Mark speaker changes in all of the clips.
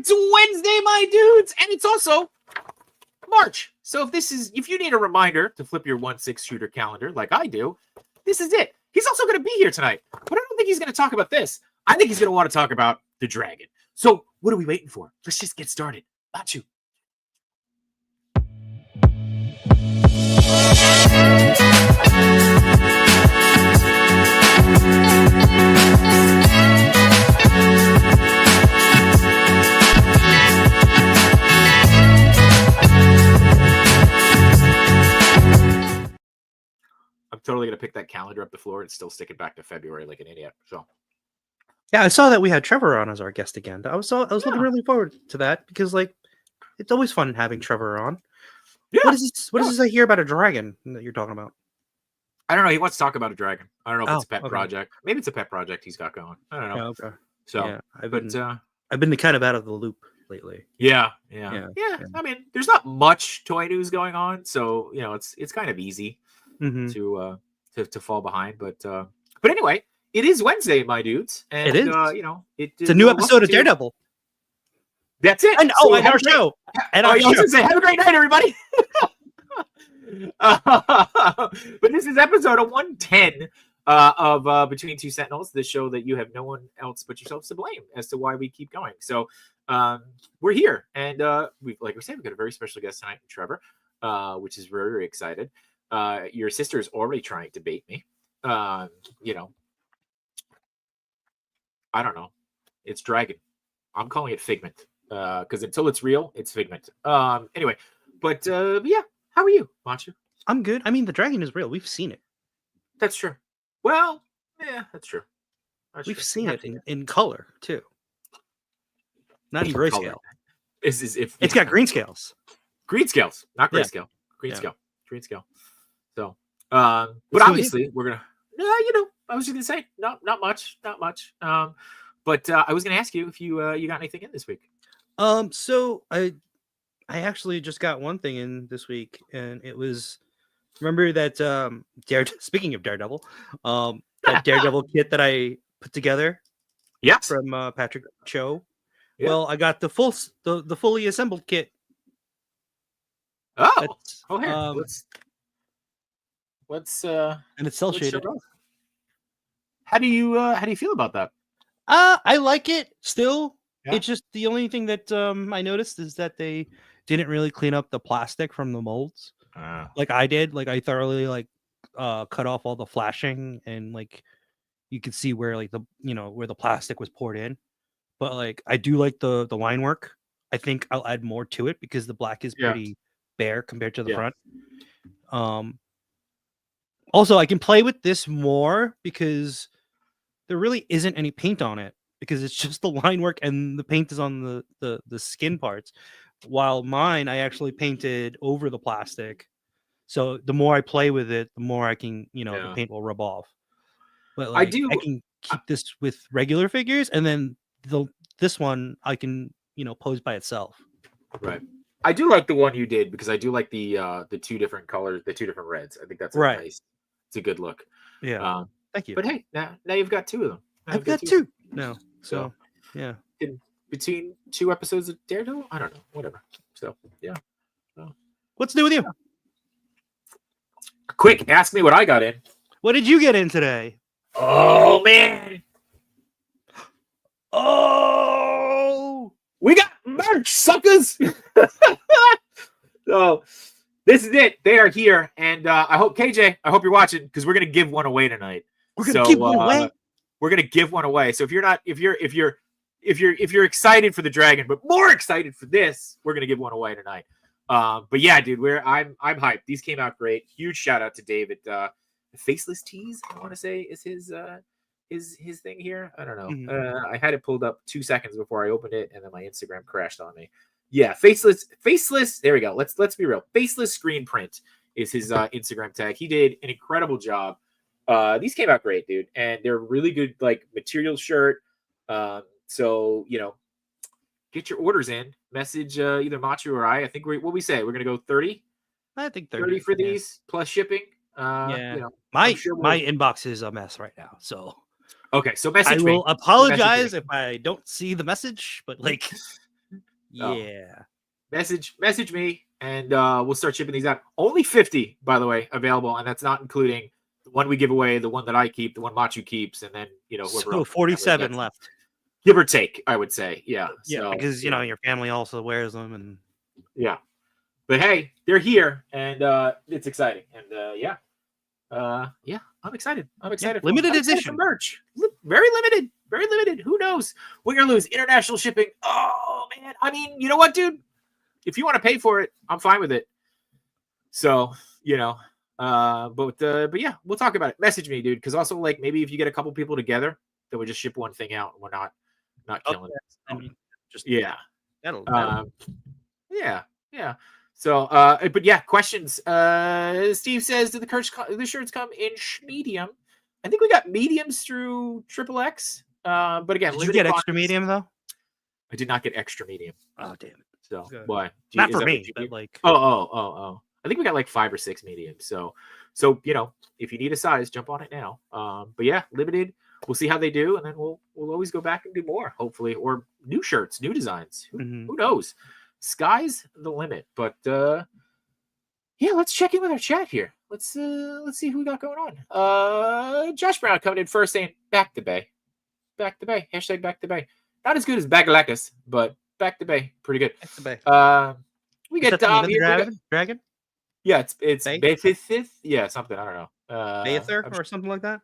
Speaker 1: It's Wednesday, my dudes, and it's also March. So if you need a reminder to flip your 1/6 shooter calendar like I do, this is it. He's also going to be here tonight, but I don't think he's going to talk about this. I think he's going to want to talk about the dragon. So what are we waiting for? Let's just get started. Not you. I'm totally going to pick that calendar up the floor and still stick it back to February like an idiot. So,
Speaker 2: yeah, I saw that we had Trevor on as our guest again. I was looking really forward to that because, like, it's always fun having Trevor on. Yeah. What is this I hear about a dragon that you're talking about?
Speaker 1: I don't know. He wants to talk about a dragon. I don't know if it's a pet project. Maybe it's a pet project he's got going. I don't know.
Speaker 2: Yeah, okay.
Speaker 1: So,
Speaker 2: yeah, I've been kind of out of the loop lately.
Speaker 1: Yeah. I mean, there's not much toy news going on, so it's kind of easy to fall behind. But anyway, it is Wednesday, my dudes, and
Speaker 2: it is.
Speaker 1: It's
Speaker 2: a new episode of Daredevil.
Speaker 1: That's it.
Speaker 2: And our show. And
Speaker 1: I was going to say, have a great night, everybody. But this is episode of 110 of Between Two Sentinels, the show that you have no one else but yourselves to blame as to why we keep going. So we're here, and we've got a very special guest tonight, Trevor, which is very, very excited. Your sister is already trying to bait me. I don't know. It's Dragon. I'm calling it Figment. Because until it's real, it's Figment. Anyway, but yeah, how are you, Machu?
Speaker 2: I'm good. I mean, the dragon is real. We've seen it.
Speaker 1: That's true. Well, yeah, that's true.
Speaker 2: We've seen it in color too. Not in grayscale. It's got green scales.
Speaker 1: Green scales, not grayscale. Green scale. So, but obviously we're gonna. I was just gonna say not much. But I was gonna ask you if you got anything in this week.
Speaker 2: So I actually just got one thing in this week, and it was, remember that speaking of Daredevil, that Daredevil kit that I put together, from Patrick Cho. Yeah. Well, I got the fully assembled kit.
Speaker 1: Here. Let's
Speaker 2: and it's cell shaded.
Speaker 1: How do you feel about that?
Speaker 2: I like it still. Yeah. It's just the only thing that I noticed is that they didn't really clean up the plastic from the molds like I did. Like I thoroughly cut off all the flashing, and like you could see where like where the plastic was poured in. But like I do like the line work. I think I'll add more to it because the black is pretty bare compared to the front. Also, I can play with this more because there really isn't any paint on it, because it's just the line work and the paint is on the skin parts. While mine, I actually painted over the plastic. So the more I play with it, the more I can, the paint will rub off. But I can keep this with regular figures, and then this one I can, pose by itself.
Speaker 1: Right. I do like the one you did because I do like the two different colors, the two different reds. I think that's nice. It's a good look.
Speaker 2: Yeah. Thank you.
Speaker 1: But hey, now you've got two of them.
Speaker 2: I've got two. No. So yeah.
Speaker 1: Between two episodes of Daredevil? I don't know. Whatever. So yeah.
Speaker 2: What's new with you?
Speaker 1: Quick, ask me what I got in.
Speaker 2: What did you get in today?
Speaker 1: Oh man.
Speaker 2: Oh,
Speaker 1: we got merch, suckers. So this is it. They are here, and I hope KJ, I hope you're watching, because we're gonna give one away tonight.
Speaker 2: We're gonna give one away.
Speaker 1: We're gonna give one away. So if you're excited for the dragon, but more excited for this, we're gonna give one away tonight. But yeah, dude, I'm hyped. These came out great. Huge shout out to David. Faceless Tees, I want to say, is his thing here. I don't know. Mm-hmm. I had it pulled up 2 seconds before I opened it, and then my Instagram crashed on me. Yeah, faceless. There we go. Let's be real. Faceless Screen Print is his Instagram tag. He did an incredible job. These came out great, dude, and they're really good, like, material shirt. So get your orders in. Message either Machu or I. I think we're gonna go 30.
Speaker 2: I think 30
Speaker 1: for these plus shipping.
Speaker 2: My inbox is a mess right now. So
Speaker 1: okay, so message
Speaker 2: I will apologize if I don't see the message, but like Yeah.
Speaker 1: Message me, and we'll start shipping these out. Only 50, by the way, available, and that's not including the one we give away, the one that I keep, the one Machu keeps, and then whoever
Speaker 2: So
Speaker 1: else
Speaker 2: 47 left.
Speaker 1: give or take, I would say. Yeah.
Speaker 2: Yeah,
Speaker 1: So,
Speaker 2: because your family also wears them, and
Speaker 1: yeah. But hey, they're here, and it's exciting, and yeah, I'm excited. I'm excited. For
Speaker 2: limited
Speaker 1: I'm excited
Speaker 2: edition
Speaker 1: for merch. Very limited. Very limited. Who knows? Win or lose. International shipping. Oh man. I mean, you know what, dude? If you want to pay for it, I'm fine with it. So, but yeah, we'll talk about it. Message me, dude, because also like maybe if you get a couple people together, then we just ship one thing out and we're not killing it.
Speaker 2: I mean, just
Speaker 1: Yeah.
Speaker 2: that'll
Speaker 1: Yeah. So, but yeah, questions. Steve says, did the shirts come in medium? I think we got mediums through XXX. But again,
Speaker 2: Did you get extra medium though?
Speaker 1: I did not get extra medium.
Speaker 2: Oh damn it!
Speaker 1: So
Speaker 2: Good.
Speaker 1: why?
Speaker 2: Not for me, but like.
Speaker 1: Oh. I think we got like 5 or 6 mediums. So if you need a size, jump on it now. But yeah, limited. We'll see how they do, and then we'll always go back and do more, hopefully, or new shirts, new designs. Who knows? Sky's the limit. But yeah, let's check in with our chat here. Let's see who we got going on. Josh Brown coming in first saying back to Bay. Back to Bay. Hashtag back to Bay. Not as good as Bagalactus, but back to Bay. Pretty good.
Speaker 2: Back to Bay.
Speaker 1: We get Dom here.
Speaker 2: Dragon?
Speaker 1: Yeah, it's Bayfifth. Yeah, something. I don't know.
Speaker 2: Bayther or something like that.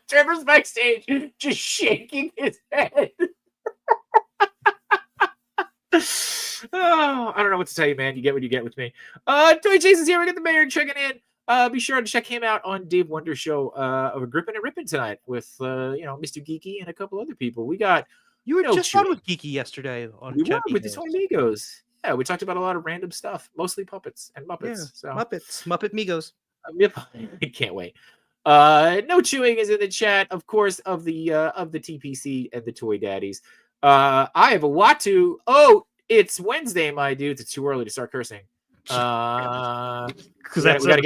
Speaker 1: Trevor's backstage just shaking his head. Oh, I don't know what to tell you, man. You get what you get with me. Toy Jason's here. We got the mayor checking in. Be sure to check him out on Dave Wonder Show of Grippin' and Rippin' tonight with Mr. Geeky and a couple other people. We got
Speaker 2: you were just on with Geeky yesterday on
Speaker 1: we were with the Toy Migos. Yeah, we talked about a lot of random stuff, mostly puppets and Muppets.
Speaker 2: Yeah,
Speaker 1: so
Speaker 2: Muppet Migos.
Speaker 1: I can't wait. No chewing is in the chat, of course, of the TPC and the Toy Daddies. I have a Watu. Oh, it's Wednesday, my dudes. It's too early to start cursing.
Speaker 2: Because
Speaker 1: we gotta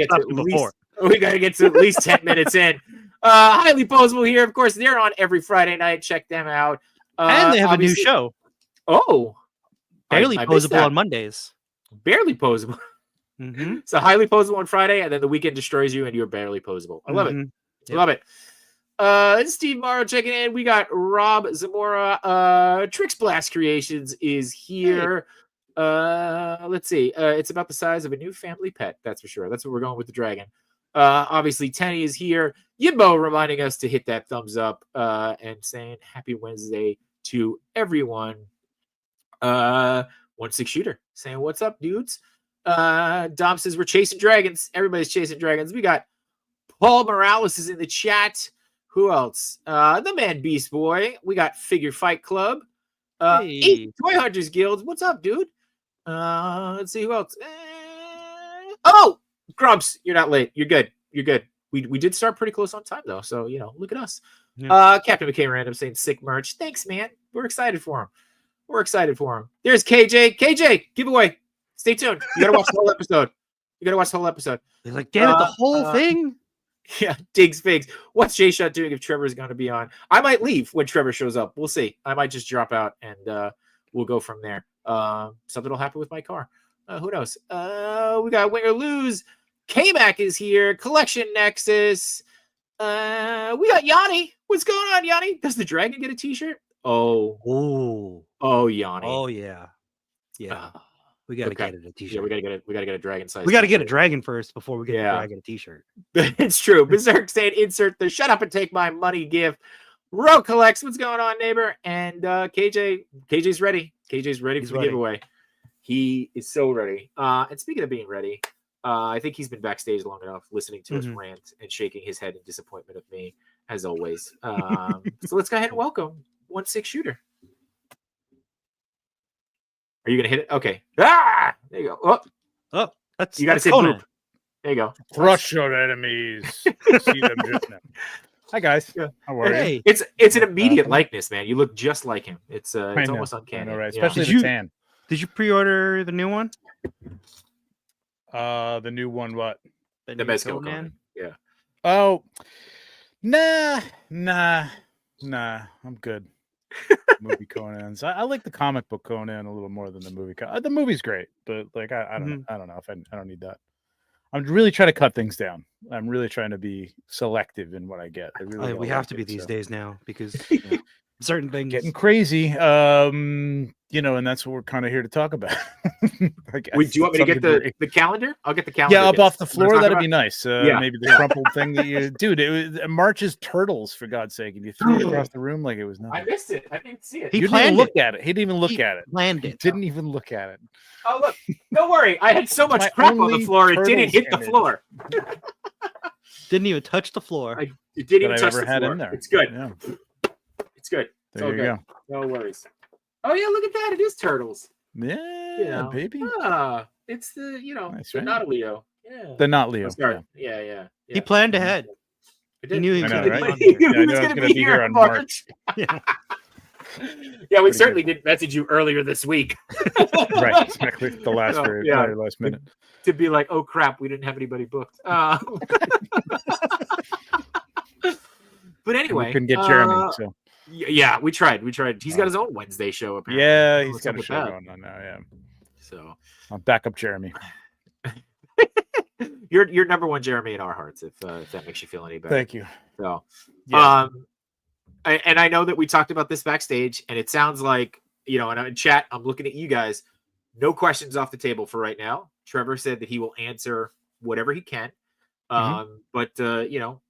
Speaker 1: get to at least 10 minutes in. Highly Posable here, of course. They're on every Friday night. Check them out.
Speaker 2: And they have a new show.
Speaker 1: Oh,
Speaker 2: Barely Posable on Mondays.
Speaker 1: Barely Posable.
Speaker 2: Mm-hmm.
Speaker 1: So Highly Posable on Friday, and then the weekend destroys you, and you're barely posable. I love it. Yep. Love it. Steve Morrow checking in. We got Rob Zamora. Trix Blast Creations is here. Hey. Let's see. It's about the size of a new family pet. That's for sure. That's what we're going with the dragon. Obviously, Tenny is here. Yimbo reminding us to hit that thumbs up and saying happy Wednesday to everyone. OneSixthShooter saying what's up, dudes. Dom says we're chasing dragons. Everybody's chasing dragons. We got Paul Morales is in the chat. Who else? The Man Beast Boy. We got Figure Fight Club. 8 Toy Hunters Guild. What's up, dude? Let's see who else. Oh, Grumps, you're not late. You're good. You're good. We did start pretty close on time though, so look at us. Yeah. Captain McKay Random saying sick merch. Thanks, man. We're excited for him. There's KJ. KJ, giveaway. Stay tuned. You gotta watch the whole episode.
Speaker 2: He's like, damn it, the whole thing.
Speaker 1: Yeah, Diggs Figs. What's Jay Shot doing if Trevor's going to be on? I might leave when Trevor shows up. We'll see. I might just drop out and we'll go from there. Something will happen with my car. Who knows? We got Win or Lose. K-Mac is here. Collection Nexus. We got Yanni. What's going on, Yanni? Does the dragon get a t-shirt? Oh, Yanni.
Speaker 2: Oh, yeah. Yeah. We gotta get it a t-shirt.
Speaker 1: Yeah, we gotta get a dragon size.
Speaker 2: We gotta get a dragon first before we get the dragon a t-shirt.
Speaker 1: It's true. Berserk saying insert the shut up and take my money gift. Row collects. What's going on, neighbor? And KJ's ready. KJ's ready for the giveaway. He is so ready. And speaking of being ready, I think he's been backstage long enough listening to us rant and shaking his head in disappointment of me, as always. So let's go ahead and welcome OneSixthShooter. Are you gonna hit it? Okay. Ah, there you go. Oh,
Speaker 2: that's
Speaker 1: you gotta say
Speaker 2: Conan.
Speaker 1: boop. There you go.
Speaker 3: Crush your enemies. See them just now. Hi guys.
Speaker 1: Yeah.
Speaker 3: How are you?
Speaker 1: It's an immediate likeness, man. You look just like him. It's almost uncanny.
Speaker 3: I know, right? Especially the tan.
Speaker 2: Did you pre-order the new one?
Speaker 3: The new one, what?
Speaker 1: The Mezco Conan. Yeah.
Speaker 3: Oh, nah. I'm good. movie Conans. I like the comic book Conan a little more than the movie. The movie's great, but like I don't know if I don't need that. I'm really trying to cut things down. I'm really trying to be selective in what I get. I really
Speaker 2: We
Speaker 3: don't
Speaker 2: have
Speaker 3: like
Speaker 2: to be
Speaker 3: it,
Speaker 2: these
Speaker 3: so.
Speaker 2: days now because certain things.
Speaker 3: Getting crazy. And that's what we're kind of here to talk about. I guess,
Speaker 1: Do you want me to get the calendar? I'll get the calendar.
Speaker 3: Yeah, up
Speaker 1: again.
Speaker 3: off the floor. That'd be nice.
Speaker 1: Yeah.
Speaker 3: Maybe the crumpled thing that you, dude. It was March's turtles, for God's sake, and you threw it across the room like it was nothing.
Speaker 1: I missed it. I didn't see it.
Speaker 3: You didn't even look at it. He didn't even look at it.
Speaker 2: Planned
Speaker 3: He
Speaker 2: it.
Speaker 3: didn't even look at it.
Speaker 1: Oh look! Don't worry. I had so much
Speaker 3: My
Speaker 1: crap on the
Speaker 3: only
Speaker 1: floor. It didn't
Speaker 3: turtles
Speaker 1: hit the
Speaker 3: image.
Speaker 1: floor.
Speaker 2: Didn't even touch the floor.
Speaker 1: It didn't even
Speaker 3: That I've
Speaker 1: touch
Speaker 3: ever
Speaker 1: the
Speaker 3: had
Speaker 1: floor.
Speaker 3: in there.
Speaker 1: It's good.
Speaker 3: Yeah.
Speaker 1: It's good. It's all
Speaker 3: There you
Speaker 1: good.
Speaker 3: go.
Speaker 1: No worries. Oh yeah, look at that. It is turtles.
Speaker 3: Yeah, baby.
Speaker 1: It's the
Speaker 3: Nice,
Speaker 1: the
Speaker 3: right?
Speaker 1: not a Leo. Yeah.
Speaker 3: They're not Leo.
Speaker 1: Oh, sorry. Yeah.
Speaker 2: He planned ahead.
Speaker 1: I
Speaker 2: He knew he
Speaker 3: I
Speaker 2: was
Speaker 3: know,
Speaker 2: going
Speaker 3: right?
Speaker 2: to
Speaker 1: He
Speaker 2: be on
Speaker 3: Yeah, I
Speaker 1: was
Speaker 3: knew I was
Speaker 1: going to
Speaker 3: gonna
Speaker 1: be
Speaker 3: be
Speaker 1: here
Speaker 3: here
Speaker 1: in
Speaker 3: on
Speaker 1: March.
Speaker 2: Yeah.
Speaker 1: Yeah, we
Speaker 3: Pretty
Speaker 1: certainly did message you earlier this week.
Speaker 3: Right, exactly. The last
Speaker 1: So,
Speaker 3: very,
Speaker 1: yeah.
Speaker 3: very last minute.
Speaker 1: To be like, oh crap, we didn't have anybody booked. But anyway,
Speaker 3: We couldn't get Jeremy. So
Speaker 1: yeah, we tried. He's got his own Wednesday show apparently.
Speaker 3: yeah,
Speaker 1: What's
Speaker 3: he's got
Speaker 1: up
Speaker 3: a
Speaker 1: with
Speaker 3: show
Speaker 1: that?
Speaker 3: going on now. Yeah,
Speaker 1: So
Speaker 3: I'll back up Jeremy.
Speaker 1: you're number one Jeremy in our hearts, if that makes you feel any better.
Speaker 3: Thank you.
Speaker 1: So
Speaker 3: Yeah.
Speaker 1: I know that we talked about this backstage, and it sounds like, and in chat, I'm looking at you guys. No questions off the table for right now. Trevor said that he will answer whatever he can. But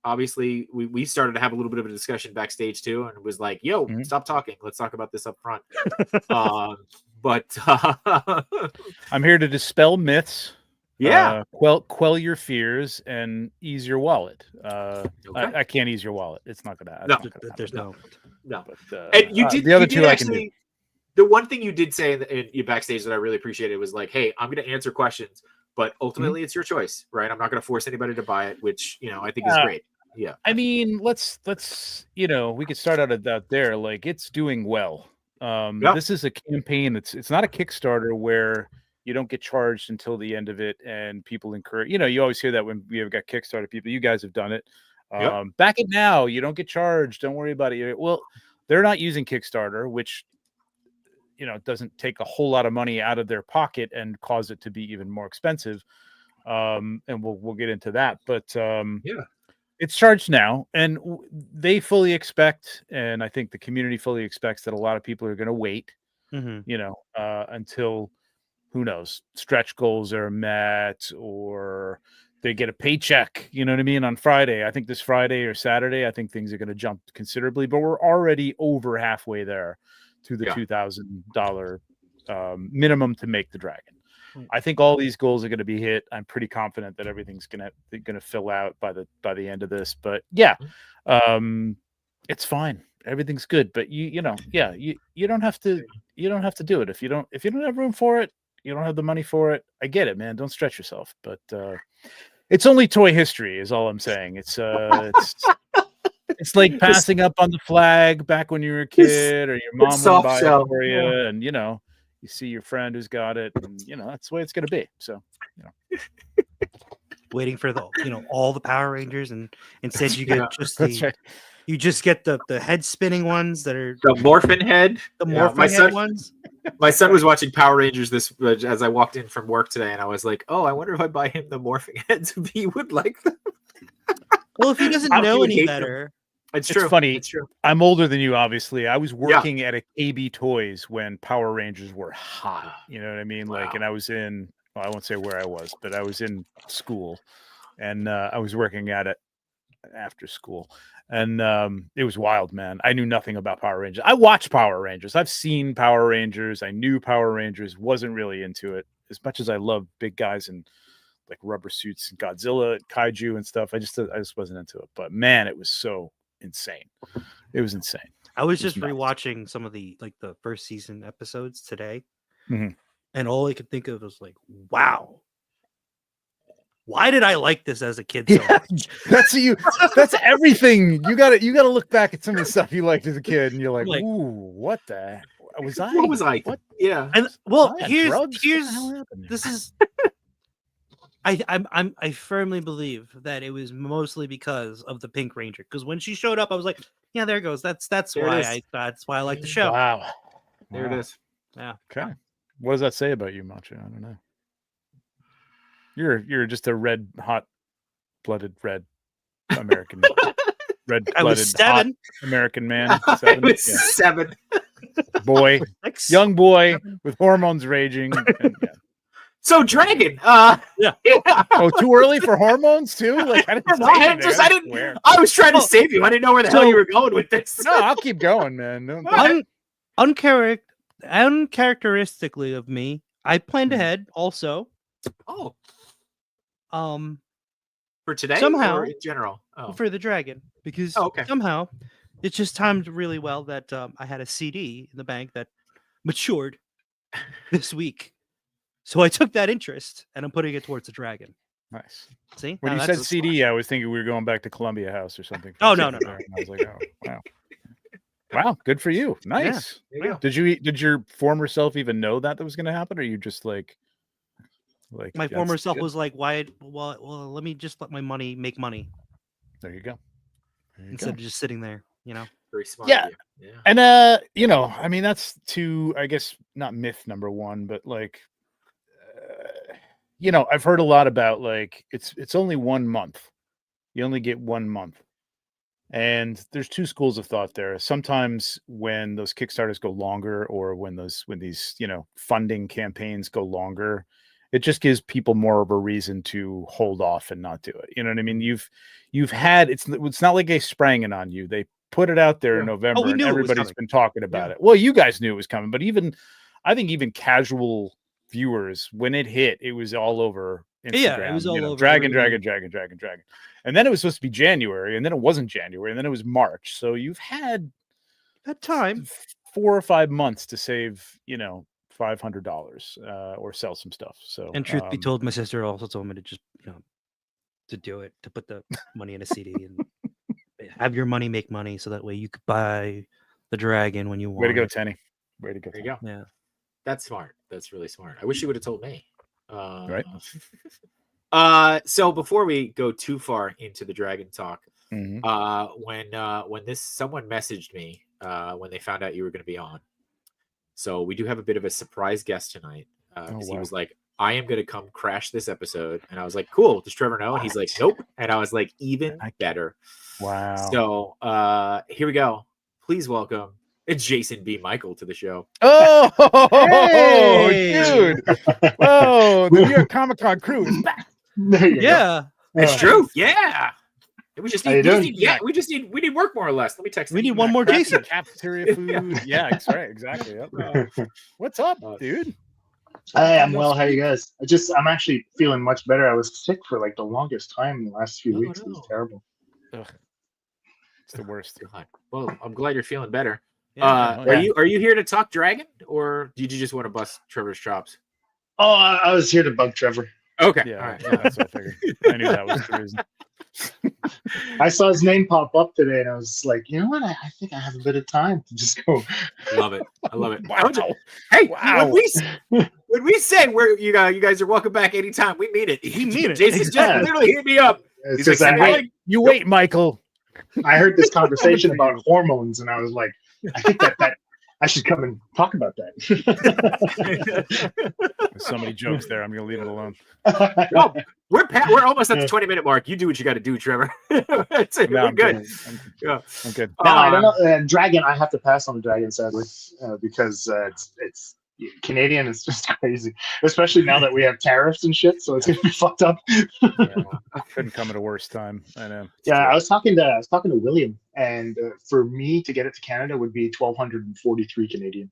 Speaker 1: obviously we started to have a little bit of a discussion backstage too, and it was like, yo, stop talking. Let's talk about this up front. But
Speaker 3: I'm here to dispel myths.
Speaker 1: Yeah.
Speaker 3: Quell your fears and ease your wallet.
Speaker 1: Okay.
Speaker 3: I can't ease your wallet. It's not gonna.
Speaker 1: No,
Speaker 2: There's no.
Speaker 1: No.
Speaker 3: But,
Speaker 1: And you did
Speaker 3: the other
Speaker 1: you
Speaker 3: two
Speaker 1: did
Speaker 3: I can do.
Speaker 1: actually. The one thing you did say in your backstage that I really appreciated was like, hey, I'm going to answer questions, but ultimately it's your choice, right? I'm not going to force anybody to buy it, which, I think is great. Yeah.
Speaker 3: I mean, let's we could start out there. Like, it's doing well. This is a campaign it's not a Kickstarter where you don't get charged until the end of it, and people encourage. You always hear that when we have got Kickstarter people. You guys have done it. Back it now. You don't get charged. Don't worry about it. Well, they're not using Kickstarter, which doesn't take a whole lot of money out of their pocket and cause it to be even more expensive. And we'll get into that. But it's charged now, and they fully expect, and I think the community fully expects, that a lot of people are going to wait, until, who knows, stretch goals are met or they get a paycheck, you know what I mean, on Friday. I think this Friday or Saturday, I think things are going to jump considerably, but we're already over halfway there to the $2,000 minimum to make the dragon. I think all these goals are going to be hit. I'm pretty confident that everything's going to fill out by the end of this. But yeah, it's fine. Everything's good. But you don't have to do it if you don't have room for it. You don't have the money for it. I get it, man. Don't stretch yourself. But it's only toy history, is all I'm saying. It's like passing up on the flag back when you were a kid, or your mom would buy it for you, and you see your friend who's got it, and that's the way it's going to be. So,
Speaker 2: waiting for all the Power Rangers, and instead you get just
Speaker 3: right.
Speaker 2: You just get the head spinning ones that are
Speaker 1: the morphin head.
Speaker 2: The morphin head ones.
Speaker 1: My son was watching Power Rangers as I walked in from work today, and I was like, "Oh, I wonder if I buy him the morphing heads, if he would like them."
Speaker 2: Well, if he doesn't know any better.
Speaker 1: It's true.
Speaker 3: It's funny.
Speaker 1: It's true.
Speaker 3: I'm older than you, obviously. I was working at a KB Toys when Power Rangers were hot. You know what I mean?
Speaker 1: Wow.
Speaker 3: Like, and I was in, well, I won't say where I was, but I was in school, and I was working at it after school, and it was wild, man. I knew nothing about Power Rangers. I watched Power Rangers. I've seen Power Rangers. I knew Power Rangers. Wasn't really into it as much as I love big guys and like rubber suits and Godzilla and kaiju and stuff. I just wasn't into it. But man, it was so insane. It was insane.
Speaker 2: I was just rewatching some of the first season episodes today, and all I could think of was like, wow, why did I like this as a kid so much?
Speaker 3: That's everything. You gotta look back at some of the stuff you liked as a kid, and you're like, ooh, what the heck was I?
Speaker 1: What was I?
Speaker 3: What?
Speaker 1: Yeah.
Speaker 2: And well,
Speaker 3: Drugs?
Speaker 2: here's
Speaker 3: What the hell happened?
Speaker 2: this is I firmly believe that it was mostly because of the Pink Ranger. Because when she showed up, I was like, yeah, there it goes. That's
Speaker 1: There it is.
Speaker 2: that's why I like the show.
Speaker 3: Wow.
Speaker 1: There it is.
Speaker 2: Yeah.
Speaker 3: Okay. What does that say about you, Macho? I don't know. You're just a hot-blooded red American.
Speaker 2: I was 7.
Speaker 3: American man.
Speaker 1: I
Speaker 3: 7.
Speaker 1: was
Speaker 3: Yeah.
Speaker 1: 7.
Speaker 3: Boy.
Speaker 2: 6.
Speaker 3: Young boy with hormones raging. And, yeah.
Speaker 1: So Dragon,
Speaker 2: Yeah.
Speaker 3: Oh, too early for hormones too? Like I didn't say anything,
Speaker 1: I was trying to save you. I didn't know where the hell you were going with this.
Speaker 3: No, I'll keep going, man.
Speaker 2: Uncharacteristically of me, I planned ahead also.
Speaker 1: Oh,
Speaker 2: Um,
Speaker 1: for today
Speaker 2: Somehow-
Speaker 1: or in general? Oh,
Speaker 2: for the Dragon, because
Speaker 1: okay.
Speaker 2: somehow it just timed really well that I had a CD in the bank that matured this week. So I took that interest and I'm putting it towards the Dragon.
Speaker 3: Nice.
Speaker 2: See,
Speaker 3: When
Speaker 2: Now
Speaker 3: you
Speaker 2: that's
Speaker 3: said
Speaker 2: a
Speaker 3: CD, I was thinking we were going back to Columbia House or something.
Speaker 2: Oh, no.
Speaker 3: I was like, oh, wow. Wow, good for you. Nice.
Speaker 1: There you go.
Speaker 3: Did your former self even know that was going to happen, or you just like
Speaker 2: My
Speaker 3: that's
Speaker 2: former self
Speaker 3: good.
Speaker 2: was like, "Why? Well, let me just let my money make money
Speaker 3: There you go. There you
Speaker 2: instead
Speaker 3: go.
Speaker 2: of just sitting there." You know.
Speaker 1: Very smart.
Speaker 3: Yeah.
Speaker 1: Of you. Yeah.
Speaker 3: And I mean, that's I guess not myth number one, but like, I've heard a lot about like it's only 1 month. You only get 1 month. And there's two schools of thought there. Sometimes when those Kickstarters go longer, or when these funding campaigns go longer, it just gives people more of a reason to hold off and not do it. You know what I mean? You've had it's not like they sprang it on you. They put it out there in November,
Speaker 2: we
Speaker 3: and
Speaker 2: knew it was
Speaker 3: everybody's
Speaker 2: coming.
Speaker 3: been talking about it. Well, you guys knew it was coming, but I think even casual viewers, when it hit, it was all over Instagram.
Speaker 2: Yeah, it was all over.
Speaker 3: Dragon.
Speaker 2: Everybody-
Speaker 3: And then it was supposed to be January, and then it wasn't January, and then it was March. So you've had
Speaker 2: That time.
Speaker 3: 4 or 5 months to save, $500 or sell some stuff. So,
Speaker 2: And truth be told, my sister also told me to just to do it, to put the money in a CD and have your money make money, so that way you could buy the Dragon when you want.
Speaker 3: way to go,
Speaker 2: it.
Speaker 3: Tenny. Way to go.
Speaker 1: There you go.
Speaker 2: Yeah.
Speaker 1: That's smart. That's really smart. I wish you would have told me.
Speaker 3: Right.
Speaker 1: So before we go too far into the Dragon talk,
Speaker 3: Mhm.
Speaker 1: when someone messaged me when they found out you were going to be on. So we do have a bit of a surprise guest tonight. He was like, I am going to come crash this episode. And I was like, cool. Does Trevor know? And he's like, nope. And I was like, even better.
Speaker 3: Wow.
Speaker 1: So here we go. Please welcome Jason B. Michael to the show.
Speaker 3: Oh,
Speaker 2: Hey!
Speaker 3: dude. Oh, the New York Comic Con crew is back.
Speaker 4: There you go.
Speaker 2: Yeah.
Speaker 1: It's true. Yeah. We just
Speaker 4: How you doing?
Speaker 1: we need work more or less. Let me text.
Speaker 2: We
Speaker 1: him.
Speaker 2: need one more Jason.
Speaker 3: Cafeteria food. Yeah, that's right. Exactly. Yep. What's up, dude?
Speaker 4: Hey, I'm well. How you guys? I'm actually feeling much better. I was sick for like the longest time in the last few weeks. It was terrible.
Speaker 3: Ugh. It's the worst.
Speaker 1: God. Well, I'm glad you're feeling better.
Speaker 2: Yeah.
Speaker 1: Are you here to talk Dragon, or did you just want to bust Trevor's chops?
Speaker 4: Oh, I was here to bug Trevor.
Speaker 1: Okay.
Speaker 3: Yeah,
Speaker 1: All right.
Speaker 3: that's what I figured. I knew that was the reason.
Speaker 4: I saw his name pop up today, and I was like, you know what? I think I have a bit of time to just go.
Speaker 1: Love it. I love it.
Speaker 3: Wow.
Speaker 1: Hey,
Speaker 3: Wow.
Speaker 1: when we say you guys are welcome back anytime, we mean it.
Speaker 2: We mean it.
Speaker 1: Jason just
Speaker 4: Yeah.
Speaker 1: literally hit me up.
Speaker 4: It's
Speaker 1: He's like,
Speaker 4: just that
Speaker 3: You wait, Michael.
Speaker 4: I heard this conversation about hormones, and I was like, I think that I should come and talk about that.
Speaker 3: There's so many jokes there. I'm gonna leave it alone.
Speaker 1: No, we're almost at the 20-minute mark. You do what you got to do, Trevor.
Speaker 3: No,
Speaker 1: We're
Speaker 3: I'm
Speaker 1: good.
Speaker 3: good. I'm good.
Speaker 4: No, I don't know. And Dragon, I have to pass on the Dragon, sadly, because it's Canadian is just crazy, especially now that we have tariffs and shit. So it's gonna be fucked up.
Speaker 3: Couldn't come at a worse time. I know.
Speaker 4: Yeah, I was talking to William, and for me to get it to Canada would be 1,243 Canadian.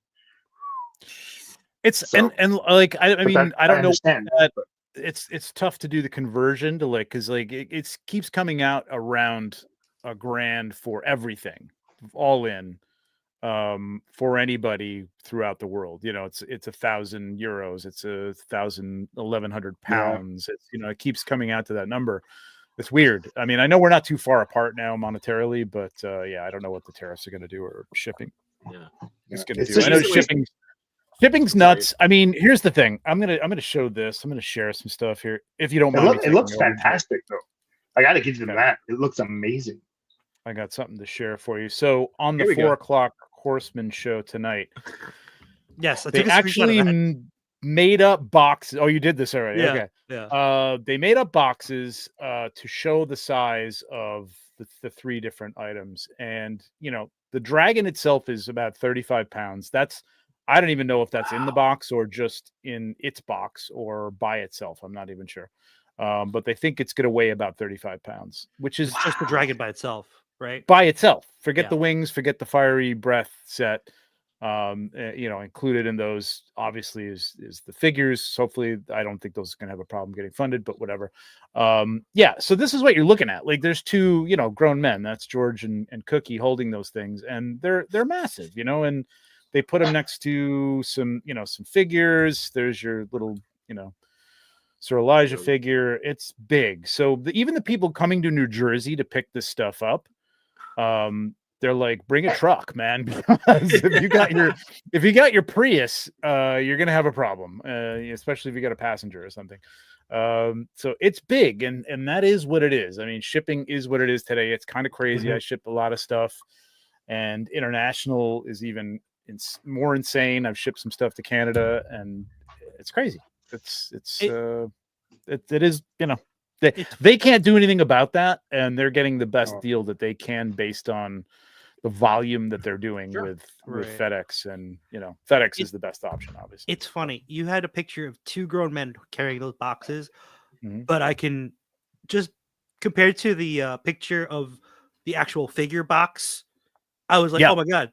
Speaker 3: It's
Speaker 4: So-
Speaker 3: and like I mean I don't know
Speaker 4: understand
Speaker 3: that-
Speaker 4: but
Speaker 3: it's tough to do the conversion to like because like it keeps coming out around $1,000 for everything, all in, for anybody throughout the world. It's 1,000 euros, it's 1,100 pounds. It's it keeps coming out to that number. It's weird. I mean, I know we're not too far apart now monetarily, but yeah, I don't know what the tariffs are going to do or shipping.
Speaker 1: Yeah.
Speaker 3: It's going to
Speaker 4: It's
Speaker 3: do. I know
Speaker 4: just-
Speaker 3: shipping Shipping's
Speaker 1: Sorry.
Speaker 3: nuts. I mean, here's the thing. I'm gonna show this. I'm gonna share some stuff here, if you don't mind.
Speaker 4: It looks fantastic, though. I got to give them
Speaker 3: Okay.
Speaker 4: that. It looks amazing.
Speaker 3: I got something to share for you. So on the
Speaker 1: Here we
Speaker 3: 4
Speaker 1: go.
Speaker 3: o'clock Horseman show tonight,
Speaker 2: Yes, I
Speaker 3: they
Speaker 2: took a screenshot of
Speaker 3: actually
Speaker 2: that.
Speaker 3: made up boxes. Oh, you did this already?
Speaker 2: Yeah,
Speaker 3: Okay.
Speaker 2: yeah.
Speaker 3: They made up boxes to show the size of the 3 different items, and the dragon itself is about 35 pounds. I don't even know if that's in the box or just in its box or by itself. I'm not even sure. But they think it's going to weigh about 35 pounds, which is
Speaker 2: It's just the dragon by itself, right?
Speaker 3: by itself. Forget
Speaker 2: Yeah.
Speaker 3: the wings, forget the fiery breath set. Included in those obviously is the figures. Hopefully, I don't think those are going to have a problem getting funded, but whatever. So this is what you're looking at. Like, there's 2 grown men. That's George and Cookie holding those things, and they're massive, and they put them next to some figures. There's your little Sir Elijah figure. It's big. So even the people coming to New Jersey to pick this stuff up, they're like, bring a truck, man, because if you got your Prius, you're gonna have a problem, especially if you got a passenger or something. So it's big, and that is what it is. I mean, shipping is what it is today. It's kind of crazy. I ship a lot of stuff, and international is even more insane. I've shipped some stuff to Canada, and it's crazy. It is, they can't do anything about that, and they're getting the best deal that they can based on the volume that they're doing with FedEx, and FedEx is the best option, obviously.
Speaker 2: It's funny. You had a picture of 2 grown men carrying those boxes,
Speaker 3: Mm-hmm.
Speaker 2: but I can just compare to the picture of the actual figure box. I was like, oh my god,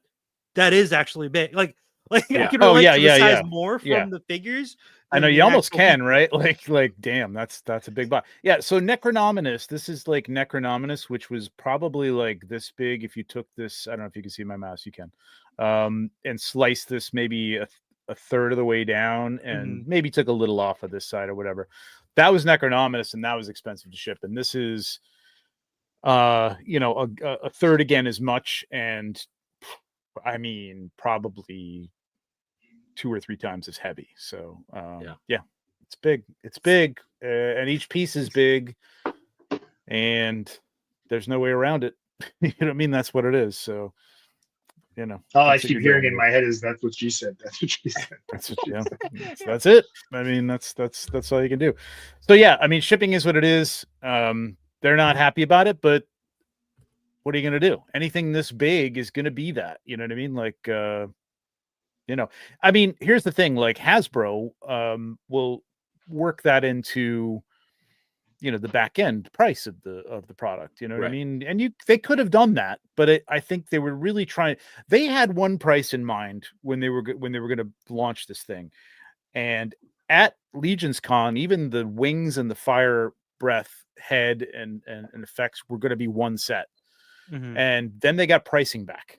Speaker 2: that is actually big. Like I can relate to the size more from the figures.
Speaker 3: I know you almost can, right? Like, damn, that's a big box. Yeah. So Necronominus, this is like Necronominus, which was probably like this big. If you took this, I don't know if you can see my mouse, you can, and slice this maybe a third of the way down, and maybe took a little off of this side or whatever. That was Necronominus, and that was expensive to ship. And this is, a third again as much, and I mean probably 2 or 3 times as heavy. So it's big, and each piece is big, and there's no way around it. You know what I mean? That's what it is. So
Speaker 4: all I keep hearing in my head is that's what she said. That's what she said.
Speaker 3: That's it. I mean, that's all you can do. So yeah, I mean, shipping is what it is. They're not happy about it, but what are you going to do? Anything this big is going to be that. You know what I mean? Like, I mean, here's the thing, like Hasbro will work that into, the back end price of the product, you know what I mean? And they could have done that, but I think they were really trying. They had one price in mind when they were going to launch this thing. And at Legions Con, even the wings and the fire breath head and effects were going to be one set. And then they got pricing back,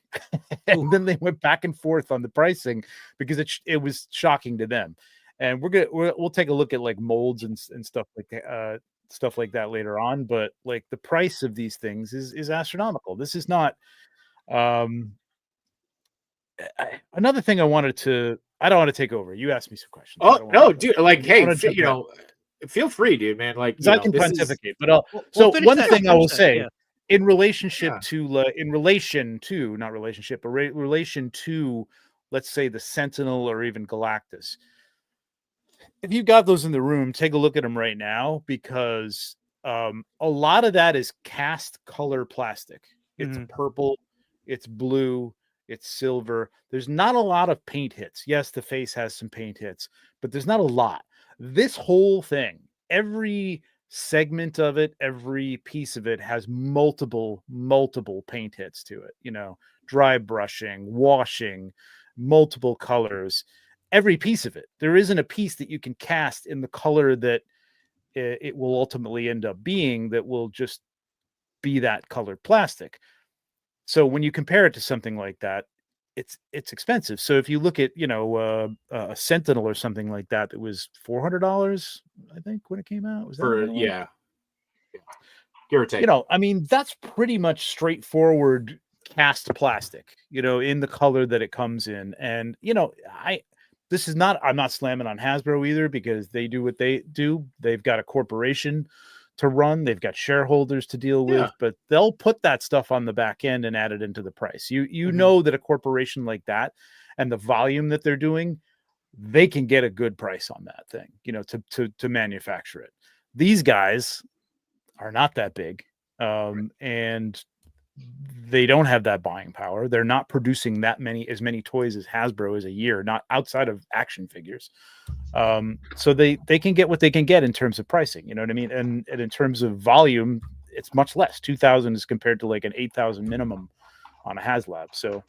Speaker 3: and then they went back and forth on the pricing because it was shocking to them. And we'll take a look at like molds and stuff like that later on. But like the price of these things is astronomical. This is not. Another thing I don't want to take over. You asked me some questions.
Speaker 1: Oh no, dude! Like, hey, feel free, dude, man. Like,
Speaker 3: I can pontificate, but one thing I will say. Yeah. In relation to, let's say the Sentinel or even Galactus. If you got those in the room, take a look at them right now, because a lot of that is cast color plastic. It's purple, it's blue, it's silver. There's not a lot of paint hits. Yes, the face has some paint hits, but there's not a lot. This whole thing, every segment of it, every piece of it has multiple paint hits to it, dry brushing, washing, multiple colors, every piece of it. There isn't a piece that you can cast in the color that it will ultimately end up being that will just be that colored plastic. So when you compare it to something like that, it's expensive. So if you look at, a Sentinel or something like that, that was $400, I think, when it came out. Was that
Speaker 1: yeah. Give or take.
Speaker 3: I mean, that's pretty much straightforward cast plastic, in the color that it comes in. And, this is not, I'm not slamming on Hasbro either, because they do what they do. They've got a corporation to run. They've got shareholders to deal with, but they'll put that stuff on the back end and add it into the price. You know that a corporation like that and the volume that they're doing, they can get a good price on that thing, you know, to manufacture it. These guys are not that big, and they don't have that buying power. They're not producing as many toys as Hasbro is a year, not outside of action figures. So they can get what they can get in terms of pricing, you know what I mean? And in terms of volume, it's much less. 2,000 is compared to like an 8,000 minimum on a HasLab. So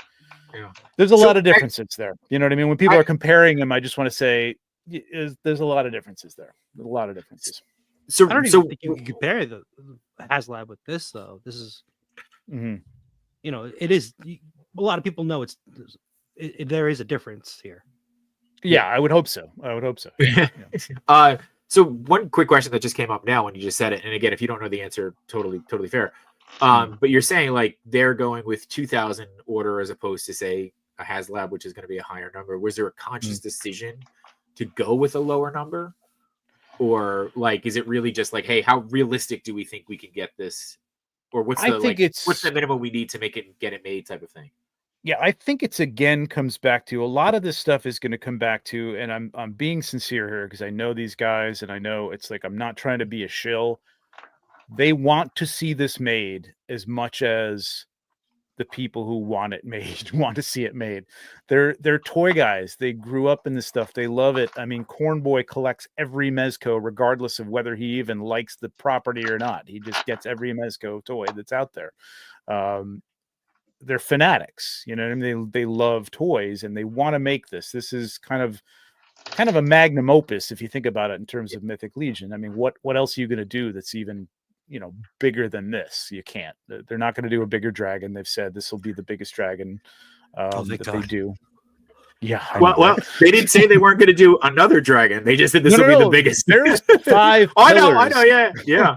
Speaker 3: there's a lot of differences there. You know what I mean? When people are comparing them, I just want to say there's a lot of differences there. A lot of differences.
Speaker 2: So I don't even think you can compare the HasLab with this, though. This is, you know, it is. A lot of people know there is a difference here.
Speaker 3: Yeah, I would hope so.
Speaker 1: So one quick question that just came up now when you just said it, and again, if you don't know the answer, totally fair. But you're saying like they're going with 2,000 order as opposed to say a HasLab, which is going to be a higher number. Was there a conscious decision to go with a lower number, or like is it really just like, hey, how realistic do we think we can get this, or what's the minimum we need to get it made type of thing?
Speaker 3: Yeah, I think it's again comes back to a lot of this stuff is going to come back to, and I'm being sincere here because I know these guys and I know it's like I'm not trying to be a shill. They want to see this made as much as the people who want it made want to see it made. They're toy guys. They grew up in this stuff. They love it. I mean, Cornboy collects every Mezco, regardless of whether he even likes the property or not. He just gets every Mezco toy that's out there. They're fanatics, you know what I mean? They love toys and they want to make this. This is kind of a magnum opus if you think about it in terms of Mythic Legion. I mean, what else are you going to do that's even, you know, bigger than this? You can't. They're not going to do a bigger dragon. They've said this will be the biggest dragon that they do. Yeah.
Speaker 1: Well, they didn't say they weren't going to do another dragon. They just said this will be the biggest.
Speaker 3: There's 5
Speaker 1: I know. Yeah.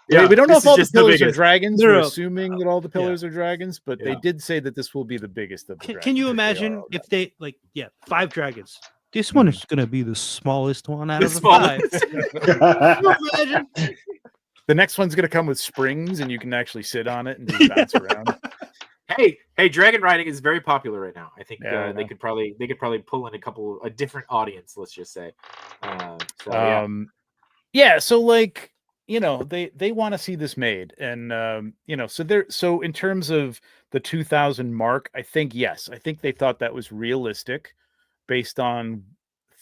Speaker 3: Yeah, we don't know if all the pillars are dragons. We're assuming that all the pillars are dragons, but they did say that this will be the biggest of the dragons.
Speaker 2: Can you imagine if they 5 dragons? This one is going to be the smallest one out of the 5. Can you imagine?
Speaker 3: The next one's going to come with springs, and you can actually sit on it and just bounce around.
Speaker 1: Hey, dragon riding is very popular right now. I think they could probably pull in a different audience. Let's just say.
Speaker 3: So like. You know, they want to see this made, and you know, so in terms of the 2,000 mark, I think they thought that was realistic based on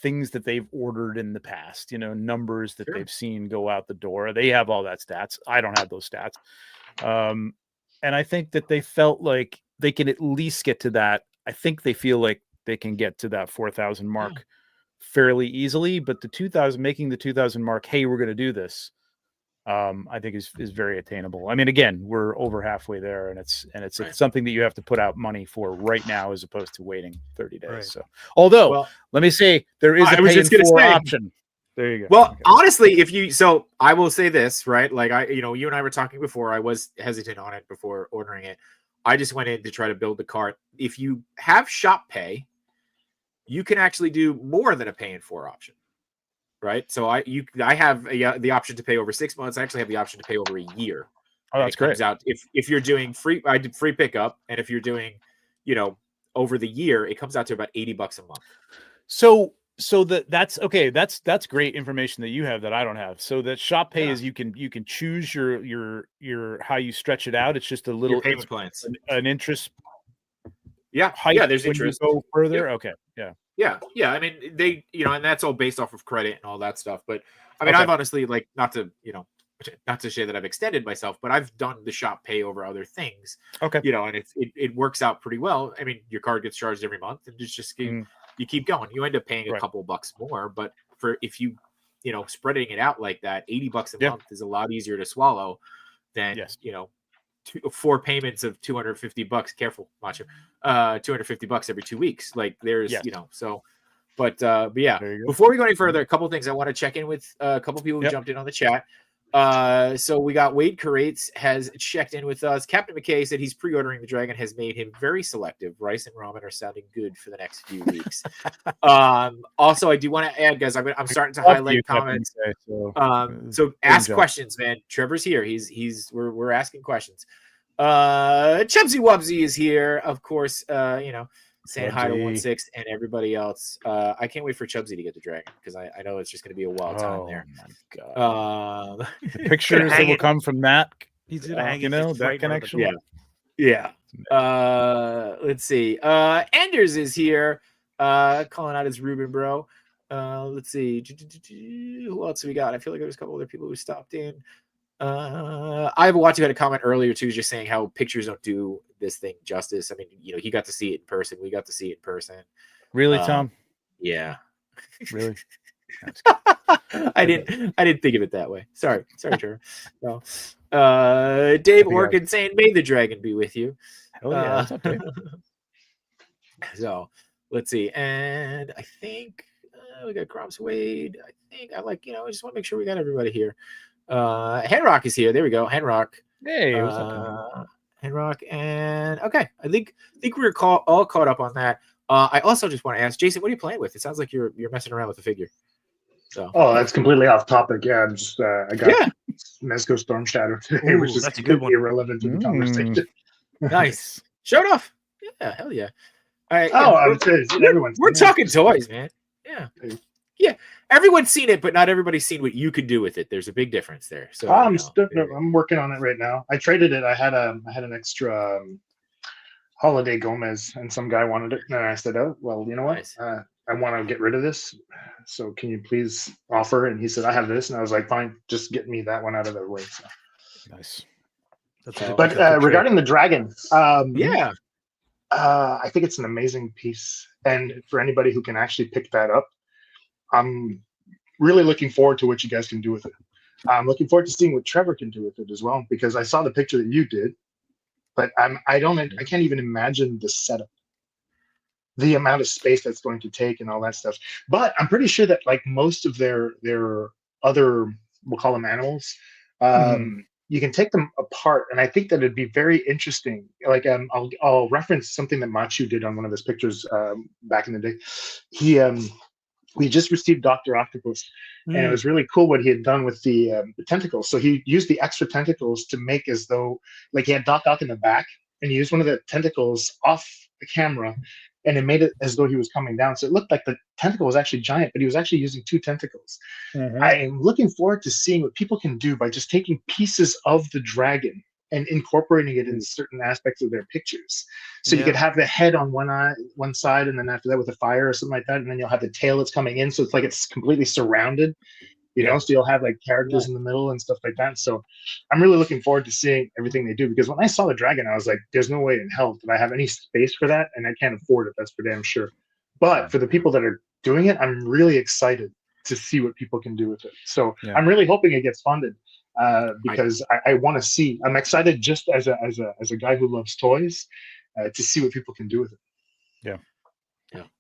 Speaker 3: things that they've ordered in the past, you know, numbers that they've seen go out the door. They have all that stats. I don't have those stats. And I think that they felt like they can at least get to that. I think they feel like they can get to that 4,000 mark fairly easily, but making the 2,000 mark, hey, we're going to do this. I think is very attainable. I mean, again, we're over halfway there, and it's something that you have to put out money for right now as opposed to waiting 30 days. Right. So, although let me say there is a pay in 4 option. There you go.
Speaker 1: Well, honestly, I will say this, right? Like you and I were talking before. I was hesitant on it before ordering it. I just went in to try to build the cart. If you have shop pay, you can actually do more than a pay in 4 option. Right, so I have the option to pay over 6 months. I actually have the option to pay over a year.
Speaker 3: Oh, that's great.
Speaker 1: Out if you're doing free, I did free pickup, and if you're doing, over the year, it comes out to about $80 a month.
Speaker 3: So that's okay. That's great information that you have that I don't have. So that shop pay is you can choose your how you stretch it out. It's just a little
Speaker 1: payment plans,
Speaker 3: an interest.
Speaker 1: Yeah, there's interest.
Speaker 3: Go further. Yep. Okay, yeah.
Speaker 1: Yeah. I mean, they, and that's all based off of credit and all that stuff. But I mean, I've honestly not to say that I've extended myself, but I've done the shop pay over other things. Okay. And it works out pretty well. I mean, your card gets charged every month, and it's just you keep going. You end up paying a couple bucks more, but if you spreading it out like that, $80 a month is a lot easier to swallow than 4 payments of $250. Careful, Macho. $250 every 2 weeks. Like there's, so, but yeah. Before we go any further, a couple things I want to check in with a couple people who jumped in on the chat. So we got Wade Curates has checked in with us. Captain McKay said he's pre-ordering the dragon has made him very selective. Rice and ramen are sounding good for the next few weeks. Also, I do want to add, guys, I'm starting to highlight comments. So ask questions, man. Trevor's here. We're asking questions. Chubsy Wubsy is here, of course. Saying hi to 1/6 and everybody else. I can't wait for Chubsy to get the dragon because I know it's just going to be a wild time there.
Speaker 3: My God. The pictures that will come from that,
Speaker 2: he's gonna hang
Speaker 3: that connection.
Speaker 1: Yeah. Let's see. Anders is here, calling out his Ruben bro. Let's see. Who else we got? I feel like there's a couple other people who stopped in. I have watched you had a comment earlier too, just saying how pictures don't do this thing justice. I mean, he got to see it in person. We got to see it in person.
Speaker 3: Really, Tom?
Speaker 1: Yeah.
Speaker 3: Really?
Speaker 1: I didn't think of it that way. Sorry, Trevor. No. Dave Orkin saying, "May the dragon be with you."
Speaker 3: Hell yeah, what's up, Dave?
Speaker 1: So let's see, and I think we got Crops Wade. I think I just want to make sure we got everybody here. Henrock is here. There we go. Henrock.
Speaker 3: Hey, what's up,
Speaker 1: Henrock, and okay, I think we're all caught up on that. I also just want to ask Jason, what are you playing with? It sounds like you're messing around with the figure. So.
Speaker 4: Oh, that's completely off topic. Yeah, I'm just I got Mezco Storm Shadow today, which is completely irrelevant to the conversation.
Speaker 1: Nice. Show it off. Yeah, hell yeah. All right. We're talking toys, man. Yeah. Everyone's seen it, but not everybody's seen what you could do with it. There's a big difference there. So
Speaker 4: I'm working on it right now. I traded it. I had an extra Holiday Gomez, and some guy wanted it, and I said, "Oh, well, you know what? Nice. I want to get rid of this. So can you please offer?" And he said, "I have this," and I was like, "Fine, just get me that one out of the way." So.
Speaker 3: Nice.
Speaker 4: But regarding the dragon,
Speaker 1: I
Speaker 4: think it's an amazing piece, and for anybody who can actually pick that up, I'm really looking forward to what you guys can do with it. I'm looking forward to seeing what Trevor can do with it as well, because I saw the picture that you did, but I can't even imagine the setup, the amount of space that's going to take and all that stuff. But I'm pretty sure that like most of their other, we'll call them animals, you can take them apart, and I think that it'd be very interesting. Like I'll reference something that Machu did on one of his pictures back in the day. We just received Dr. Octopus, and it was really cool what he had done with the tentacles. So he used the extra tentacles to make as though, like he had Doc Ock in the back, and he used one of the tentacles off the camera, and it made it as though he was coming down. So it looked like the tentacle was actually giant, but he was actually using two tentacles. I am looking forward to seeing what people can do by just taking pieces of the dragon and incorporating it in certain aspects of their pictures. So you could have the head on one side, and then after that with a fire or something like that, and then you'll have the tail that's coming in. So it's like it's completely surrounded, so you'll have like characters in the middle and stuff like that. So I'm really looking forward to seeing everything they do, because when I saw the dragon, I was like, there's no way in hell that I have any space for that, and I can't afford it. That's for damn sure. But for the people that are doing it, I'm really excited to see what people can do with it. So I'm really hoping it gets funded. Because I want to see. I'm excited just as a guy who loves toys to see what people can do with it.
Speaker 1: Yeah.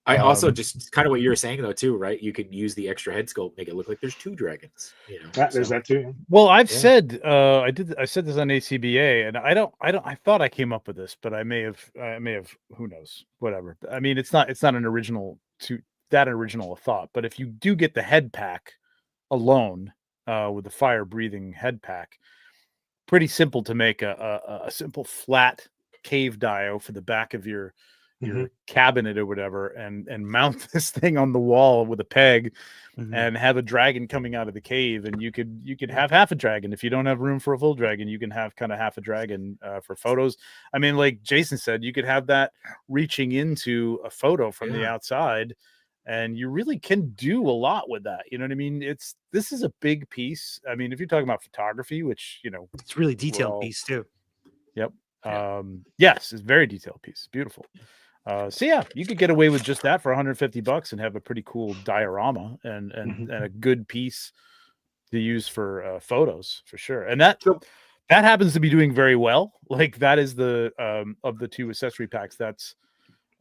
Speaker 1: I also just kind of what you were saying though too, right? You could use the extra head sculpt, make it look like there's two dragons.
Speaker 4: There's that too.
Speaker 3: Well, I've said I said this on ACBA, and I thought I came up with this, but I may have who knows, whatever. I mean, it's not an original thought, but if you do get the head pack alone. With the fire breathing head pack, pretty simple to make a simple flat cave dio for the back of your cabinet or whatever, and mount this thing on the wall with a peg and have a dragon coming out of the cave, and you could have half a dragon. If you don't have room for a full dragon, you can have kind of half a dragon for photos. I mean, like Jason said, you could have that reaching into a photo from the outside. And you really can do a lot with that. You know what I mean? This is a big piece. I mean, if you're talking about photography, which,
Speaker 2: it's really detailed piece too.
Speaker 3: Yep. Yes, it's a very detailed piece. Beautiful. So yeah, you could get away with just that for $150 and have a pretty cool diorama and a good piece to use for photos for sure. And that happens to be doing very well. Like that is the of the two accessory packs, that's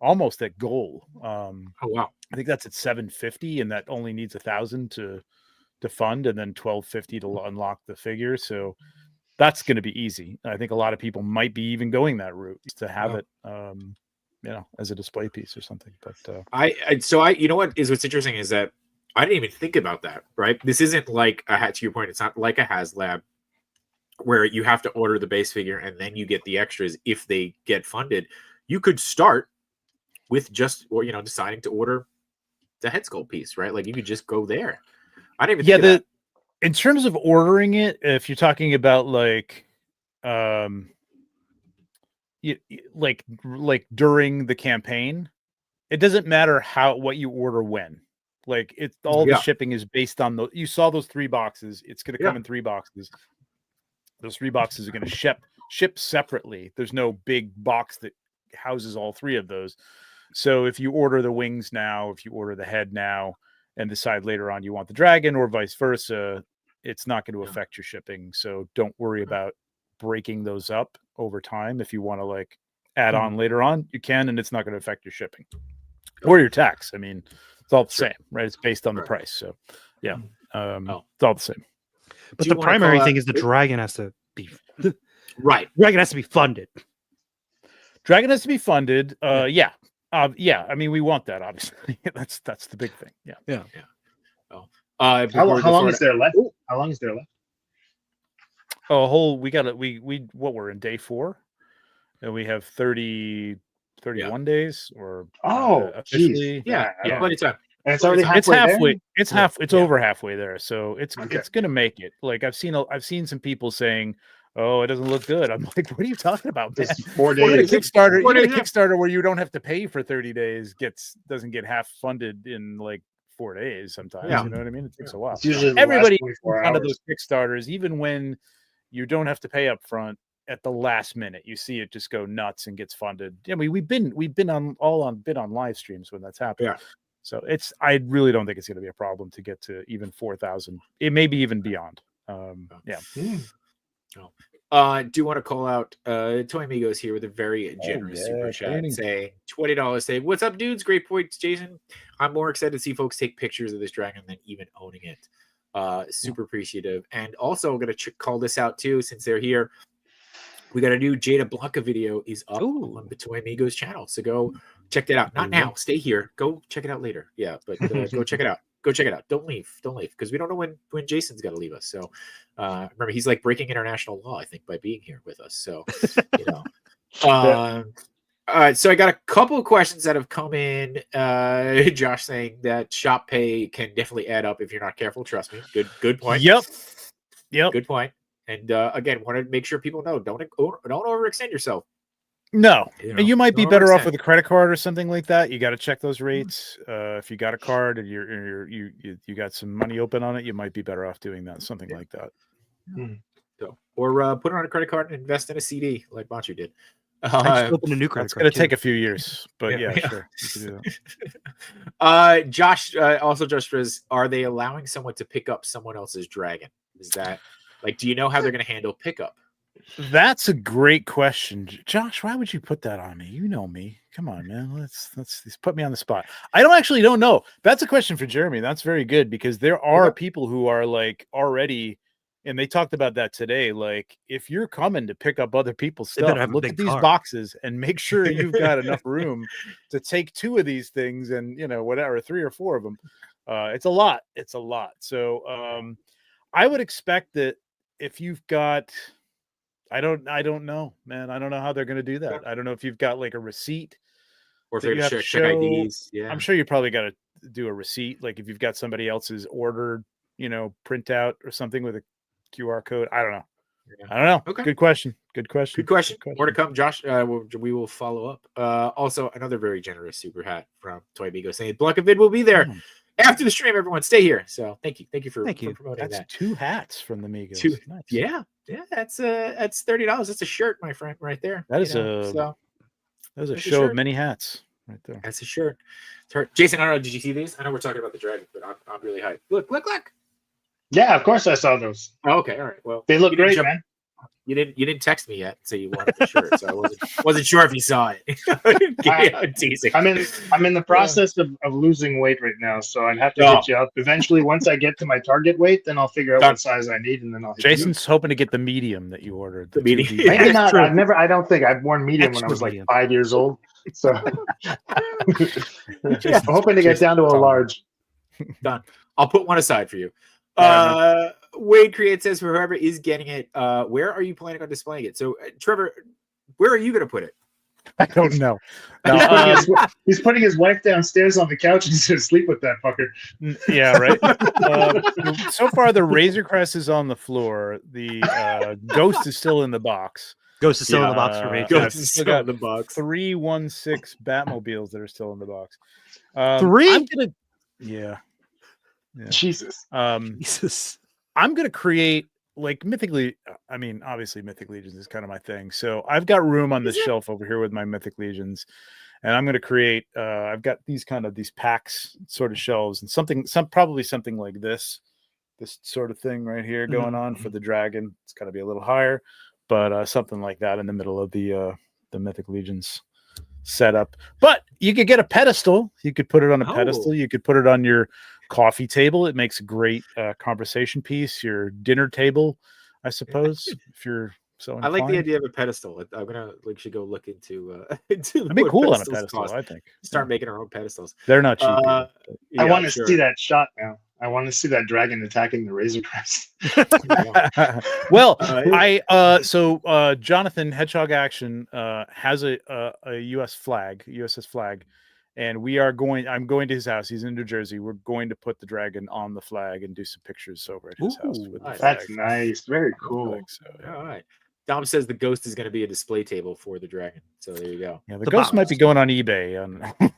Speaker 3: almost at goal.
Speaker 1: Oh wow.
Speaker 3: I think that's at $750, and that only needs 1,000 to to fund, and then $12.50 to unlock the figure. So that's going to be easy. I think a lot of people might be even going that route to have it, as a display piece or something. But
Speaker 1: you know what's interesting is that I didn't even think about that. Right, this isn't like to your point. It's not like a HasLab where you have to order the base figure and then you get the extras if they get funded. You could start with deciding to order the head sculpt piece, right? Like you could just go there. I didn't even think of that.
Speaker 3: In terms of ordering it, if you're talking about like during the campaign, it doesn't matter what you order when. Like the shipping is based on you saw those 3 boxes. It's going to come in 3 boxes. Those 3 boxes are going to ship separately. There's no big box that houses all 3 of those. So if you order the wings now, if you order the head now, and decide later on you want the dragon or vice versa, it's not going to affect your shipping. So don't worry about breaking those up over time. If you want to like add on later on, you can, and it's not going to affect your shipping or your tax. I mean, it's all the same, right? It's based on the price. So it's all the same.
Speaker 2: But the primary thing is the dragon has to be
Speaker 1: right.
Speaker 2: Dragon has to be funded.
Speaker 3: Dragon has to be funded. Yeah. I mean, we want that, obviously. that's the big thing. Yeah.
Speaker 1: Oh,
Speaker 4: how long is there left? How long is there left?
Speaker 3: We're in day 4, and we have 31 days or
Speaker 4: officially.
Speaker 1: Plenty of time.
Speaker 4: And it's already halfway.
Speaker 3: It's halfway.
Speaker 4: There?
Speaker 3: It's it's over halfway there. So it's gonna make it. Like I've seen some people saying, "Oh, it doesn't look good." I'm like, "What are you talking about, man?"
Speaker 4: 4 days.
Speaker 3: Kickstarter where you don't have to pay for 30 days doesn't get half funded in like 4 days sometimes. You know what I mean? It takes a while.
Speaker 4: It's usually
Speaker 3: everybody out of those Kickstarters, even when you don't have to pay up front, at the last minute, you see it just go nuts and gets funded. I mean, we've been on live streams when that's happened.
Speaker 1: Yeah.
Speaker 3: So I really don't think it's going to be a problem to get to even 4,000. It may be even beyond.
Speaker 1: Do want to call out Toy Amigos here with a very generous super chat saying $20 say, "What's up, dudes? Great points, Jason. I'm more excited to see folks take pictures of this dragon than even owning it. Super appreciative." And also I'm going to call this out too, since they're here. We got a new Jada Blanca video is up on the Toy Amigos channel. So go check that out. Not now. Stay here. Go check it out later. Yeah, but go check it out. Go check it out. Don't leave, because we don't know when Jason's got to leave us. So remember, he's like breaking international law, I think, by being here with us. So All right, so I got a couple of questions that have come in. Josh saying that shop pay can definitely add up if you're not careful. Trust me. Good point.
Speaker 3: Yep.
Speaker 1: Good point. And again, want to make sure people know don't overextend yourself.
Speaker 3: No, and you might be better off with a credit card or something like that. You got to check those rates. If you got a card and you got some money open on it, you might be better off doing that. Something like that.
Speaker 1: So, or put it on a credit card and invest in a CD like Bonchu did.
Speaker 2: I just opened a new credit
Speaker 3: It's
Speaker 2: card.
Speaker 3: going to take a few years, but sure. You can do
Speaker 1: that. Josh says, are they allowing someone to pick up someone else's dragon? Is that do you know how they're going to handle pickup?
Speaker 3: That's a great question, Josh. Why would you put that on me? You know me. Come on, man. Let's put me on the spot. I don't know. That's a question for Jeremy. That's very good, because there are people who are already, and they talked about that today. If you're coming to pick up other people's stuff, look at these boxes and make sure you've got enough room to take 2 of these things and whatever, 3 or 4 of them. It's a lot. So I would expect that if you've got, I don't know, man. I don't know how they're going to do that. I don't know if you've got a receipt,
Speaker 1: or if they're going to check IDs. Yeah,
Speaker 3: I'm sure you probably got to do a receipt. If you've got somebody else's order, printout or something with a QR code. I don't know. I don't know.
Speaker 1: Okay.
Speaker 3: Good question.
Speaker 1: More to come, Josh. We will follow up. Also, another very generous super hat from Toy Amigo saying Blancavid will be there after the stream. Everyone, stay here. So thank you for promoting
Speaker 3: That's
Speaker 1: that.
Speaker 3: 2 hats from the Amigos. Nice.
Speaker 1: Yeah. That's $30. That's a shirt, my friend, right there.
Speaker 3: That is a show of many hats right there.
Speaker 1: That's a shirt. Jason, I don't know. Did you see these? I know we're talking about the dragon, but I'm really hyped. Look.
Speaker 4: Yeah, of course I saw those.
Speaker 1: Oh, okay, all right. Well,
Speaker 4: they look great, man.
Speaker 1: You didn't text me yet, so you wanted the shirt. So I wasn't sure if you saw it. I'm teasing.
Speaker 4: I'm in the process of losing weight right now, so I'd have to hit you up eventually. Once I get to my target weight, then I'll figure out what size I need, and then I'll hit
Speaker 3: Jason's hoping to get the medium that you ordered.
Speaker 1: The medium.
Speaker 4: Maybe not. I don't think I've worn medium when I was like 5 years old. So I'm hoping to get down to a large.
Speaker 1: Done. I'll put one aside for you. Wade Create says for whoever is getting it, where are you planning on displaying it? So Trevor, where are you going to put it?
Speaker 3: I don't know.
Speaker 4: He's putting his wife downstairs on the couch and he's going to sleep with that fucker.
Speaker 3: Yeah, right. So far, the Razor Crest is on the floor. The Ghost is still in the box.
Speaker 2: Ghost is still in the box for me.
Speaker 1: Ghost is still in the box.
Speaker 3: 3 1/6 Batmobiles that are still in the box.
Speaker 2: 3?
Speaker 3: Yeah.
Speaker 4: Jesus.
Speaker 2: Jesus.
Speaker 3: I'm gonna create like obviously Mythic Legions is kind of my thing. So I've got room on this shelf over here with my Mythic Legions, and I'm gonna create. I've got these packs sort of shelves and probably something like this sort of thing right here going on for the dragon. It's got to be a little higher, but something like that in the middle of the Mythic Legions setup. But you could get a pedestal. You could put it on a pedestal. You could put it on your coffee table. It makes a great conversation piece. Your dinner table, I suppose, if you're so inclined.
Speaker 1: I like the idea of a pedestal. I'm gonna should go look into
Speaker 3: it'd be cool on a pedestal. I think
Speaker 1: start making our own pedestals.
Speaker 3: They're not cheap.
Speaker 4: I want to see that shot now. I want to see that dragon attacking the Razor Crest.
Speaker 3: Well, Jonathan Hedgehog Action has a USS flag, and I'm going to his house. He's in New Jersey. We're going to put the dragon on the flag and do some pictures over at his house with the flag.
Speaker 4: That's nice. Very cool.
Speaker 1: All right. Dom says the Ghost is going to be a display table for the dragon. So there you go.
Speaker 3: Yeah, the Ghost might be going on eBay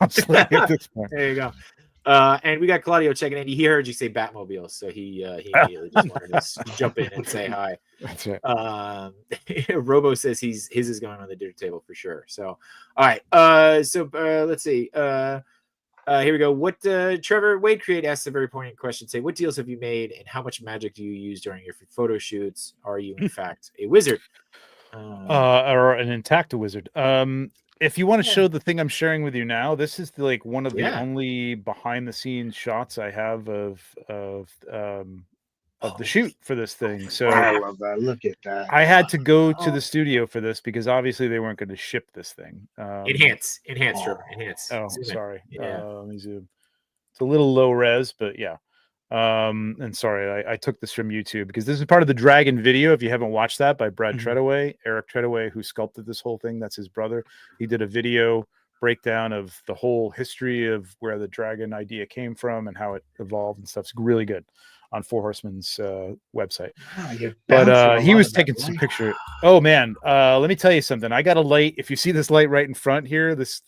Speaker 3: at this point.
Speaker 1: There you go. And we got Claudio checking in. He heard you say Batmobile, so he immediately just wanted to jump in and say hi.
Speaker 3: That's right.
Speaker 1: Robo says his is going on the dinner table for sure. So, all right. Let's see. Here we go. What Trevor Wade Create asks a very poignant question. Say, what deals have you made, and how much magic do you use during your photo shoots? Are you in fact a wizard?
Speaker 3: Or an intact wizard? If you want to show the thing I'm sharing with you now, this is one of the only behind the scenes shots I have of the shoot for this thing. So
Speaker 4: I love that. Look at that.
Speaker 3: I had to go to the studio for this because obviously they weren't going to ship this thing.
Speaker 1: Enhance, Trevor. Enhance.
Speaker 3: Oh, sorry.
Speaker 1: Yeah.
Speaker 3: Let me zoom. It's a little low res, but yeah. And sorry, I took this from YouTube because this is part of the Dragon video. If you haven't watched that, by Brad Treadaway, Eric Treadaway, who sculpted this whole thing, that's his brother. He did a video breakdown of the whole history of where the dragon idea came from and how it evolved and stuff. It's really good on Four Horsemen's website. But he was taking some picture. Oh man, let me tell you something. I got a light. If you see this light right in front here, this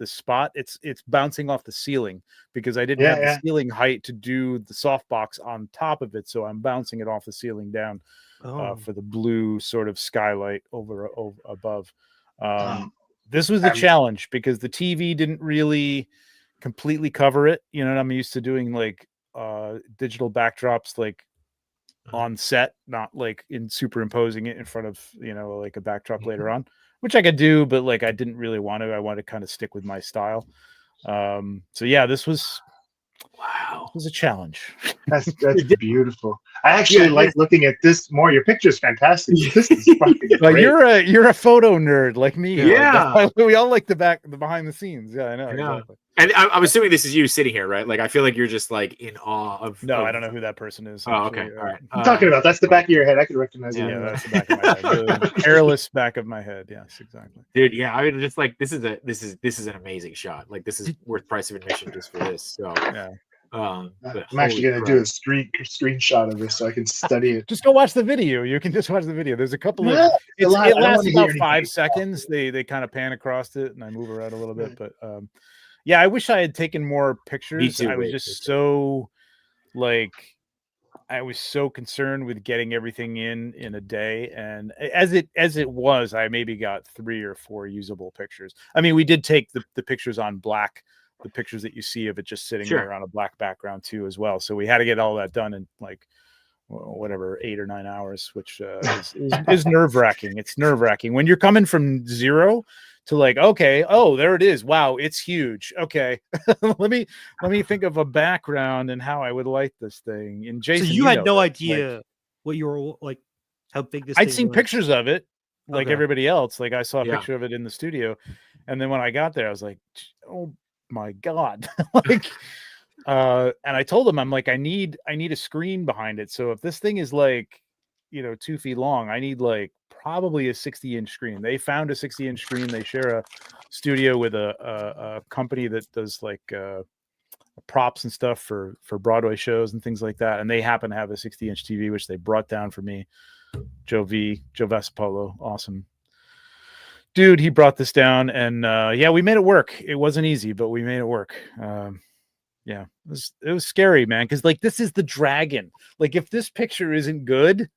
Speaker 3: spot, it's bouncing off the ceiling because I didn't have the ceiling height to do the softbox on top of it, so I'm bouncing it off the ceiling down for the blue sort of skylight over above. This was the challenge because the TV didn't really completely cover it. You know, I'm used to doing digital backdrops on set, not in superimposing it in front of a backdrop later on, which I could do, but I didn't really want to. I wanted to kind of stick with my style. So yeah, this was a challenge.
Speaker 4: That's beautiful. I actually like looking at this more. Your picture's fantastic. This is fucking great.
Speaker 3: You're a photo nerd like me.
Speaker 1: Yeah,
Speaker 3: we all like the behind the scenes. Yeah, I know. Exactly.
Speaker 1: And I'm assuming this is you sitting here, right? I feel like you're just in awe of.
Speaker 3: No, I don't know who that person is.
Speaker 1: Oh, okay, all right.
Speaker 4: I'm talking about that's the back of your head. I can recognize it.
Speaker 3: Yeah, that's the back of my head. The hairless back of my head. Yes, exactly.
Speaker 1: Dude, yeah, I mean, just this is an amazing shot. This is worth price of admission just for this. So
Speaker 3: yeah.
Speaker 4: I'm actually going to do a screenshot of this so I can study it.
Speaker 3: Just go watch the video. You can just watch the video. There's a couple of it lasts about 5 seconds. They kind of pan across it and I move around a little bit. But yeah, I wish I had taken more pictures.
Speaker 1: Me too,
Speaker 3: I was just so I was so concerned with getting everything in a day. And as it was, I maybe got 3 or 4 usable pictures. I mean, we did take the pictures on black. The pictures that you see of it just sitting there on a black background too as well. So we had to get all that done in whatever 8 or 9 hours, which is nerve wracking. It's nerve wracking when you're coming from 0 to like, okay, oh, there it is. Wow, it's huge. Okay, let me think of a background and how I would light this thing. And Jason,
Speaker 2: So you had no
Speaker 3: that,
Speaker 2: idea what you were like, how big this.
Speaker 3: I'd
Speaker 2: thing
Speaker 3: seen
Speaker 2: was.
Speaker 3: pictures of it, like
Speaker 2: Okay.
Speaker 3: everybody else. Like I saw a
Speaker 1: Yeah.
Speaker 3: picture of it in the studio, and then when I got there, I was like, oh my god, like. And I told him, I'm like, I need a screen behind it. So if this thing is like, 2 feet long, I need like probably a 60-inch screen. They found a 60-inch screen. They share a studio with a company that does like props and stuff for Broadway shows and things like that. And they happen to have a 60-inch TV, which they brought down for me. Joe Vesapolo, awesome dude. He brought this down, and yeah, we made it work. It wasn't easy, but we made it work. Yeah, it was scary, man, because like this is the dragon. Like if this picture isn't good,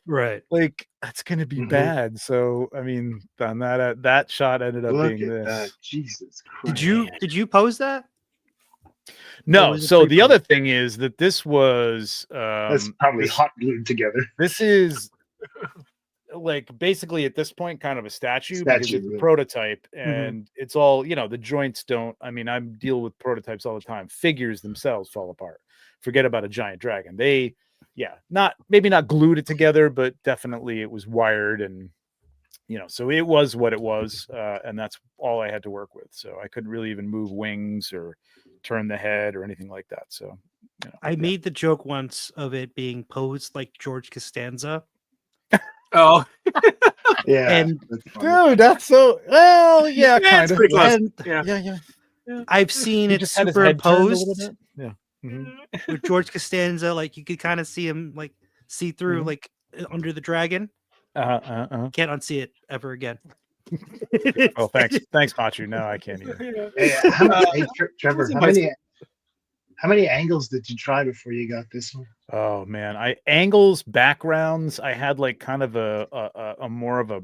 Speaker 2: Right.
Speaker 3: like that's gonna be bad. So I mean, on that shot ended up
Speaker 4: Look
Speaker 3: being
Speaker 4: at
Speaker 3: this.
Speaker 4: that. Jesus Christ.
Speaker 2: Did you pose that?
Speaker 3: No,
Speaker 2: was it
Speaker 3: so the
Speaker 2: pre-printed?
Speaker 3: other thing is that this was
Speaker 4: That's probably hot glued together.
Speaker 3: this is like basically at this point kind of a statue because it's a
Speaker 4: yeah.
Speaker 3: prototype, and it's all, the joints don't, I mean, I deal with prototypes all the time. Figures themselves fall apart. Forget about a giant dragon. They maybe not glued it together, but definitely it was wired, and so it was what it was, and that's all I had to work with. So I couldn't really even move wings or turn the head or anything like that. So
Speaker 2: I made the joke once of it being posed like George Costanza.
Speaker 1: Oh,
Speaker 4: Yeah.
Speaker 2: And
Speaker 4: that's funny.
Speaker 3: dude, that's so well, yeah,
Speaker 1: yeah,
Speaker 3: kind
Speaker 1: it's
Speaker 3: of.
Speaker 1: pretty close.
Speaker 2: And
Speaker 1: Yeah.
Speaker 2: I've seen
Speaker 3: He
Speaker 2: it
Speaker 3: just had his head turned a little
Speaker 2: superimposed
Speaker 3: bit. Yeah.
Speaker 2: with George Costanza. Like you could kind of see him like see through like under the dragon. Can't unsee it ever again.
Speaker 3: Oh, thanks, Machu. No, I can't either.
Speaker 4: Hey, Trevor, how many angles did you try before you got this one?
Speaker 3: Oh man, angles, backgrounds. I had like kind of a more of a,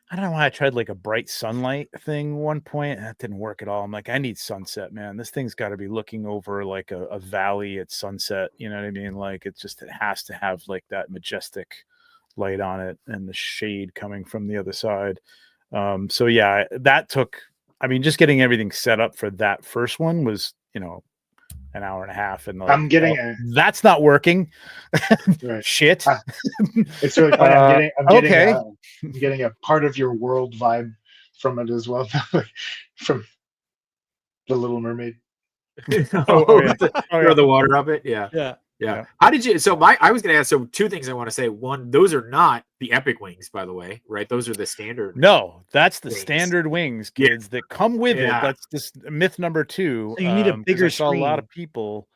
Speaker 3: I don't know why I tried like a bright sunlight thing one point. That didn't work at all. I'm like, I need sunset, man. This thing's got to be looking over like a valley at sunset. You know what I mean? Like it has to have like that majestic light on it and the shade coming from the other side. So yeah, that took, I mean, just getting everything set up for that first one was, an hour and a half, and like,
Speaker 4: I'm getting
Speaker 3: that's not working.
Speaker 4: Right.
Speaker 3: Shit.
Speaker 4: It's really funny. I'm
Speaker 3: okay.
Speaker 4: getting a part of your world vibe from it as well, from the Little Mermaid.
Speaker 3: Oh, yeah.
Speaker 1: Throw the water up it. Yeah.
Speaker 3: Yeah.
Speaker 1: How did you? So I was going to ask. So 2 things I want to say. One, those are not the epic wings, by the way, right? Those are the standard.
Speaker 3: No, that's the
Speaker 1: wings.
Speaker 3: Standard wings, kids, that come with it. That's this myth number 2.
Speaker 2: So you need a bigger
Speaker 3: I saw
Speaker 2: screen.
Speaker 3: a lot of people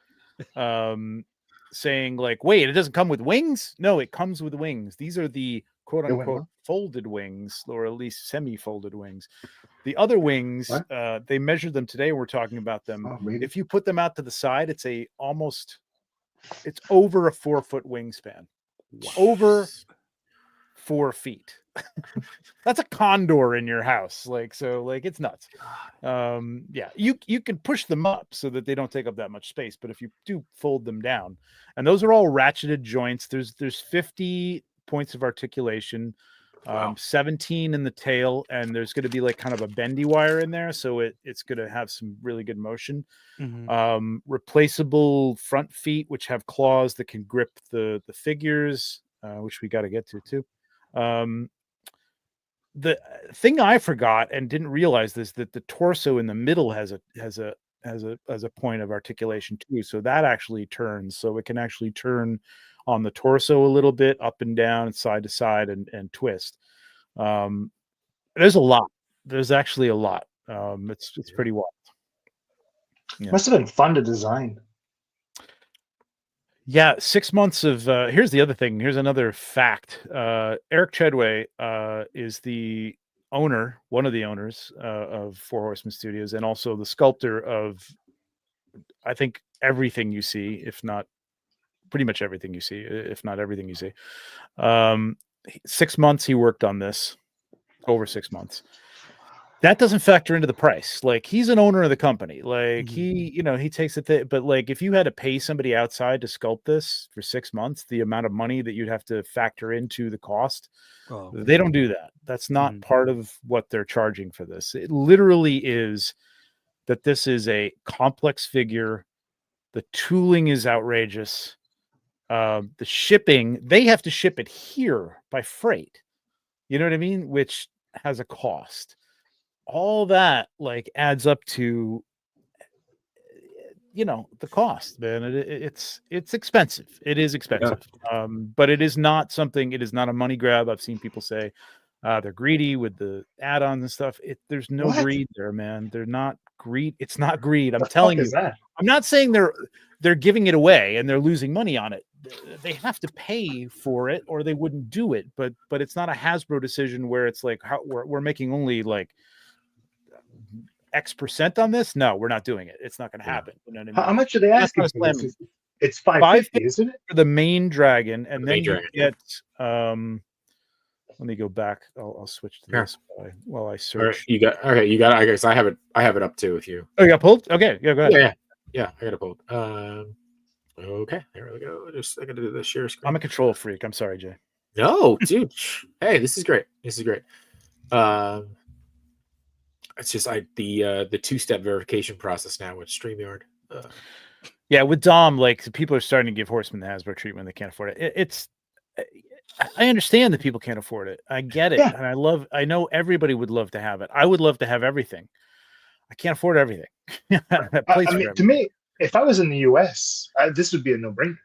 Speaker 3: saying like, wait, it doesn't come with wings? No, it comes with wings. These are the quote unquote folded wings, or at least semi-folded wings. The other wings, they measured them today. We're talking about them.
Speaker 4: Oh, really?
Speaker 3: If you put them out to the side, it's over a 4-foot wingspan. Over 4 feet. That's a condor in your house. So it's nuts. Yeah, you can push them up so that they don't take up that much space, but if you do fold them down, and those are all ratcheted joints, there's 50 points of articulation, 17 in the tail, and there's going to be like kind of a bendy wire in there, so it's going to have some really good motion. Replaceable front feet, which have claws that can grip the figures, which we got to get to too. The thing I forgot and didn't realize is that the torso in the middle has a point of articulation too. So that actually turns, so it can actually turn on the torso a little bit, up and down and side to side, and twist. There's a lot. There's actually a lot. It's pretty wild. Yeah.
Speaker 4: Must have been fun to design.
Speaker 3: Yeah, 6 months of here's the other thing. Here's another fact. Eric Chedway is the owner, one of the owners of Four Horsemen Studios, and also the sculptor of, I think, everything you see, if not pretty much everything you see, if not everything you see. 6 months he worked on this, over 6 months. that doesn't factor into the price. Like, he's an owner of the company. Like, he takes it. But like, if you had to pay somebody outside to sculpt this for 6 months, the amount of money that you'd have to factor into the cost, they don't do that. That's not part of what they're charging for this. It literally is that this is a complex figure. The tooling is outrageous. The shipping, they have to ship it here by freight. You know what I mean? Which has a cost. All that like adds up to, the cost, man. It's expensive. It is expensive. Yeah. But it is not something. It is not a money grab. I've seen people say they're greedy with the add-ons and stuff. There's no greed there, man. They're not greed. It's not greed. I'm telling you. I'm not saying they're giving it away and they're losing money on it. They have to pay for it or they wouldn't do it. But it's not a Hasbro decision where it's like we're making only like X% on this. No, we're not doing it. It's not going to happen. You know what I mean?
Speaker 4: How much are they asking for this? It's $550, isn't it?
Speaker 3: For the main dragon, and then you get. Let me go back. I'll switch to this while I search.
Speaker 1: You got. I guess I have it. I have it up too. If you.
Speaker 3: Oh, you got pulled. Okay. Yeah. Go ahead.
Speaker 1: Yeah. I got it pulled. Okay. There we go. I got to do the share screen.
Speaker 3: I'm a control freak. I'm sorry, Jay.
Speaker 1: No, dude. Hey, this is great. It's just the two-step verification process now with StreamYard.
Speaker 3: Yeah, with Dom, like people are starting to give Horseman the Hasbro treatment. They can't afford it. I understand that people can't afford it. I get it, and I know everybody would love to have it. I would love to have everything. I can't afford everything.
Speaker 4: To me, if I was in the US, this would be a no-brainer.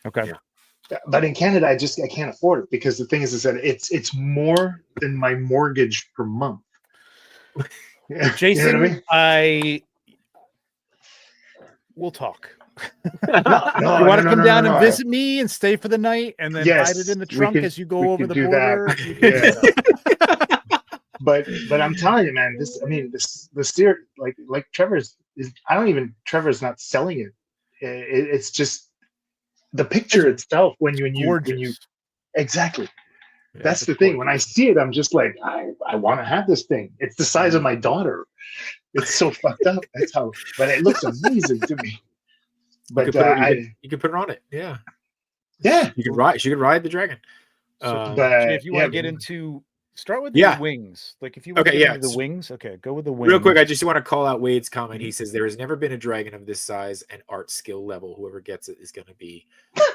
Speaker 3: Okay.
Speaker 4: Yeah. But in Canada, I can't afford it because the thing is that it's more than my mortgage per month.
Speaker 3: Jason, you know what I mean? We'll talk.
Speaker 4: No,
Speaker 3: you want to come down and visit me and stay for the night and then hide it in the trunk as you go over the border?
Speaker 4: But I'm telling you, man, the steer, like Trevor's Trevor's not selling it. It's just the picture itself when you exactly. Yeah, that's the thing. When I see it, I'm just like, I want to have this thing. It's the size of my daughter. It's so fucked up. That's how. But it looks amazing to me. But
Speaker 1: you could put it on it. Yeah. You could ride. She could ride the dragon.
Speaker 3: But if you want to get into, start with the wings. Like if you want to get into the wings, go with the wings.
Speaker 1: Real quick, I just want to call out Wade's comment. He says there has never been a dragon of this size and art skill level. Whoever gets it is going to be,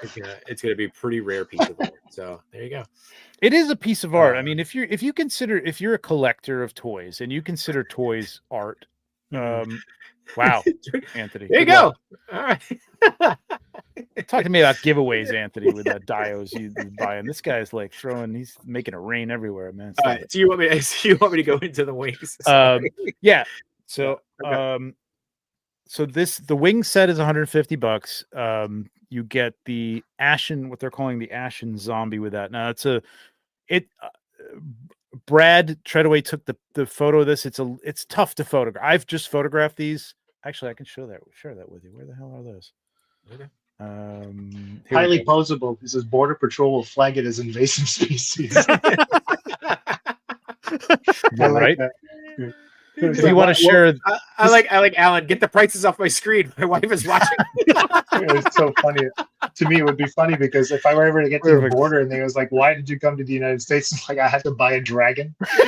Speaker 1: it's going to be a pretty rare piece of art. So there you go.
Speaker 3: It is a piece of art. I mean, if you're a collector of toys and you consider toys art, wow, Anthony.
Speaker 1: There you go. All right.
Speaker 3: Talk to me about giveaways, Anthony, with that Dios you buy. And this guy's like he's making it rain everywhere, man.
Speaker 1: Do you want me to go into the wings?
Speaker 3: Yeah. So so the wing set is $150. You get the ashen, what they're calling the ashen zombie with that. Now Brad Treadaway took the photo of this. It's tough to photograph. I've just photographed these. Actually, I can share that with you. Where the hell are those?
Speaker 1: Okay.
Speaker 4: Highly posable. This is Border Patrol will flag it as invasive species.
Speaker 3: Right. If you want to share,
Speaker 1: I like Alan. Get the prices off my screen. My wife is watching.
Speaker 4: It's so funny. To me, it would be funny because if I were ever to get to the border and they was like, "Why did you come to the United States?" It's like I had to buy a dragon.
Speaker 1: There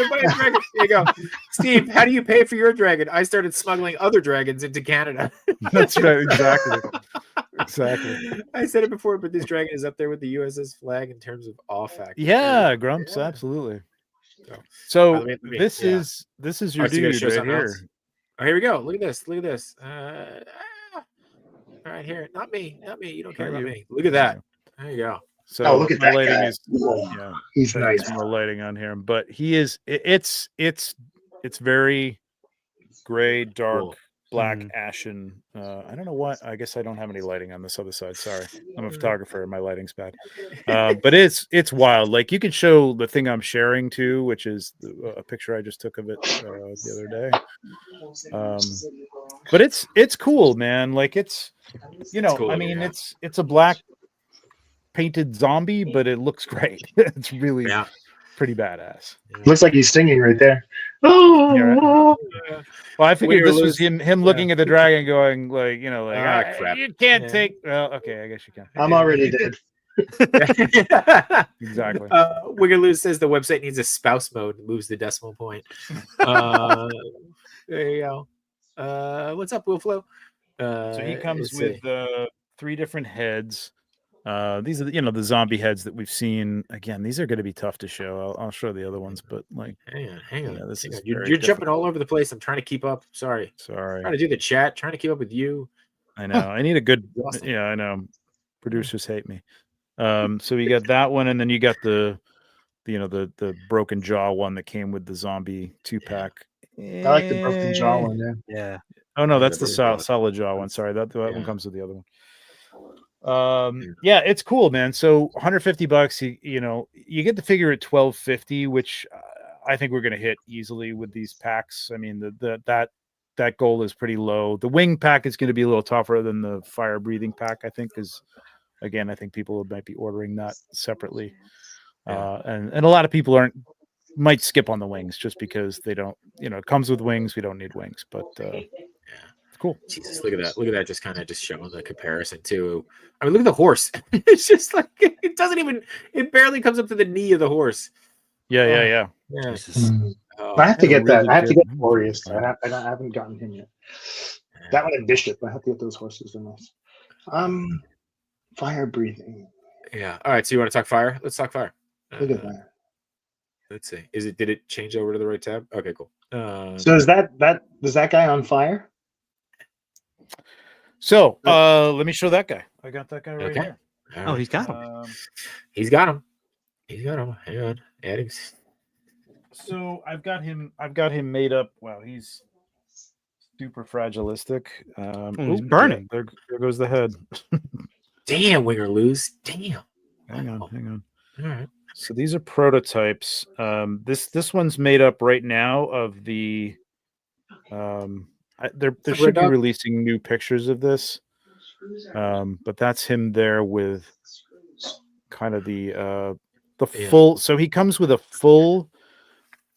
Speaker 1: you go, Steve. How do you pay for your dragon? I started smuggling other dragons into Canada.
Speaker 3: That's right. Exactly.
Speaker 1: I said it before, but this dragon is up there with the USS flag in terms of awe factor.
Speaker 3: Yeah, Grumps, absolutely. So this is your dude right here.
Speaker 1: Oh, here we go. Look at this. All right, here. Not me. You don't care about me. Look at that. There you go.
Speaker 3: So
Speaker 4: look at that
Speaker 3: lighting
Speaker 4: guy. He's nice.
Speaker 3: Some more lighting on here, but he is. It's very gray, dark.
Speaker 1: Cool.
Speaker 3: Black ashen. I don't know what. I guess I don't have any lighting on this other side. Sorry, I'm a photographer. My lighting's bad. But it's wild. Like you can show the thing I'm sharing too, which is a picture I just took of it the other day. But it's cool, man. Like it's cool, I mean it's a black painted zombie, but it looks great. It's really pretty badass.
Speaker 4: Looks like he's singing right there.
Speaker 3: Yeah,
Speaker 4: Oh,
Speaker 1: Yeah.
Speaker 3: Well, I figured
Speaker 1: Win or
Speaker 3: this was
Speaker 1: lose.
Speaker 3: him looking at the dragon, going like,
Speaker 1: Crap.
Speaker 3: you can't
Speaker 1: Yeah.
Speaker 3: take. Well, okay, I guess you can.
Speaker 4: I'm already dead.
Speaker 3: Exactly.
Speaker 1: Wiggaloo says the website needs a spouse mode, moves the decimal point. There you go. What's up, Willflow?
Speaker 3: So he comes
Speaker 1: let's
Speaker 3: with
Speaker 1: see.
Speaker 3: 3 different heads. These are the zombie heads that we've seen. Again, these are going to be tough to show. I'll show the other ones, but like,
Speaker 1: Hang on.
Speaker 3: yeah, this
Speaker 1: Hang
Speaker 3: is
Speaker 1: on. You're
Speaker 3: very
Speaker 1: jumping
Speaker 3: difficult.
Speaker 1: all over the place. I'm trying to keep up. Sorry.
Speaker 3: Sorry,
Speaker 1: Trying to do the chat. Trying to keep up with you.
Speaker 3: I know. I need a good.
Speaker 1: Exhausting.
Speaker 3: Yeah, I know. Producers hate me. So you got that one, and then you got the broken jaw one that came with the zombie 2-pack.
Speaker 4: I like the broken jaw one. Yeah.
Speaker 2: Yeah.
Speaker 3: Oh no,
Speaker 1: Yeah,
Speaker 3: that's
Speaker 1: the
Speaker 3: the
Speaker 1: broken jaw.
Speaker 3: solid jaw one. Sorry, that
Speaker 1: Yeah.
Speaker 3: one comes with the other one. Yeah, it's cool, man. So $150, you get the figure at $12.50, which I think we're going to hit easily with these packs. I mean, that goal is pretty low. The wing pack is going to be a little tougher than the fire breathing pack, I think, because again, I think people might be ordering that separately.
Speaker 1: Yeah.
Speaker 3: And a lot of people might skip on the wings just because they don't, it comes with wings. We don't need wings, but it's cool.
Speaker 1: Jesus, look at that. Look at that. Just kind of just showing the comparison too. I mean, look at the horse. It's just like it barely comes up to the knee of the horse.
Speaker 3: Yeah.
Speaker 1: Yeah.
Speaker 2: Jesus.
Speaker 4: I have to get that.
Speaker 3: really
Speaker 4: I have to
Speaker 3: good-
Speaker 4: get Glorious. I haven't gotten him yet. That one and Bishop. I have to get those horses. They're nice. Fire breathing.
Speaker 1: Yeah. All right. So you want to talk fire? Let's talk fire.
Speaker 4: Look at that.
Speaker 1: Let's see. Did it change over to the right tab? Okay, cool.
Speaker 4: So is that guy on fire?
Speaker 3: So let me show that guy. I got that guy right
Speaker 1: Okay.
Speaker 3: here.
Speaker 2: Oh, he's got him.
Speaker 1: He's got him. Hang on. Adding.
Speaker 3: So I've got him made up. Wow, he's super fragilistic.
Speaker 2: He's burning.
Speaker 3: There goes the head.
Speaker 1: Damn, win or lose. Damn.
Speaker 3: Hang on.
Speaker 1: All right.
Speaker 3: So these are prototypes. This one's made up right now of the. There should be releasing new pictures of this, but that's him there with kind of the full. So he comes with a full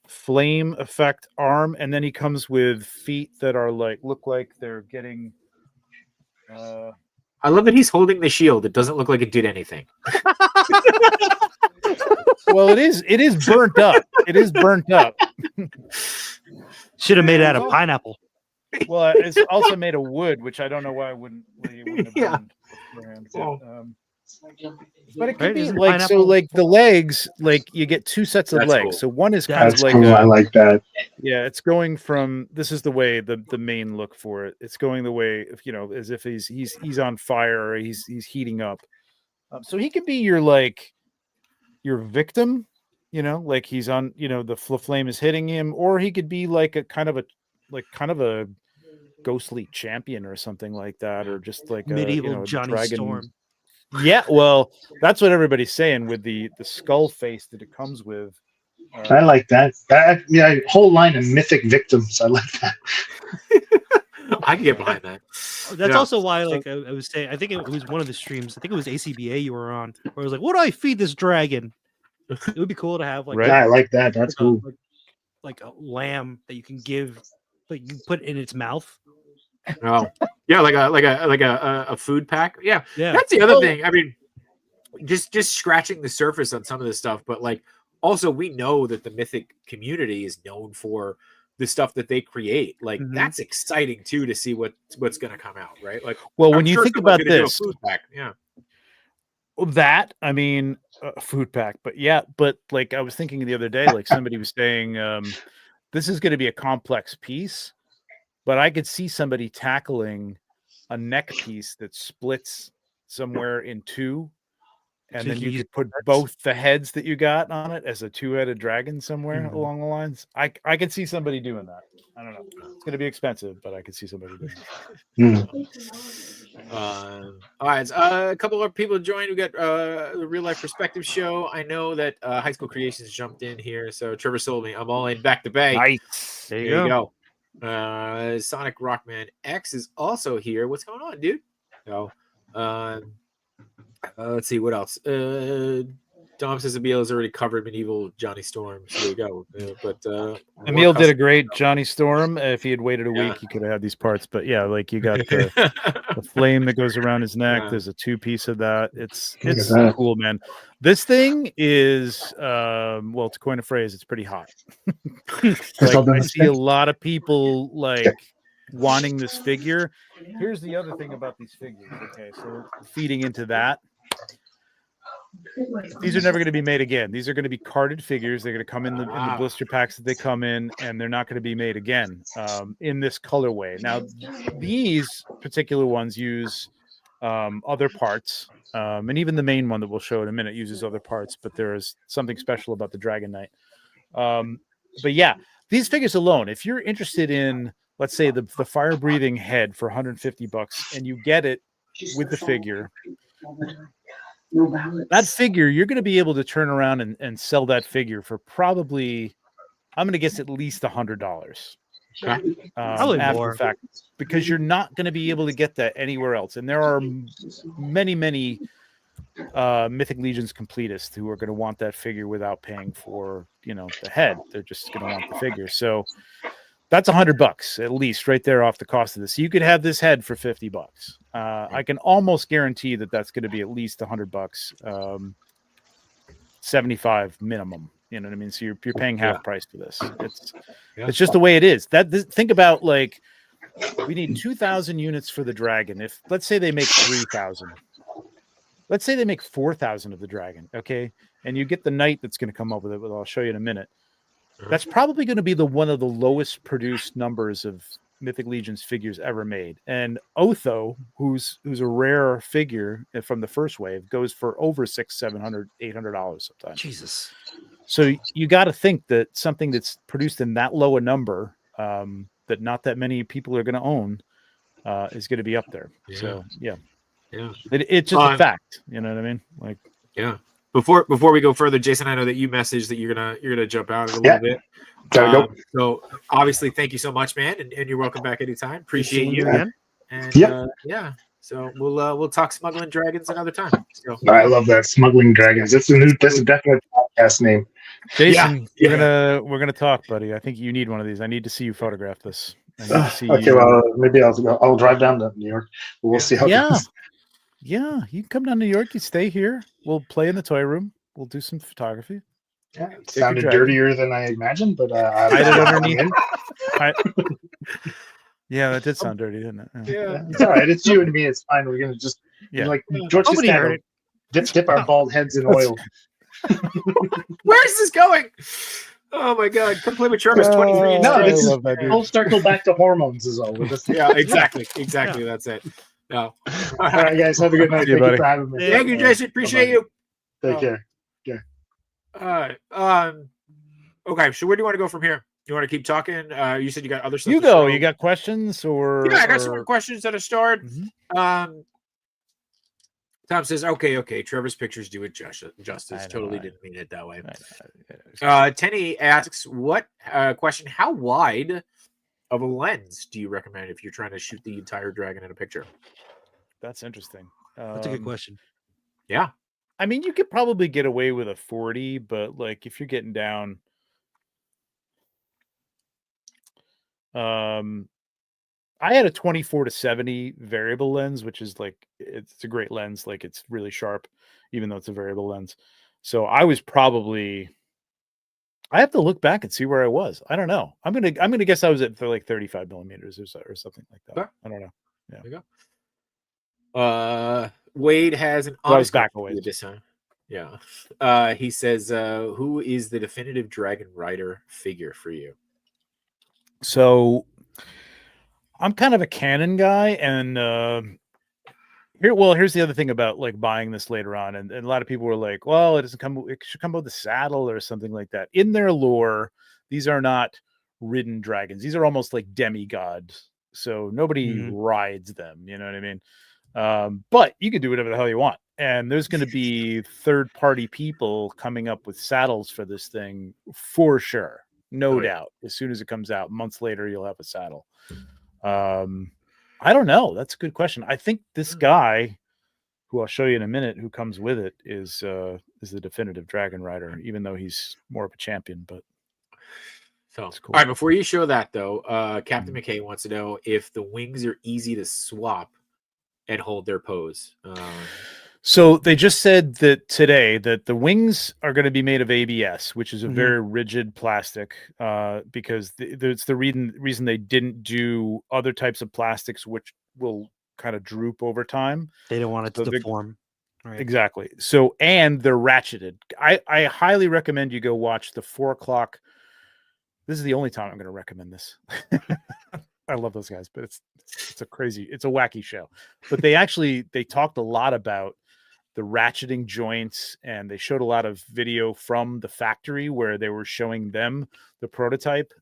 Speaker 3: flame effect arm, and then he comes with feet that are look like they're getting.
Speaker 1: I love that he's holding the shield. It doesn't look like it did anything.
Speaker 3: Well, it is burnt up. It is burnt up.
Speaker 2: Should have made it out of pineapple.
Speaker 3: Well, it's also made of wood, which I don't know why you wouldn't have
Speaker 1: Yeah.
Speaker 3: burned beforehand.
Speaker 1: Oh.
Speaker 3: But it could
Speaker 2: Right,
Speaker 3: be
Speaker 2: isn't
Speaker 3: so
Speaker 2: pineapple-
Speaker 3: the legs, you get 2 sets of
Speaker 1: That's
Speaker 3: legs.
Speaker 1: cool.
Speaker 3: So one is
Speaker 2: Yeah,
Speaker 3: kind
Speaker 4: That's
Speaker 3: of like
Speaker 4: cool. I like that.
Speaker 3: yeah, it's going from this is the way the main look for it. It's going the way as if he's on fire or he's heating up. So he could be your victim, like he's on, the flame is hitting him, or he could be like a kind of a ghostly champion or something like that, or just like
Speaker 2: Medieval
Speaker 3: a
Speaker 2: Johnny
Speaker 3: dragon.
Speaker 2: Storm.
Speaker 3: Yeah, well, that's what everybody's saying with the skull face that it comes with.
Speaker 4: I like that. Yeah, whole line of mythic victims. I like that.
Speaker 1: I can get behind that.
Speaker 2: That's
Speaker 1: Yeah.
Speaker 2: also why, I was saying, I think it was one of the streams. I think it was ACBA you were on, where I was like, "What do I feed this dragon?" It would be cool to have
Speaker 3: Right.
Speaker 4: Yeah, I like that. That's cool.
Speaker 2: like a lamb that you can give, like you put in its mouth.
Speaker 1: Oh, yeah, like a food pack. Yeah,
Speaker 2: Yeah,
Speaker 1: that's the other thing. I mean, just scratching the surface on some of this stuff, but also we know that the Mythic community is known for the stuff that they create.
Speaker 2: Mhm.
Speaker 1: That's exciting too to see what's going to come out, right?
Speaker 3: Well,
Speaker 1: I'm
Speaker 3: when you
Speaker 1: sure
Speaker 3: think
Speaker 1: someone's
Speaker 3: about
Speaker 1: gonna do a
Speaker 3: this,
Speaker 1: food pack, yeah,
Speaker 3: that I mean, a food pack, but yeah, but I was thinking the other day, somebody was saying, this is going to be a complex piece, but I could see somebody tackling a neck piece that splits somewhere in 2. And
Speaker 2: So
Speaker 3: then
Speaker 2: you
Speaker 3: you
Speaker 2: use
Speaker 3: could put both the heads that you got on it as a 2-headed dragon somewhere
Speaker 2: Mhm.
Speaker 3: along the lines. I could see somebody doing that. I don't know. It's going to be expensive, but I could see somebody doing that.
Speaker 1: All right, a couple of people joined. We got the Real Life Perspective show. I know that High School Creations jumped in here, so Trevor sold me. I'm all in back to bay.
Speaker 3: Nice.
Speaker 2: there
Speaker 1: There you go. Sonic Rockman X is also here. What's going on, dude? So, let's see what else. Dom says Emil has already covered medieval Johnny Storm. So there you go.
Speaker 3: Emil did a great Johnny Storm. If he had waited a
Speaker 1: Yeah.
Speaker 3: week, he could have had these parts. But yeah, like you got the flame that goes around his neck.
Speaker 1: Yeah.
Speaker 3: There's a 2-piece of that. It's
Speaker 4: Look at that.
Speaker 3: cool, man. This thing is well, to coin a phrase, it's pretty hot. Like, I see a lot of people like wanting this figure. Here's the other thing about these figures. Okay, so feeding into that. These are never going to be made again. These are going to be carded figures. They're going to come in the blister packs that they come in, and they're not going to be made again in this colorway. Now, these particular ones use other parts, and even the main one that we'll show in a minute uses other parts, but there is something special about the Dragon Knight. But yeah, these figures alone, if you're interested in, let's say, the fire-breathing head for $150, and you get it with the figure, that figure, you're going to be able to turn around and sell that figure for probably, I'm going to guess, at least $100.
Speaker 2: Probably
Speaker 3: after
Speaker 2: more.
Speaker 3: the fact, because you're not going to be able to get that anywhere else. And there are many Mythic Legions completists who are going to want that figure without paying for, the head. They're just going to want the figure. So that's $100 at least right there off the cost of this. So you could have this head for $50. I can almost guarantee that that's going to be at least $100, 75 minimum. You know what I mean? So you're paying half price for this. It's just the way it is. Think about, like, we need 2,000 units for the dragon. If, let's say, they make 3,000. Let's say they make 4,000 of the dragon. Okay, and you get the knight that's going to come up with it. But I'll show you in a minute. That's probably going to be one of the lowest produced numbers of Mythic Legions figures ever made. And Otho, who's a rare figure from the first wave, goes for over $600, $700, $800 sometimes.
Speaker 2: Jesus.
Speaker 3: So you got to think that something that's produced in that low a number, that not that many people are going to own, is going to be up there.
Speaker 1: Yeah.
Speaker 3: So yeah,
Speaker 1: it's
Speaker 3: just a fact. You know what I mean? Like,
Speaker 1: yeah. Before we go further, Jason, I know that you messaged that you're gonna jump out in a little bit.
Speaker 4: Gotta go.
Speaker 1: So obviously, thank you so much, man, and you're welcome back anytime. Appreciate you
Speaker 2: again.
Speaker 1: And
Speaker 4: Yep.
Speaker 1: so we'll talk smuggling dragons another time. So
Speaker 4: I love that, smuggling dragons. That's a definite podcast name.
Speaker 3: Jason, we're gonna talk, buddy. I think you need one of these. I need to see you photograph this. I need to see
Speaker 4: Okay,
Speaker 3: you.
Speaker 4: well, maybe I'll drive down to New York. We'll see how.
Speaker 3: Yeah.
Speaker 4: It goes.
Speaker 3: Yeah, you can come down to New York. You stay here. We'll play in the toy room. We'll do some photography.
Speaker 4: Yeah, it sounded dirtier than I imagined, but
Speaker 3: Hide it underneath. Yeah, that did sound dirty, didn't it?
Speaker 1: yeah.
Speaker 4: It's all right. It's you and me. It's fine. We're gonna just like George
Speaker 2: Nobody heard
Speaker 4: Costanza, dip our bald heads in oil.
Speaker 1: Where is this going? Oh my God! Come play with Trevor's 23.
Speaker 4: No,
Speaker 3: I
Speaker 4: this is
Speaker 3: love that, dude.
Speaker 4: we'll circle back to hormones is all.
Speaker 1: Yeah, exactly. That's it. No.
Speaker 4: All right, guys. Have a good night.
Speaker 3: See you,
Speaker 4: Thank you
Speaker 3: buddy.
Speaker 4: for having me.
Speaker 1: Thank you, Jason. Appreciate you.
Speaker 4: Take care.
Speaker 1: Okay, so where do you want to go from here? You want to keep talking? You said you got other stuff.
Speaker 3: You go. You got questions or?
Speaker 1: Yeah, I got some more questions that I started.
Speaker 3: Mhm.
Speaker 1: Tom says, okay. Trevor's pictures do it justice. Totally didn't mean it that way. Tenny asks, what question? How wide of a lens do you recommend if you're trying to shoot the entire dragon in a picture?
Speaker 3: That's interesting.
Speaker 2: That's a good question.
Speaker 1: Yeah.
Speaker 3: I mean, you could probably get away with a 40, but like if you're getting down, I had a 24-70 variable lens, which is like, it's a great lens. Like it's really sharp, even though it's a variable lens. So I was probably, I have to look back and see where I was. I don't know. I'm gonna guess I was at like 35 millimeters or something like that.
Speaker 1: Okay.
Speaker 3: I don't know. Yeah.
Speaker 1: There you go. Wade has an
Speaker 3: I was
Speaker 1: honest
Speaker 3: back
Speaker 1: question
Speaker 3: away
Speaker 1: for you this time. Yeah. He says, who is the definitive Dragon Rider figure for you?
Speaker 3: So I'm kind of a Canon guy, and here's the other thing about like buying this later on, and a lot of people were like, well, it should come with the saddle or something like that. In their lore, these are not ridden dragons. These are almost like demigods. So nobody rides them, you know what I mean? But you can do whatever the hell you want. And there's going to be third-party people coming up with saddles for this thing for sure. No doubt. As soon as it comes out, months later, you'll have a saddle. I don't know. That's a good question. I think this guy who I'll show you in a minute, who comes with it, is the definitive Dragon Rider, even though he's more of a champion. But
Speaker 1: So,
Speaker 3: it's cool.
Speaker 1: all right, before you show that though, Captain McKay wants to know if the wings are easy to swap and hold their pose.
Speaker 3: So they just said that today that the wings are going to be made of ABS, which is a very rigid plastic, because it's the reason they didn't do other types of plastics, which will kind of droop over time.
Speaker 2: They don't want it
Speaker 3: So
Speaker 2: to deform. Right.
Speaker 3: Exactly. So, and they're ratcheted. I highly recommend you go watch the 4:00. This is the only time I'm going to recommend this. I love those guys, but it's a wacky show. But they talked a lot about the ratcheting joints, and they showed a lot of video from the factory where they were showing them the prototype,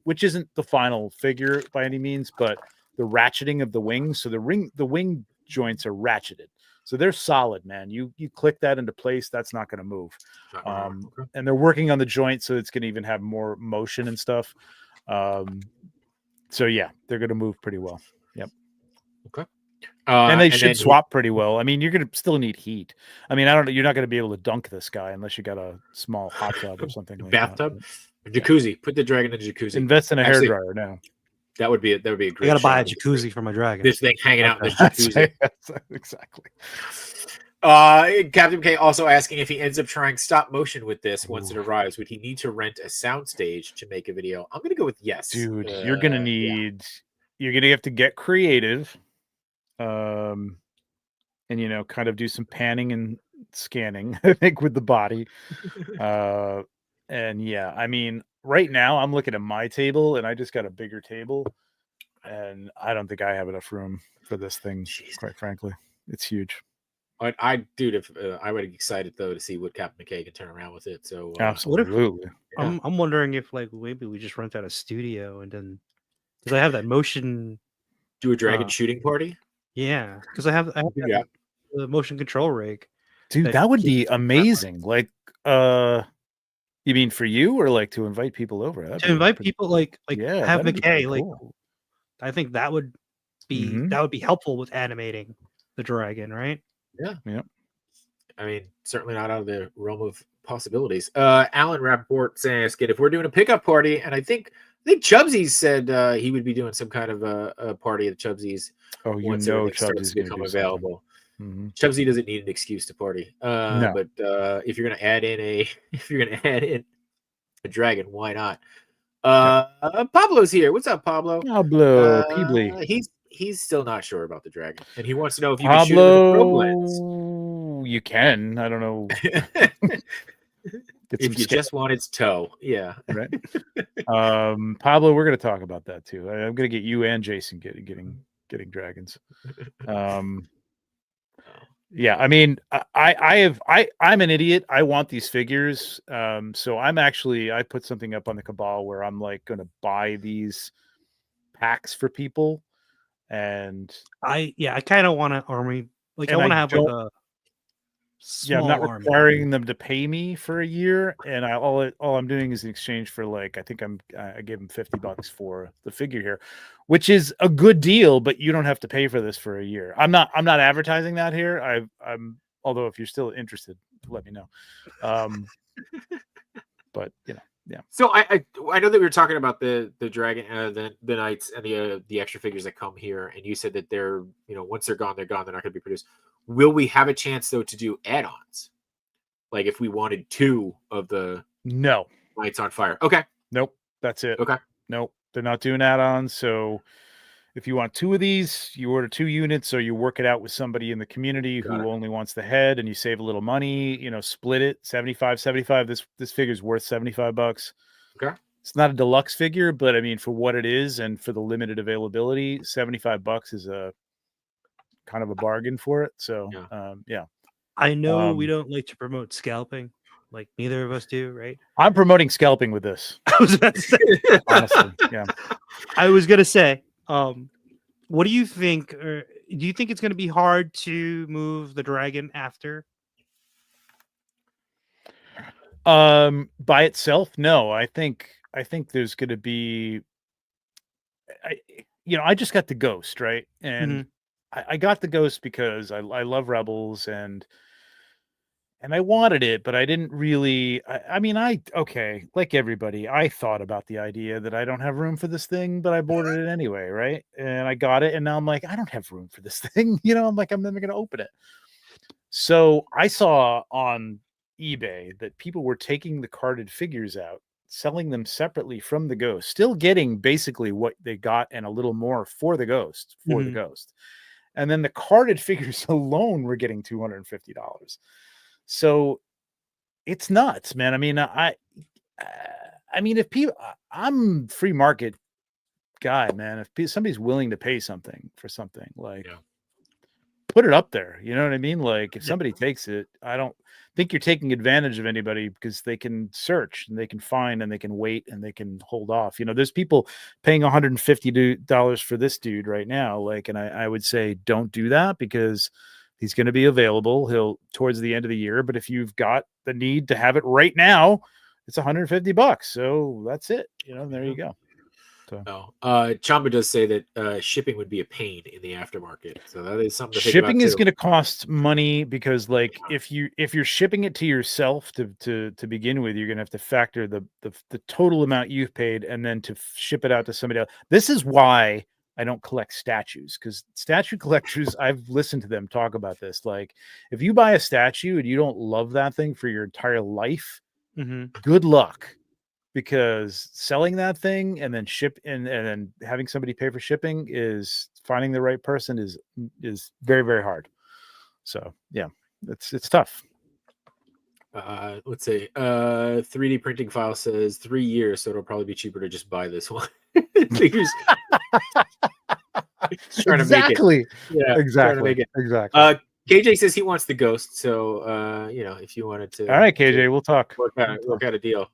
Speaker 3: which isn't the final figure by any means, but the ratcheting of the wings. So the wing joints are ratcheted, so they're solid, man. You click that into place, that's not going to move.
Speaker 1: Okay.
Speaker 3: And they're working on the joint, so it's going to even have more motion and stuff. So yeah, they're going to move pretty well. Yep.
Speaker 1: Okay.
Speaker 3: And they should swap pretty well. I mean, you're going to still need heat. I mean, I don't know. You're not going to be able to dunk this guy unless you got a small hot tub or something like
Speaker 1: bathtub,
Speaker 3: that.
Speaker 1: jacuzzi. Yeah. Put the dragon in a jacuzzi.
Speaker 3: Invest in a hairdryer now.
Speaker 1: That would be a great.
Speaker 2: I got to buy a jacuzzi for my dragon.
Speaker 1: This thing hanging out in the jacuzzi.
Speaker 3: Exactly.
Speaker 1: Captain K also asking if he ends up trying stop motion with this once it arrives, would he need to rent a soundstage to make a video? I'm gonna go with yes.
Speaker 3: Dude, you're gonna need. Yeah. You're gonna have to get creative. And kind of do some panning and scanning, I think, with the body. And yeah, I mean, right now I'm looking at my table and I just got a bigger table, and I don't think I have enough room for this thing. Jeez. Quite frankly, it's huge.
Speaker 1: I would be excited though to see what Captain McKay can turn around with it. So
Speaker 3: absolutely.
Speaker 2: I'm wondering if maybe we just rent out a studio and then, because I have that motion,
Speaker 1: do a dragon shooting party.
Speaker 2: Yeah, because I have the motion control rig.
Speaker 3: Dude, that would be amazing. Like, you mean for you, or like to invite people over?
Speaker 2: To invite people, like have McKay. Like, cool. I think that would be helpful with animating the dragon, right?
Speaker 3: Yeah.
Speaker 1: I mean, certainly not out of the realm of possibilities. Alan Rappaport says, if we're doing a pickup party, and I think Chubsies said he would be doing some kind of a party at Chubsies.
Speaker 3: Oh,
Speaker 1: once
Speaker 3: Chubsies
Speaker 1: become available. Chubsy doesn't need an excuse to party.
Speaker 3: No.
Speaker 1: But if you're gonna add in a dragon, why not? Pablo's here. What's up, Pablo?
Speaker 3: Peebly.
Speaker 1: He's still not sure about the dragon, and he wants to know if you can shoot him with a probe lens.
Speaker 3: You can. I don't know.
Speaker 1: If you just want its toe, yeah.
Speaker 3: Right. Pablo, we're going to talk about that too. I'm going to get you and Jason getting dragons. Yeah, I mean, I'm an idiot. I want these figures. So I put something up on the Cabal where I'm like going to buy these packs for people. And
Speaker 2: I kind of want an army. Like, I want to have like a
Speaker 3: I'm not requiring them to pay me for a year, and all I'm doing is in exchange for, like, I think I gave them $50 for the figure here, which is a good deal, but you don't have to pay for this for a year. I'm not advertising that here. I'm although if you're still interested, let me know. But yeah.
Speaker 1: So I know that we were talking about the dragon, the knights, and the extra figures that come here, and you said that they're once they're gone, they're gone. They're not going to be produced. Will we have a chance though to do add-ons? Like if we wanted 2 of the Knights on Fire. Okay.
Speaker 3: Nope. That's it.
Speaker 1: Okay.
Speaker 3: Nope. They're not doing add-ons. So if you want 2 of these, you order 2 units, or you work it out with somebody in the community who only wants the head, and you save a little money, split it 75. This figure's worth $75.
Speaker 1: Okay.
Speaker 3: It's not a deluxe figure, but I mean, for what it is and for the limited availability, $75 is a kind of a bargain for it. So, yeah.
Speaker 2: I know we don't like to promote scalping, like neither of us do, right?
Speaker 3: I'm promoting scalping with this.
Speaker 2: I was about to say,
Speaker 3: honestly, yeah.
Speaker 2: I was gonna say, what do you think? Or do you think it's going to be hard to move the dragon after?
Speaker 3: By itself, no. I think there's going to be. I just got the ghost, right, and I got the Ghost because I love Rebels and I wanted it, but I didn't really. I mean, okay, like everybody, I thought about the idea that I don't have room for this thing, but I boarded it anyway, right? And I got it, and now I'm like, I don't have room for this thing. I'm like, I'm never going to open it. So I saw on eBay that people were taking the carded figures out, selling them separately from the Ghost, still getting basically what they got and a little more for the Ghost, And then the carded figures alone were getting $250. So it's nuts, man. I mean, if people, I'm free market guy, man. If somebody's willing to pay something for something, like, put it up there. You know what I mean? Like, if somebody takes it, I don't think you're taking advantage of anybody, because they can search and they can find and they can wait and they can hold off. There's people paying $150 for this dude right now. Like, and I would say, don't do that, because he's going to be available towards the end of the year. But if you've got the need to have it right now, it's $150. So that's it. There you go. So.
Speaker 1: Chamba does say that shipping would be a pain in the aftermarket. So that is something to think
Speaker 3: shipping
Speaker 1: about
Speaker 3: is
Speaker 1: too.
Speaker 3: going to cost money, because like if you're shipping it to yourself to begin with, you're going to have to factor the total amount you've paid, and then to ship it out to somebody else. This is why I don't collect statues, because statue collectors, I've listened to them talk about this. Like, if you buy a statue and you don't love that thing for your entire life, good luck, because selling that thing and then and then having somebody pay for shipping, is finding the right person is very, very hard. So yeah, it's tough.
Speaker 1: Let's see. 3D printing file says 3 years, so it'll probably be cheaper to just buy this one. Figures.
Speaker 3: Exactly.
Speaker 1: Exactly. KJ says he wants the Ghost, so if you wanted to.
Speaker 3: All right, KJ, we'll talk.
Speaker 1: Work out a deal.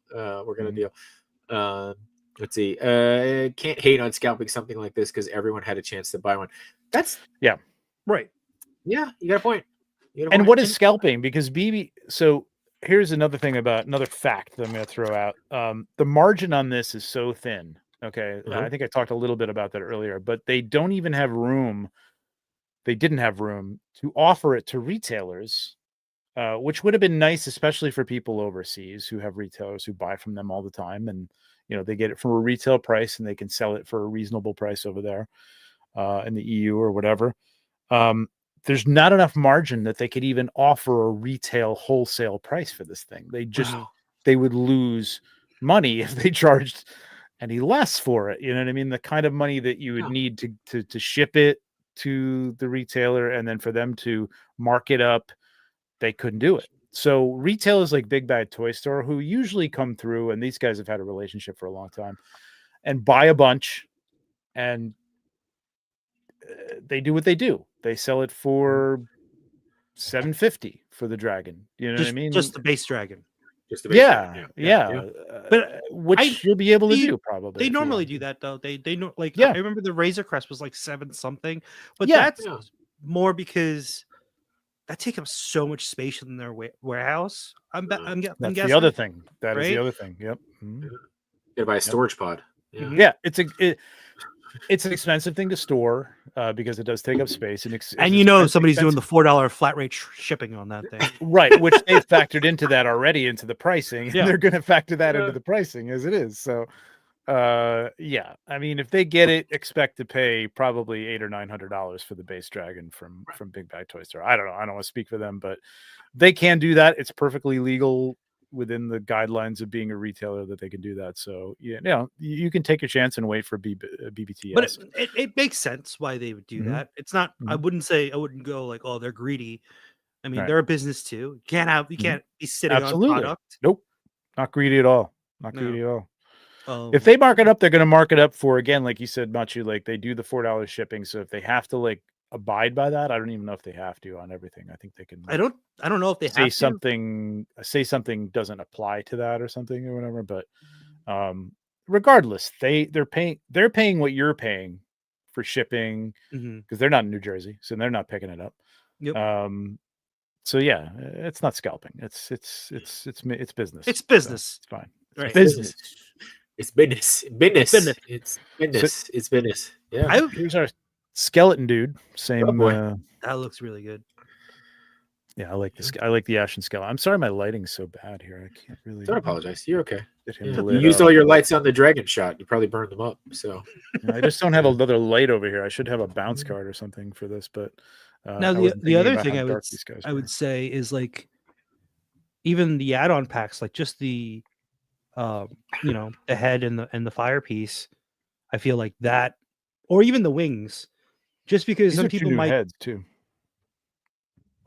Speaker 1: Let's see. Can't hate on scalping something like this, because everyone had a chance to buy one. That's
Speaker 2: right.
Speaker 1: Yeah, you got a point.
Speaker 3: And what is scalping? Because BB. So here's another fact that I'm going to throw out. The margin on this is so thin. Okay, I think I talked a little bit about that earlier, but they don't even have room. They didn't have room to offer it to retailers, which would have been nice, especially for people overseas who have retailers who buy from them all the time, and they get it from a retail price and they can sell it for a reasonable price over there in the EU or whatever. There's not enough margin that they could even offer a retail wholesale price for this thing. They would lose money if they charged any less for it. You know what I mean? The kind of money that you would need to ship it to the retailer, and then for them to mark it up, they couldn't do it. So retailers like Big Bad Toy Store, who usually come through, and these guys have had a relationship for a long time, and buy a bunch, and they do what they do. They sell it for $750 for the dragon. You know what I mean?
Speaker 2: Just the base dragon.
Speaker 3: Yeah. But which you'll be able to do probably.
Speaker 2: They normally do that though. They I remember the Razor Crest was like 7 something, but that's more because that takes up so much space in their warehouse. I'm guessing
Speaker 3: the other thing. That is the other thing. Yep.
Speaker 1: You gotta buy a storage pod.
Speaker 3: Yeah, it's an expensive thing to store because it does take up space, and
Speaker 2: somebody's doing the $4 flat rate shipping on that thing,
Speaker 3: right? Which they've factored into that already into the pricing, and they're going to factor that into the pricing as it is. So, I mean, if they get it, expect to pay probably $800 or $900 for the base dragon from Big Bad Toy Store. I don't know. I don't want to speak for them, but they can do that. It's perfectly legal within the guidelines of being a retailer that they can do that. So you can take a chance and wait for BBTS.
Speaker 2: But it makes sense why they would do that. It's not. I wouldn't go like, oh, they're greedy. I mean, they're a business too. You can't be sitting on product.
Speaker 3: Nope, not greedy at all. Greedy at all. If they mark it up, they're going to mark it up for, again, like you said, Machu, like they do the $4 shipping. So if they have to like abide by that, I don't even know if they have to on everything. I think they can.
Speaker 2: I don't know if they
Speaker 3: say
Speaker 2: have
Speaker 3: something. Say something doesn't apply to that or something or whatever. But regardless, they're paying what you're paying for shipping, because they're not in New Jersey, so they're not picking it up.
Speaker 2: Yep.
Speaker 3: So yeah, it's not scalping. It's business.
Speaker 2: It's business.
Speaker 3: So it's fine.
Speaker 2: Right.
Speaker 1: Business. It's business. It's business. It's business. Yeah.
Speaker 3: Here's our skeleton dude. Same.
Speaker 1: Oh, boy.
Speaker 2: That looks really good.
Speaker 3: Yeah, I like this. I like the Ashen Skeleton. I'm sorry, my lighting's so bad here. I can't really.
Speaker 1: Don't apologize. You're okay.
Speaker 3: Get him
Speaker 1: Yeah. You
Speaker 3: lit
Speaker 1: used
Speaker 3: up.
Speaker 1: all your lights on the dragon shot. You probably burned them up. So
Speaker 3: I just don't have another light over here. I should have a bounce card or something for this, but
Speaker 2: Now
Speaker 3: I
Speaker 2: the
Speaker 3: wasn't
Speaker 2: the
Speaker 3: thinking
Speaker 2: other
Speaker 3: about
Speaker 2: thing
Speaker 3: how
Speaker 2: I
Speaker 3: dark these guys were.
Speaker 2: would say is like even the add-on packs, like just the the head and the fire piece. I feel like that, or even the wings, just because
Speaker 3: These
Speaker 2: some
Speaker 3: are two
Speaker 2: people
Speaker 3: new
Speaker 2: might.
Speaker 3: heads too.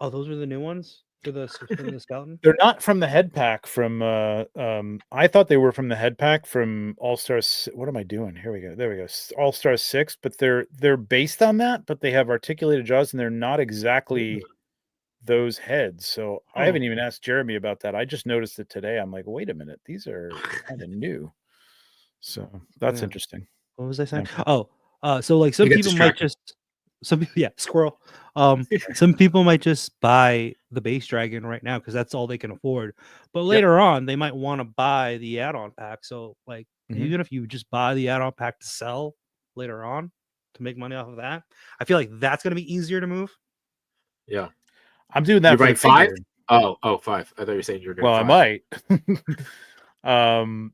Speaker 2: Oh, those are the new ones for the skeleton.
Speaker 3: They're not from the head pack from I thought they were from the head pack from All Stars. What am I doing? Here we go. There we go. All Stars 6, but they're based on that, but they have articulated jaws and they're not exactly those heads. So I haven't even asked Jeremy about that. I just noticed it today. I'm like, wait a minute, these are kind of new. So that's interesting.
Speaker 2: What was I saying?
Speaker 3: Yeah.
Speaker 2: Oh, so like some
Speaker 1: You get
Speaker 2: people might
Speaker 1: distracted.
Speaker 2: squirrel. Some people might just buy the base dragon right now because that's all they can afford. But later on, they might want to buy the add-on pack. So like even if you just buy the add-on pack to sell later on to make money off of that, I feel like that's gonna be easier to move.
Speaker 1: yeah.
Speaker 3: I'm doing that
Speaker 1: You're
Speaker 3: for
Speaker 1: right,
Speaker 3: the
Speaker 1: 5?
Speaker 3: figure.
Speaker 1: Oh, 5. I thought you were saying you were doing
Speaker 3: Well,
Speaker 1: 5.
Speaker 3: I might.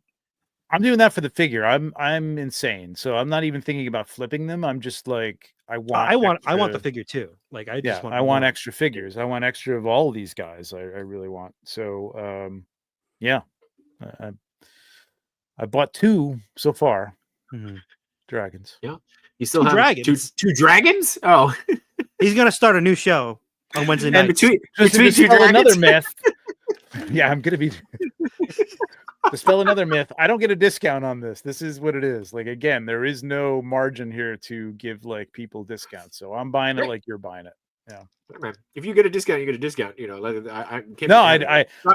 Speaker 3: I'm doing that for the figure. I'm insane. So I'm not even thinking about flipping them. I'm just like I want
Speaker 2: the figure too. Like I just want
Speaker 3: I want extra figures. I want extra of all of these guys. I really want. So I bought 2 so far. Dragons.
Speaker 1: Yeah. You still
Speaker 2: Two
Speaker 1: have
Speaker 2: dragons?
Speaker 1: two dragons? Oh.
Speaker 2: He's gonna start a new show on Wednesday
Speaker 1: And
Speaker 2: night.
Speaker 1: between
Speaker 3: Just to
Speaker 1: two
Speaker 3: dispel
Speaker 1: dragons.
Speaker 3: another myth. Yeah, I'm gonna be dispel another myth. I don't get a discount on this. This is what it is. Like again, there is no margin here to give like people discounts. So I'm buying it like you're buying it. Yeah.
Speaker 1: Man, if you get a discount, you get a discount. You know, like, I can't.
Speaker 3: No,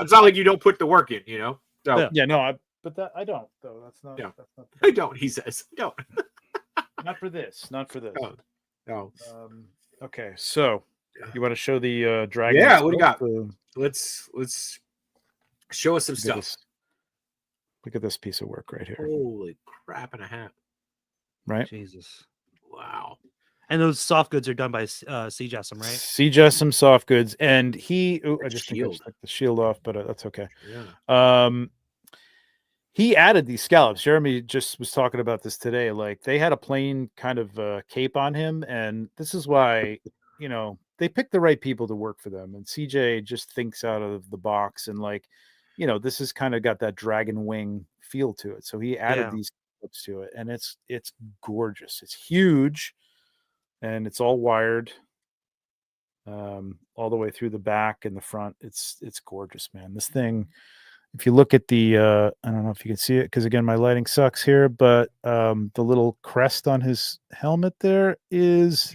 Speaker 1: it's not like you don't put the work in. You know. So,
Speaker 3: yeah, no, but that I don't though. That's not.
Speaker 1: Yeah.
Speaker 3: That's not
Speaker 1: I don't. He says, I don't.
Speaker 3: Not for this. Not for this.
Speaker 1: No.
Speaker 3: Okay, so you want to show the dragon?
Speaker 1: Yeah. What do you got?
Speaker 3: itself?
Speaker 1: Let's show us some
Speaker 3: Look at
Speaker 1: stuff.
Speaker 3: Look at this piece of work right here.
Speaker 1: Holy crap and a half!
Speaker 3: Right.
Speaker 2: Jesus.
Speaker 1: Wow.
Speaker 2: And those soft goods are done by CJSM, right?
Speaker 3: CJSM soft goods, and he. Oh, I
Speaker 1: That
Speaker 3: just think I
Speaker 1: shield.
Speaker 3: took the shield off, but that's okay.
Speaker 1: Yeah.
Speaker 3: He added these scallops. Jeremy just was talking about this today. Like they had a plain kind of cape on him, and this is why they picked the right people to work for them. And CJ just thinks out of the box, and like this has kind of got that dragon wing feel to it. So he added these scallops to it, and it's gorgeous. It's huge, and it's all wired all the way through the back and the front. It's gorgeous, man. This thing. If you look at the, I don't know if you can see it because again, my lighting sucks here, but the little crest on his helmet there is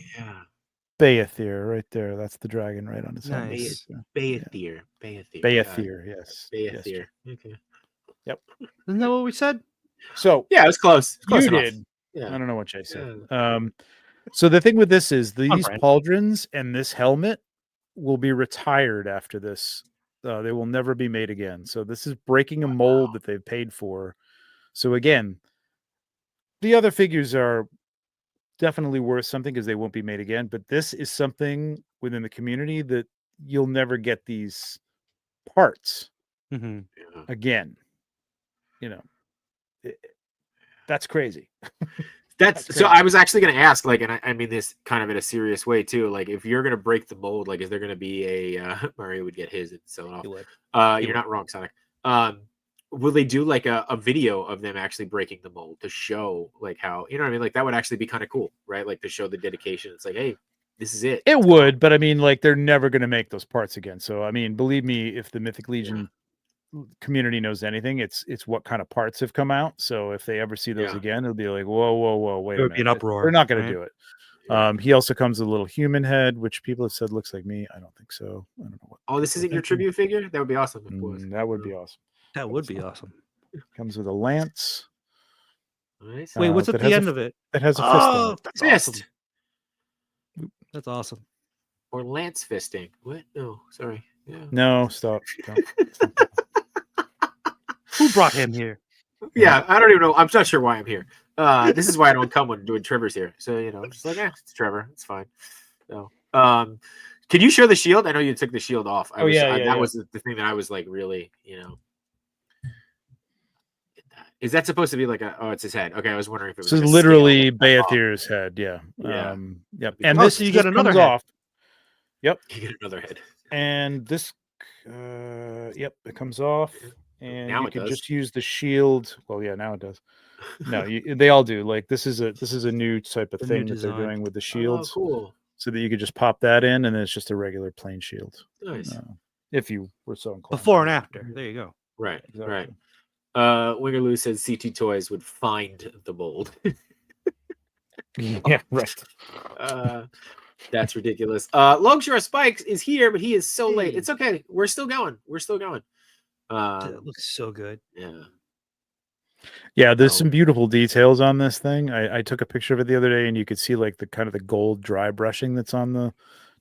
Speaker 3: Beathir right there. That's the dragon right on his helmet.
Speaker 2: Nice.
Speaker 1: Beathir.
Speaker 3: Beathir, yes.
Speaker 1: Beathir. Okay.
Speaker 3: Yep.
Speaker 2: Isn't that what we said?
Speaker 3: So
Speaker 1: yeah, it was close. Close
Speaker 3: you
Speaker 1: enough.
Speaker 3: did.
Speaker 1: Yeah.
Speaker 3: I don't know what Jay said. So the thing with this is these
Speaker 2: brand.
Speaker 3: pauldrons and this helmet will be retired after this. They will never be made again. So this is breaking a mold that they've paid for. So again, the other figures are definitely worth something because they won't be made again. But this is something within the community that you'll never get these parts again. That's crazy.
Speaker 1: That's so. I was actually going to ask, like, and I mean this kind of in a serious way too. Like, if you're going to break the mold, like, is there going to be a Mario would get his and sell it off? You're not wrong, Sonic. Will they do like a video of them actually breaking the mold to show like how what I mean? Like that would actually be kind of cool, right? Like to show the dedication. It's like, hey, this is it.
Speaker 3: It would, but I mean, like they're never going to make those parts again. So I mean, believe me, if the Mythic Legion community knows anything, it's what kind of parts have come out. So if they ever see those again, it'll be like, whoa, wait a minute.
Speaker 2: Be an uproar.
Speaker 3: They're not going to do it. He also comes with a little human head, which people have said looks like me. I don't think so. I don't know what.
Speaker 1: Oh, this isn't your tribute figure? That would be awesome. If it was.
Speaker 3: That would be awesome.
Speaker 2: That would be awesome.
Speaker 3: Comes with a lance.
Speaker 1: Nice.
Speaker 2: Wait, what's at the end of it?
Speaker 3: It has a fist. On it.
Speaker 2: That's
Speaker 1: Fist.
Speaker 2: awesome. That's awesome.
Speaker 1: Or lance fisting. What? No, sorry. Yeah.
Speaker 3: No, stop.
Speaker 2: Who brought him here?
Speaker 1: Yeah, I don't even know. I'm not sure why I'm here. This is why I don't come when doing Trevor's here. So just like, it's Trevor, it's fine. So, can you show the shield? I know you took the shield off. That was the thing that I was like, really, Is that supposed to be like it's his head? Okay, I was wondering if it was.
Speaker 3: This is literally Beathir's head. Yeah.
Speaker 1: Yeah.
Speaker 3: Yep. And
Speaker 2: Oh,
Speaker 3: this,
Speaker 2: so you got another
Speaker 3: comes
Speaker 2: head.
Speaker 3: off. Yep.
Speaker 1: You get another head.
Speaker 3: And this, yep, it comes off, and
Speaker 1: Now
Speaker 3: you
Speaker 1: it
Speaker 3: can
Speaker 1: does.
Speaker 3: just use the shield. Well, yeah, now it does. No, they all do. Like this is a new type of
Speaker 2: The new
Speaker 3: thing that they're
Speaker 2: design.
Speaker 3: doing with the
Speaker 1: Oh,
Speaker 3: shields,
Speaker 1: cool.
Speaker 3: so that you could just pop that in, and then it's just a regular plain shield.
Speaker 1: Nice.
Speaker 3: If you were so inclined.
Speaker 2: Before and after. There you go.
Speaker 1: Right.
Speaker 3: Exactly.
Speaker 1: Right. Wingerloo says CT Toys would find the mold.
Speaker 3: Yeah, right.
Speaker 1: That's ridiculous. Longshore Spikes is here, but he is so late.
Speaker 2: Hey.
Speaker 1: It's okay. We're still going.
Speaker 2: It looks so good.
Speaker 1: Yeah.
Speaker 3: Yeah, there's
Speaker 1: Oh.
Speaker 3: some beautiful details on this thing. I took a picture of it the other day, and you could see like the kind of the gold dry brushing that's on the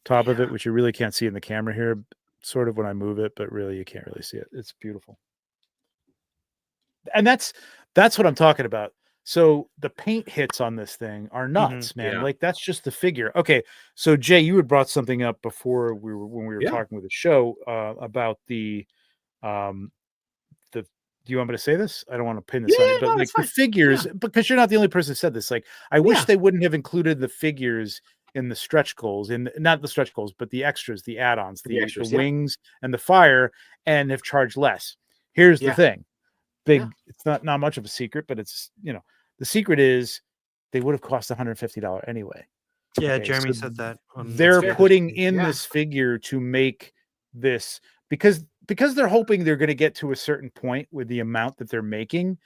Speaker 3: top of it,
Speaker 1: Yeah.
Speaker 3: which you really can't see in the camera here, sort of when I move it, but really you can't really see it. It's beautiful. And that's what I'm talking about. So the paint hits on this thing are nuts, man.
Speaker 1: Yeah.
Speaker 3: Like that's just the figure. Okay, so Jay, you had brought something up before when we were
Speaker 1: Yeah.
Speaker 3: talking with the show about the do you want me to say this? I don't want to pin this on
Speaker 1: Yeah,
Speaker 3: you, but
Speaker 1: no,
Speaker 3: like
Speaker 1: it's
Speaker 3: the
Speaker 1: fine.
Speaker 3: figures, because you're not the only person who said this. Like, I wish
Speaker 1: Yeah.
Speaker 3: they wouldn't have included the figures in the stretch goals, not the stretch goals, but the extras, the add-ons, the
Speaker 1: extras, yeah.
Speaker 3: wings and the fire, and have charged less. Here's the
Speaker 1: Yeah.
Speaker 3: thing.
Speaker 1: Yeah.
Speaker 3: It's not much of a secret, but it's the secret is they would have cost $150 anyway.
Speaker 2: Yeah,
Speaker 3: Okay,
Speaker 2: Jeremy
Speaker 3: so
Speaker 2: said that.
Speaker 3: They're
Speaker 1: fair.
Speaker 3: putting in
Speaker 1: Yeah.
Speaker 3: this figure to make this because they're hoping they're going to get to a certain point with the amount that they're making,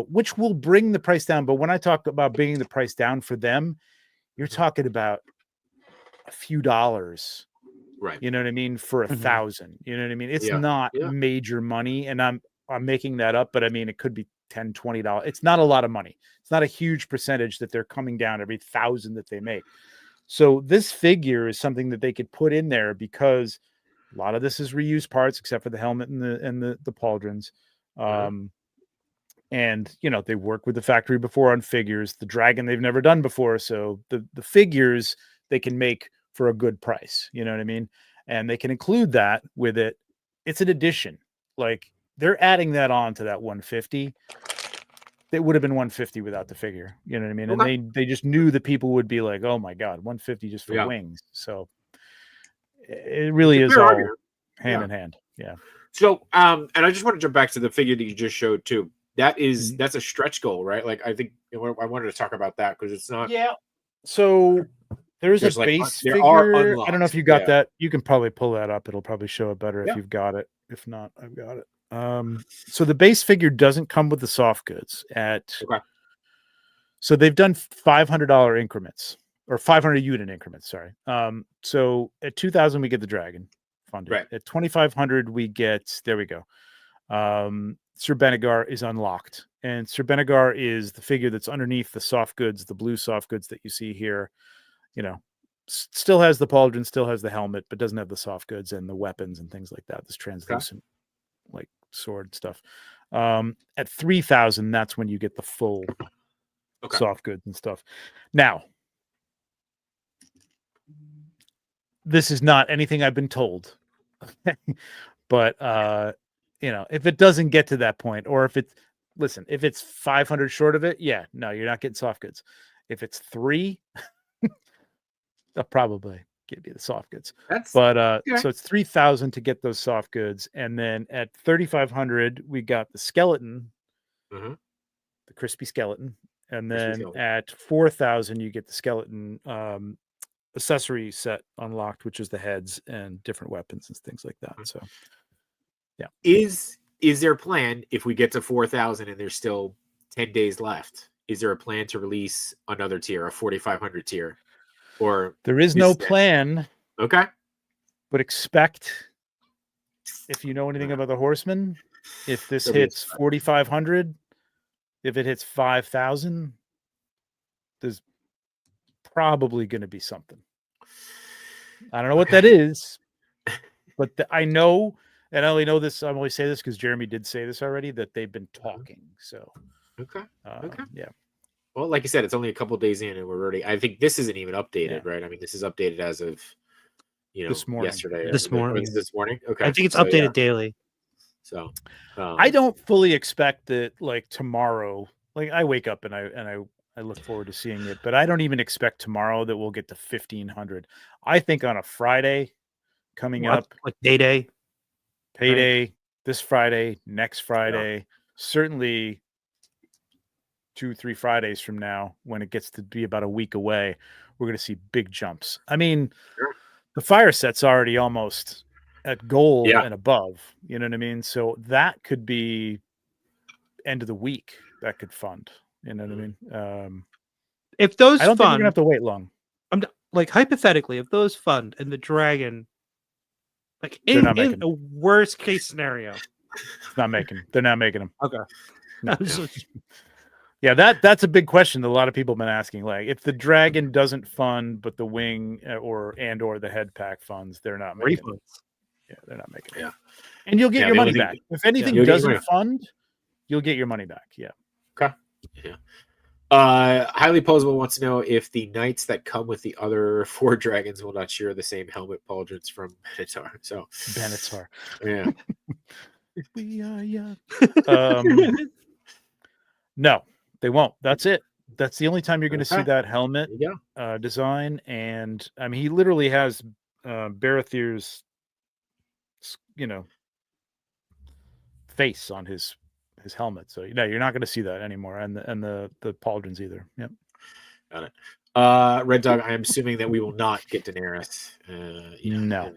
Speaker 3: which will bring the price down. But when I talk about bringing the price down for them, you're talking about a few dollars,
Speaker 1: Right.
Speaker 3: you know what I mean, for 1,000. You know what I mean? It's
Speaker 1: Yeah.
Speaker 3: not
Speaker 1: Yeah.
Speaker 3: major money, and I'm making that up, but I mean it could be $10, $20. It's not a lot of money. It's not a huge percentage that they're coming down every 1,000 that they make. So this figure is something that they could put in there because a lot of this is reused parts, except for the helmet and the pauldrons. And they work with the factory before on figures. The dragon they've never done before, so the figures they can make for a good price. You know what I mean? And they can include that with it. It's an addition. Like they're adding that on to that 150. It would have been 150 without the figure. You know what I mean?
Speaker 1: Okay.
Speaker 3: And they just knew that people would be like, "Oh my god, 150 just for
Speaker 1: Yeah.
Speaker 3: wings." So it really
Speaker 1: It's
Speaker 3: is
Speaker 1: a fair
Speaker 3: all
Speaker 1: argument.
Speaker 3: hand
Speaker 1: Yeah.
Speaker 3: in hand. Yeah.
Speaker 1: So, and I just want to jump back to the figure that you just showed too. That's a stretch goal, right? Like I think I wanted to talk about that because it's not.
Speaker 3: Yeah. So there's a
Speaker 1: There's, like,
Speaker 3: base
Speaker 1: there
Speaker 3: figure.
Speaker 1: are
Speaker 3: I don't know if
Speaker 1: unlocks,
Speaker 3: you got
Speaker 1: yeah.
Speaker 3: that. You can probably pull that up. It'll probably show it better if
Speaker 1: Yeah.
Speaker 3: you've got it. If not, I've got it. So the base figure doesn't come with the soft goods
Speaker 1: Okay.
Speaker 3: So they've done $500 increments or 500 unit increments. Sorry. So at 2,000 we get the dragon funded.
Speaker 1: Right.
Speaker 3: At 2,500 we get. There we go. Sir Benegar is unlocked, and Sir Benegar is the figure that's underneath the soft goods, the blue soft goods that you see here. Still has the pauldron, still has the helmet, but doesn't have the soft goods and the weapons and things like that. This translucent, like sword stuff. At 3,000, that's when you get the full soft goods and stuff. Now, this is not anything I've been told, but if it doesn't get to that point, or if it's 500 short of it, no, you're not getting soft goods. If it's 3, they'll probably give you the soft goods. So it's 3,000 to get those soft goods, and then at 3,500 we got the skeleton, the crispy skeleton, and then at 4,000 you get the skeleton accessory set unlocked, which is the heads and different weapons and things like that. So yeah.
Speaker 1: Is there a plan if we get to 4,000 and there's still 10 days left? Is there a plan to release another tier, a 4,500 tier? Or
Speaker 3: there is no plan.
Speaker 1: Okay.
Speaker 3: But expect, if you know anything about the Horsemen, if this hits 4,500, if it hits 5,000, there's probably going to be something. I don't know what that is, but I know, and I only know this, I only say this because Jeremy did say this already, that they've been talking. So,
Speaker 1: okay.
Speaker 3: Yeah.
Speaker 1: Well, like I said, it's only a couple days in, and we're already. I think this isn't even updated,
Speaker 3: Yeah.
Speaker 1: right? I mean, this is updated as of
Speaker 3: This morning.
Speaker 1: yesterday.
Speaker 2: This morning.
Speaker 1: This morning. Okay,
Speaker 2: I think it's
Speaker 1: so,
Speaker 2: updated
Speaker 1: yeah.
Speaker 2: daily.
Speaker 1: So
Speaker 3: I don't fully expect that like tomorrow. Like I wake up and I look forward to seeing it, but I don't even expect tomorrow that we'll get to 1,500. I think on a Friday coming up,
Speaker 2: like payday,
Speaker 3: this Friday, next Friday, certainly 2-3 Fridays from now, when it gets to be about a week away, we're going to see big jumps. I mean, the fire set's already almost at gold and above. You know what I mean? So that could be end of the week. That could fund. You know what I mean?
Speaker 2: If those
Speaker 3: I don't think we're
Speaker 2: fund,
Speaker 3: gonna have to wait long.
Speaker 2: I'm like hypothetically, if those fund and the dragon, like
Speaker 3: They're
Speaker 2: in
Speaker 3: not making
Speaker 2: a worst case scenario,
Speaker 3: they're not making them.
Speaker 2: okay.
Speaker 3: No. Yeah, that's a big question that a lot of people have been asking. Like, if the dragon doesn't fund, but the wing or the head pack funds, they're not making them. Yeah, they're not making it.
Speaker 1: Yeah.
Speaker 3: And you'll get your money back. If anything doesn't fund, you'll get your money back. Yeah.
Speaker 1: Okay. Yeah. Highly Posable wants to know if the knights that come with the other 4 dragons will not share the same helmet pauldrons from Benatar. So
Speaker 3: Benatar.
Speaker 1: Yeah.
Speaker 3: We are young. No, they won't. That's it. That's the only time you're going to see that helmet design. And I mean, he literally has Barathir's, face on his helmet. So you're not going to see that anymore. And the pauldrons either. Yep.
Speaker 1: Got it. Red Dog, I am assuming that we will not get Daenerys.
Speaker 3: No.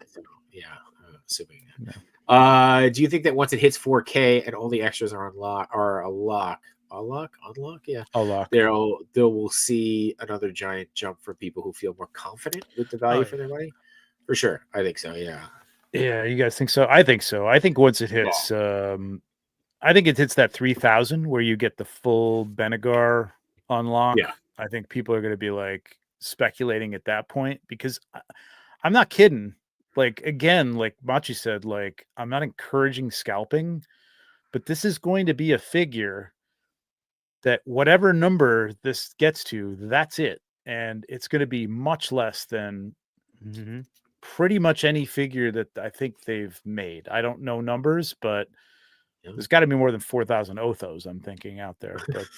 Speaker 1: Assuming. No. Do you think that once it hits 4K and all the extras are a lock? Yeah. They will see another giant jump for people who feel more confident with the value for their money. For sure. I think so. Yeah.
Speaker 3: Yeah. You guys think so? I think so. I think once it hits, I think it hits that 3,000 where you get the full Benagar unlock.
Speaker 1: Yeah.
Speaker 3: I think people are going to be like speculating at that point, because I'm not kidding. Like, again, like Machi said, like, I'm not encouraging scalping, but this is going to be a figure that whatever number this gets to, that's it. And it's going to be much less than pretty much any figure that I think they've made. I don't know numbers, but there's got to be more than 4,000 Othos, I'm thinking, out there. But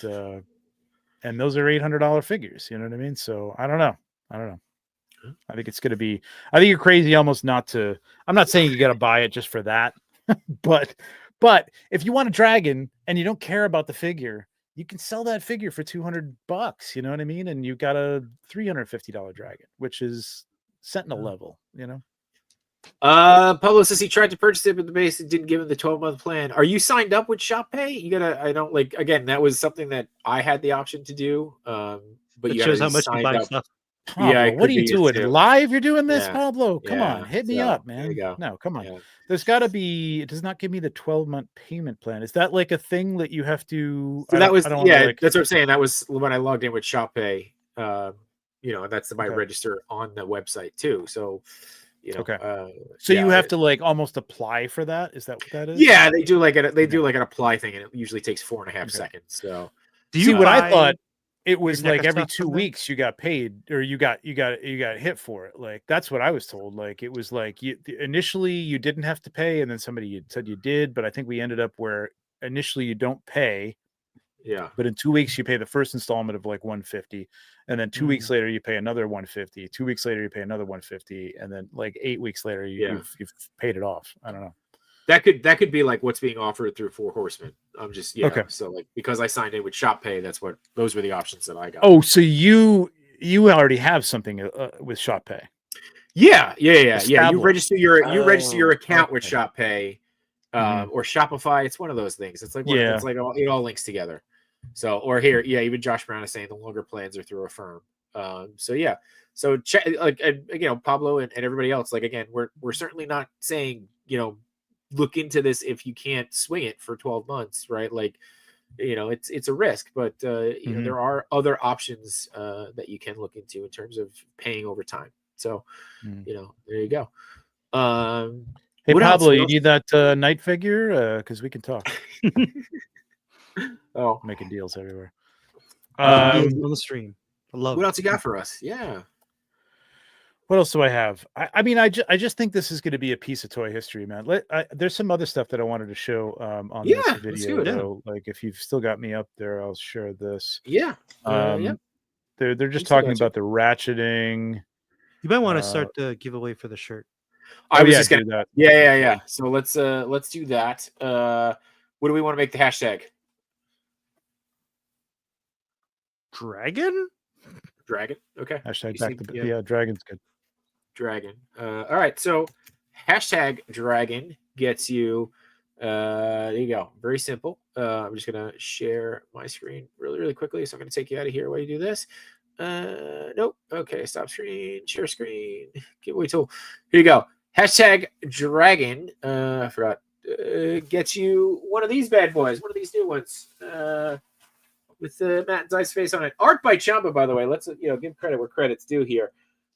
Speaker 3: and those are $800 figures. You know what I mean? So I don't know. I think it's going to be. I think you're crazy almost not to. I'm not saying you got to buy it just for that, but if you want a dragon and you don't care about the figure, you can sell that figure for $200. You know what I mean? And you got a $350 dragon, which is Sentinel level. You know.
Speaker 1: Pablo says he tried to purchase it, but the base didn't give him the 12-month plan. Are you signed up with Shop Pay? You gotta. I don't like. Again, that was something that I had the option to do. But
Speaker 2: it
Speaker 1: you
Speaker 2: shows how much you buy
Speaker 1: up.
Speaker 2: stuff.
Speaker 3: Pablo, what are you doing live? You're doing this, Pablo? Come on, hit me up, man.
Speaker 1: There you go.
Speaker 3: No, come on. There's got to be. It does not give me the 12-month payment plan. Is that like a thing that you have to?
Speaker 1: So that's what I'm saying. That was when I logged in with Shop Pay. And that's my register on the website too. So.
Speaker 3: So you have to like almost apply for that. Is that what that is?
Speaker 1: Yeah, they do like an apply thing, and it usually takes 4.5 seconds. So
Speaker 3: do you? See what I thought? It was like every 2 weeks you got paid, or you got hit for it. Like that's what I was told. Like it was like initially you didn't have to pay, and then somebody said you did. But I think we ended up where initially you don't pay.
Speaker 1: Yeah.
Speaker 3: But in 2 weeks you pay the first installment of like 150, and then 2 weeks later you pay another 150. 2 weeks later you pay another 150, and then like 8 weeks later you've paid it off. I don't know.
Speaker 1: That could be like what's being offered through 4 Horsemen. I'm just So like because I signed in with Shop Pay, those were the options that I got.
Speaker 3: Oh, so you already have something with Shop Pay?
Speaker 1: Yeah. You register your account with Shop Pay, or Shopify. It's one of those things. It's like it's like it all links together. So or here, even Josh Brown is saying the longer plans are through a firm. So check, like Pablo and everybody else. Like again, we're certainly not saying look into this if you can't swing it for 12 months, right? Like, it's a risk, but there are other options that you can look into in terms of paying over time. So, there you go.
Speaker 3: Hey, Pablo, you need that night figure? Because we can talk.
Speaker 1: Oh,
Speaker 3: making deals everywhere.
Speaker 2: On the stream. I love
Speaker 1: What
Speaker 2: it.
Speaker 1: else you got for us? Yeah.
Speaker 3: What else do I have? I mean, I just think this is going to be a piece of toy history, man. There's some other stuff that I wanted to show on
Speaker 1: Yeah,
Speaker 3: this
Speaker 1: let's
Speaker 3: video,
Speaker 1: do it.
Speaker 3: though. Like, if you've still got me up there, I'll share this.
Speaker 1: Yeah. Yeah.
Speaker 3: They're just
Speaker 1: We still
Speaker 3: talking
Speaker 1: got you.
Speaker 3: about the ratcheting.
Speaker 2: You might want to start the giveaway for the shirt.
Speaker 1: I was
Speaker 3: yeah,
Speaker 1: just gonna
Speaker 3: do that.
Speaker 1: Yeah. So let's do that. What do we want to make the hashtag?
Speaker 2: Dragon?
Speaker 1: Dragon. Okay.
Speaker 3: Hashtag
Speaker 1: You
Speaker 3: back
Speaker 1: see-
Speaker 3: to
Speaker 1: yeah.
Speaker 3: yeah, dragon's good.
Speaker 1: Dragon. All right. So hashtag dragon gets you. There you go. Very simple. I'm just gonna share my screen really quickly. So I'm gonna take you out of here while you do this. Nope. Okay. Stop screen. Share screen. Giveaway tool. Here you go. Hashtag dragon. I forgot. Gets you one of these bad boys. One of these new ones. With Matt and Zeiss face on it. Art by Chamba, by the way. Let's give credit where credit's due here.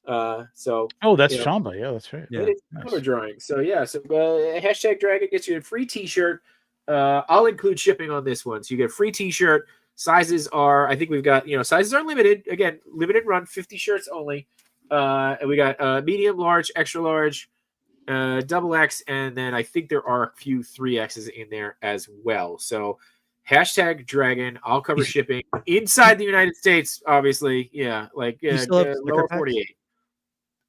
Speaker 1: So
Speaker 3: that's Chamba. Yeah, that's right.
Speaker 2: Yeah.
Speaker 1: it is cover drawing. So yeah, so hashtag dragon gets you a free t-shirt. I'll include shipping on this one. So you get a free t-shirt. Sizes are, I think we've got, sizes are limited. Again, limited run, 50 shirts only. And we got medium, large, extra large, double X, and then I think there are a few 3Xs in there as well. So hashtag dragon. I'll cover shipping inside the United States, obviously. Yeah, like
Speaker 2: You still have sticker
Speaker 1: lower
Speaker 2: packs?
Speaker 1: 48.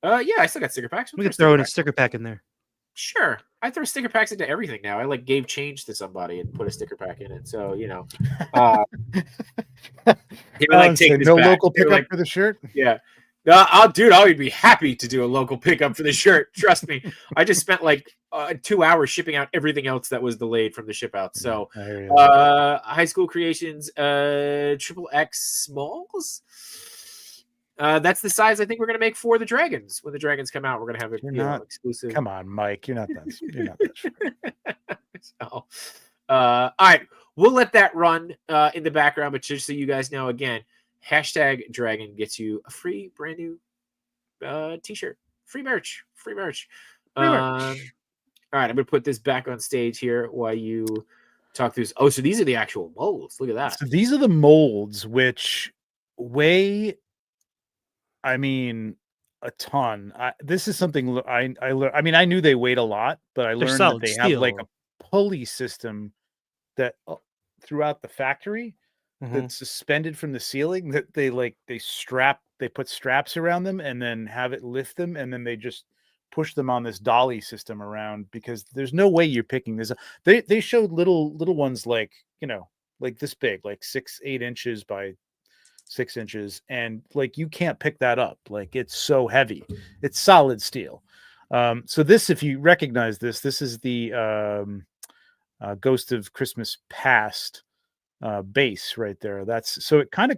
Speaker 1: Yeah, I still got sticker packs.
Speaker 2: We could throw in a sticker pack in there.
Speaker 1: Sure, I throw sticker packs into everything now. I gave change to somebody and put a sticker pack in it. So they were taking this
Speaker 3: no
Speaker 1: back.
Speaker 3: local
Speaker 1: They were
Speaker 3: pickup for the shirt.
Speaker 1: Yeah. I would be happy to do a local pickup for the shirt. Trust me. I just spent 2 hours shipping out everything else that was delayed from the ship out. So, High School Creations, triple X smalls. That's the size I think we're going to make for the dragons. When the dragons come out, we're going to have it exclusive.
Speaker 3: Come on, Mike. You're not that. You're not that short.
Speaker 1: So, all right. We'll let that run in the background, but just so you guys know, again, hashtag dragon gets you a free brand new t-shirt, free merch. All right, I'm gonna put this back on stage here while you talk through this. Oh, so these are the actual molds. Look at that.
Speaker 3: So these are the molds, which weigh, I mean, a ton. This is something I learned. I mean, I knew they weighed a lot, but I learned that they have like a pulley system that throughout the factory that's suspended from the ceiling that they put straps around them and then have it lift them, and then they just push them on this dolly system around, because there's no way you're picking this up. They showed little ones like this big, like 6-8 inches by 6 inches, and you can't pick that up. It's so heavy. It's solid steel. So this, if you recognize this is the Ghost of Christmas Past base right there. That's so it kind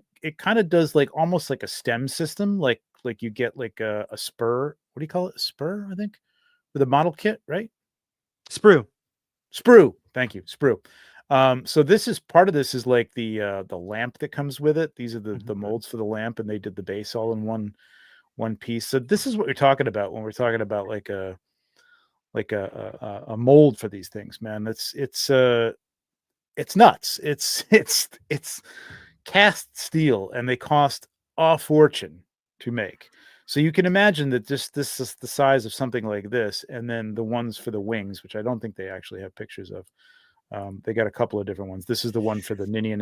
Speaker 3: of does almost like a stem system, like you get a spur. What do you call it? A spur, I think, with a model kit, right? Sprue. Thank you, sprue. So this is part of this is the lamp that comes with it. These are the molds for the lamp, and they did the base all in one piece. So this is what we're talking about when we're talking about a mold for these things, man. It's nuts. It's cast steel, and they cost a fortune to make. So you can imagine that this is the size of something like this, and then the ones for the wings, which I don't think they actually have pictures of. They got a couple of different ones. This is the one for the Ninian.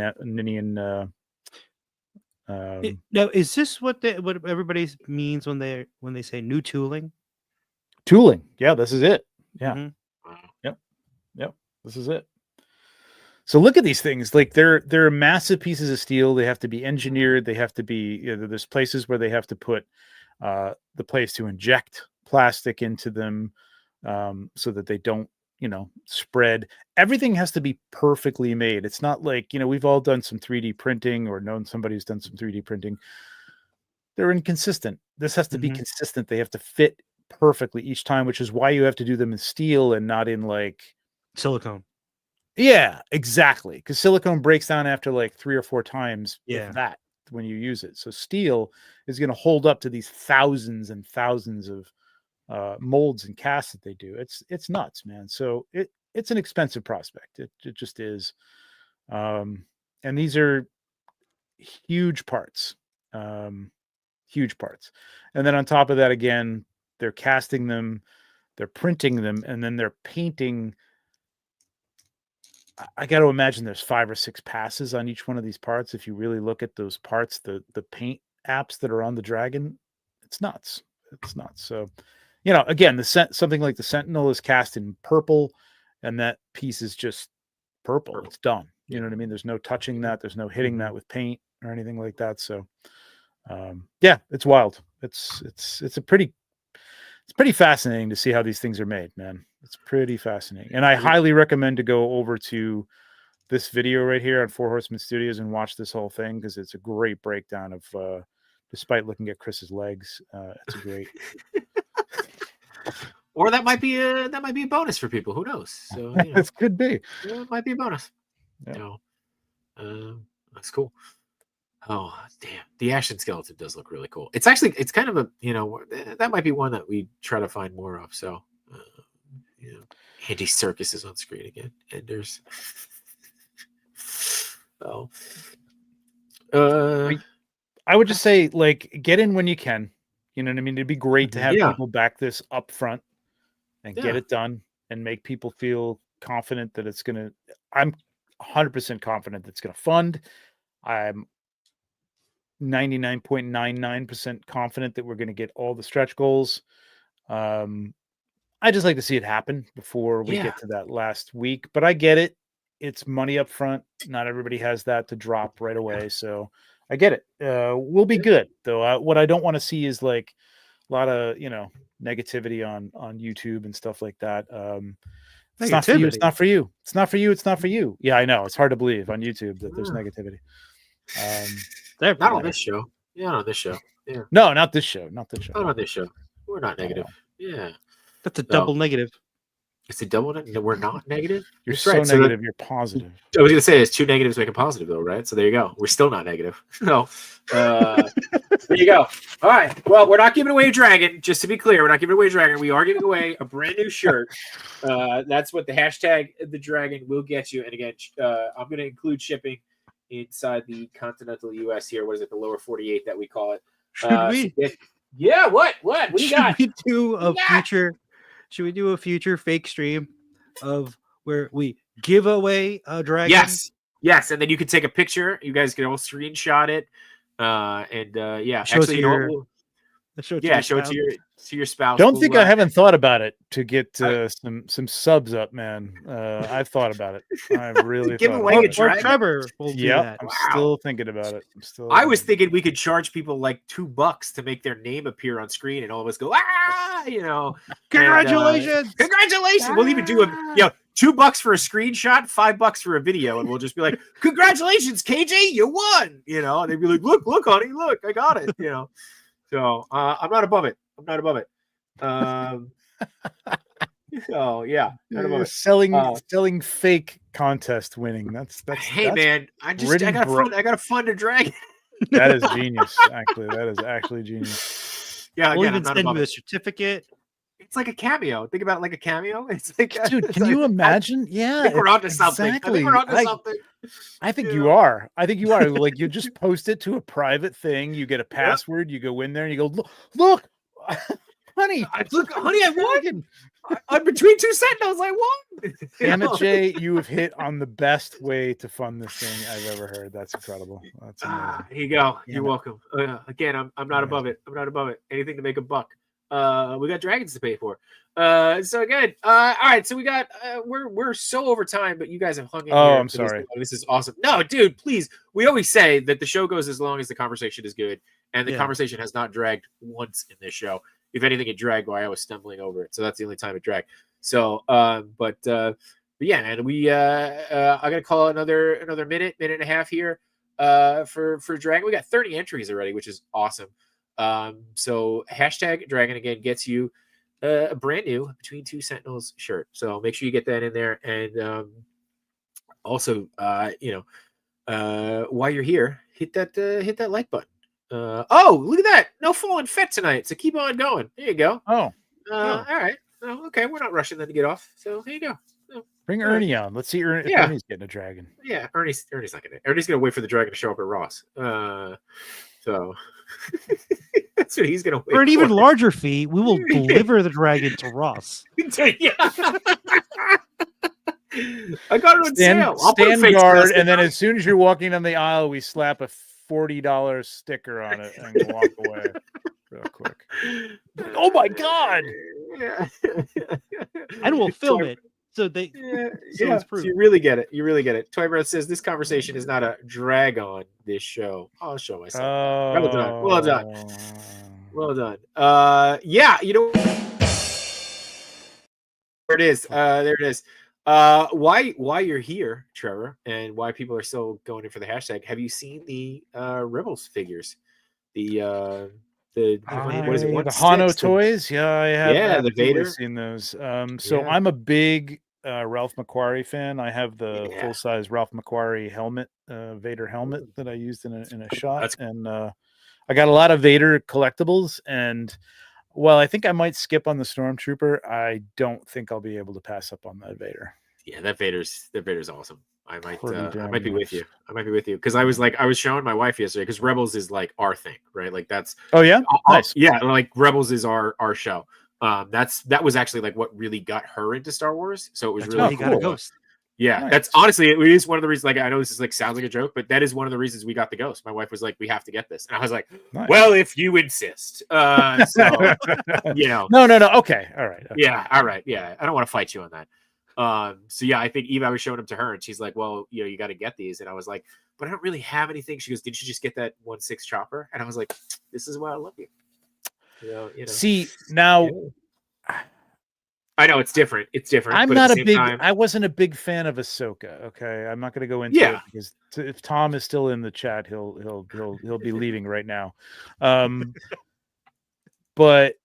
Speaker 2: Now, is this what everybody means when they say new tooling?
Speaker 3: Tooling, yeah, this is it. Yeah, yep, this is it. So look at these things. They're massive pieces of steel. They have to be engineered. They have to be. There's places where they have to put the place to inject plastic into them, so that they don't spread. Everything has to be perfectly made. It's not we've all done some 3D printing or known somebody who's done some 3D printing. They're inconsistent. This has to be consistent. They have to fit perfectly each time, which is why you have to do them in steel and not in
Speaker 2: silicone.
Speaker 3: Yeah, exactly. Because silicone breaks down after 3 or 4 times.
Speaker 2: Yeah.
Speaker 3: That when you use it. So steel is going to hold up to these thousands and thousands of molds and casts that they do. It's nuts, man. So it's an expensive prospect. It just is. And these are huge parts. Huge parts. And then on top of that, again, they're casting them, they're printing them, and then they're painting. I got to imagine there's 5 or 6 passes on each one of these parts. If you really look at those parts, the paint apps that are on the dragon, it's nuts. It's nuts. So, you know, again, something like the Sentinel is cast in purple, and that piece is just purple. It's done. You know what I mean? There's no touching that. There's no hitting that with paint or anything like that. So, yeah, it's wild. It's pretty fascinating to see how these things are made, man. It's pretty fascinating. And I highly recommend to go over to this video right here on Four Horsemen Studios and watch this whole thing, because it's a great breakdown of, despite looking at Chris's legs, it's a great.
Speaker 1: Or that might be a bonus for people. Who knows? So you know,
Speaker 3: It could be.
Speaker 1: it might be a bonus.
Speaker 3: Yeah.
Speaker 1: That's cool. Oh damn, the Ashen Skeleton does look really cool. It's kind of a, you know, that might be one that we try to find more of. So you know, Andy Serkis is on screen again, and there's
Speaker 3: I would just say, like, get in when you can. You know what I mean? It'd be great to have people back this up front and get it done and make people feel confident that it's gonna. I'm 100% confident that it's gonna fund. I'm 99.99% confident that we're going to get all the stretch goals. I just like to see it happen before we get to that last week, but I get it. It's money up front. Not everybody has that to drop right away. So I get it. We'll be good though. What I don't want to see is like a lot of, you know, negativity on YouTube and stuff like that. It's not for you. It's not for you. It's not for you. It's not for you. Yeah, I know. It's hard to believe on YouTube that there's negativity.
Speaker 1: Not on this show. Yeah, on this show. Yeah.
Speaker 3: No, not this show. Not this show.
Speaker 1: Not on this show. We're not negative. Yeah.
Speaker 2: That's a double negative.
Speaker 1: It's a double negative. No, we're not negative.
Speaker 3: You're so right. Negative. You're positive.
Speaker 1: I was going to say it's 2 negatives make a positive, though, right? So there you go. We're still not negative. No. There you go. All right. Well, we're not giving away a dragon. Just to be clear, we're not giving away a dragon. We are giving away a brand new shirt. That's what the hashtag the dragon will get you. And again, I'm going to include shipping inside the continental U.S. here. What is it? The lower 48 that we call it. Yeah. What do you got?
Speaker 2: Should we do a future fake stream of where we give away a dragon?
Speaker 1: Yes, and then you can take a picture. You guys can all screenshot it,
Speaker 2: show it
Speaker 1: to your spouse.
Speaker 3: Don't think I haven't thought about it to get some subs up, man. I've thought about it. I really
Speaker 1: give away a dragon.
Speaker 2: Trevor will do that.
Speaker 3: I'm still thinking about it.
Speaker 1: I was thinking we could charge people like $2 to make their name appear on screen, and all of us go, you know,
Speaker 2: congratulations,
Speaker 1: congratulations. We'll even do $2 for a screenshot, $5 for a video, and we'll just be like, congratulations, KJ, you won. You know, and they'd be like, look, honey, look, I got it. You know, so I'm not above it. So yeah,
Speaker 3: selling fake contest winning. That's
Speaker 1: man, I gotta fund a dragon.
Speaker 3: That is genius. Actually, that is actually genius.
Speaker 2: Yeah, we'll even send you a certificate.
Speaker 1: It's like a cameo. Think about it like a cameo. It's like,
Speaker 3: dude, can you imagine? I think
Speaker 1: we're onto something. Exactly.
Speaker 3: I think you are. Like, you just post it to a private thing. You get a password. You go in there and you go, look, honey,
Speaker 1: I won. I'm between 2 Sentinels. I won.
Speaker 3: Damn it, Jay, you have hit on the best way to fund this thing I've ever heard. That's incredible. That's amazing.
Speaker 1: Here you go. You're welcome. Again, I'm not above it. Anything to make a buck. We got dragons to pay for. So good. All right. So we got. We're so over time, but you guys have hung in.
Speaker 3: Oh, I'm sorry.
Speaker 1: This is awesome. No, dude, please. We always say that the show goes as long as the conversation is good, and the conversation has not dragged once in this show. If anything, it dragged while I was stumbling over it. So that's the only time it dragged. So, but yeah, and we I'm gonna call another minute and a half here for Dragon. We got 30 entries already, which is awesome. So hashtag Dragon again gets you a brand new Between Two Sentinels shirt. So make sure you get that in there. And also, while you're here, hit that like button. Oh, look at that! No falling fit tonight, so keep on going. There you go.
Speaker 3: All
Speaker 1: right. Oh, okay, we're not rushing them to get off. So here you go.
Speaker 3: Bring Ernie on. Let's see if
Speaker 1: Yeah.
Speaker 3: Ernie's getting a dragon.
Speaker 1: Yeah, Ernie's not gonna. Ernie's gonna wait for the dragon to show up at Ross. So that's what he's gonna wait
Speaker 2: For an even
Speaker 1: for.
Speaker 2: larger fee, we will deliver the dragon to Ross.
Speaker 1: Yeah. I got it on sale. I'll put a
Speaker 3: Stand
Speaker 1: face
Speaker 3: guard,
Speaker 1: mask
Speaker 3: and then
Speaker 1: on.
Speaker 3: as soon as you're walking down the aisle, we slap a $40 sticker on it and walk away real quick. Oh my God!
Speaker 1: Yeah.
Speaker 2: And we'll film it. So they
Speaker 1: Yeah,
Speaker 2: So
Speaker 1: yeah.
Speaker 2: it's proof.
Speaker 1: You really get it. You really get it. Toy Breath says this conversation is not a drag on this show. I'll show myself. Well done. Well done. Well done. Yeah, you know, there it is. There it is. Why you're here, Trevor, and why people are still going in for the hashtag? Have you seen the Rebels figures? What is it?
Speaker 3: The Hano toys? Yeah, I have.
Speaker 1: Yeah, the
Speaker 3: absolutely
Speaker 1: Vader.
Speaker 3: seen those. So
Speaker 1: Yeah.
Speaker 3: I'm a big Ralph McQuarrie fan. I have the
Speaker 1: Yeah.
Speaker 3: full size Ralph McQuarrie helmet, Vader helmet that I used in a shot,
Speaker 1: That's-
Speaker 3: and I got a lot of Vader collectibles. And while I think I might skip on the Stormtrooper, I don't think I'll be able to pass up on that Vader.
Speaker 1: Yeah, that Vader's awesome. I might
Speaker 3: Pretty
Speaker 1: be with
Speaker 3: nice.
Speaker 1: you. I might be with you because I was showing my wife yesterday because Rebels is like our thing, right? Like that's
Speaker 3: Oh yeah, nice.
Speaker 1: Yeah, like Rebels is our show. That was actually like what really got her into Star Wars. So it was
Speaker 2: That's
Speaker 1: really
Speaker 2: why he got a
Speaker 1: cool.
Speaker 2: ghost.
Speaker 1: Yeah,
Speaker 3: Nice.
Speaker 1: that's honestly it is one of the reasons. Like I know this is like sounds like a joke, but that is one of the reasons we got the ghost. My wife was like, "We have to get this," and I was like,
Speaker 3: Nice.
Speaker 1: "Well, if you insist." So you know,
Speaker 3: No. Okay. All right. Okay.
Speaker 1: yeah, all right, yeah. I don't want to fight you on that. So yeah, I think Eva was showing them to her, and she's like, "Well, you know, you got to get these." And I was like, "But I don't really have anything." She goes, "Did you just get that 1/6 chopper?" And I was like, "This is why I love you." You know.
Speaker 3: See now.
Speaker 1: Yeah. I know it's different. It's different.
Speaker 3: I'm
Speaker 1: but
Speaker 3: not
Speaker 1: at
Speaker 3: a
Speaker 1: the same
Speaker 3: big.
Speaker 1: time,
Speaker 3: I wasn't a big fan of Ahsoka. Okay, I'm not going to go into it
Speaker 1: Yeah.
Speaker 3: because if Tom is still in the chat, he'll be leaving right now. But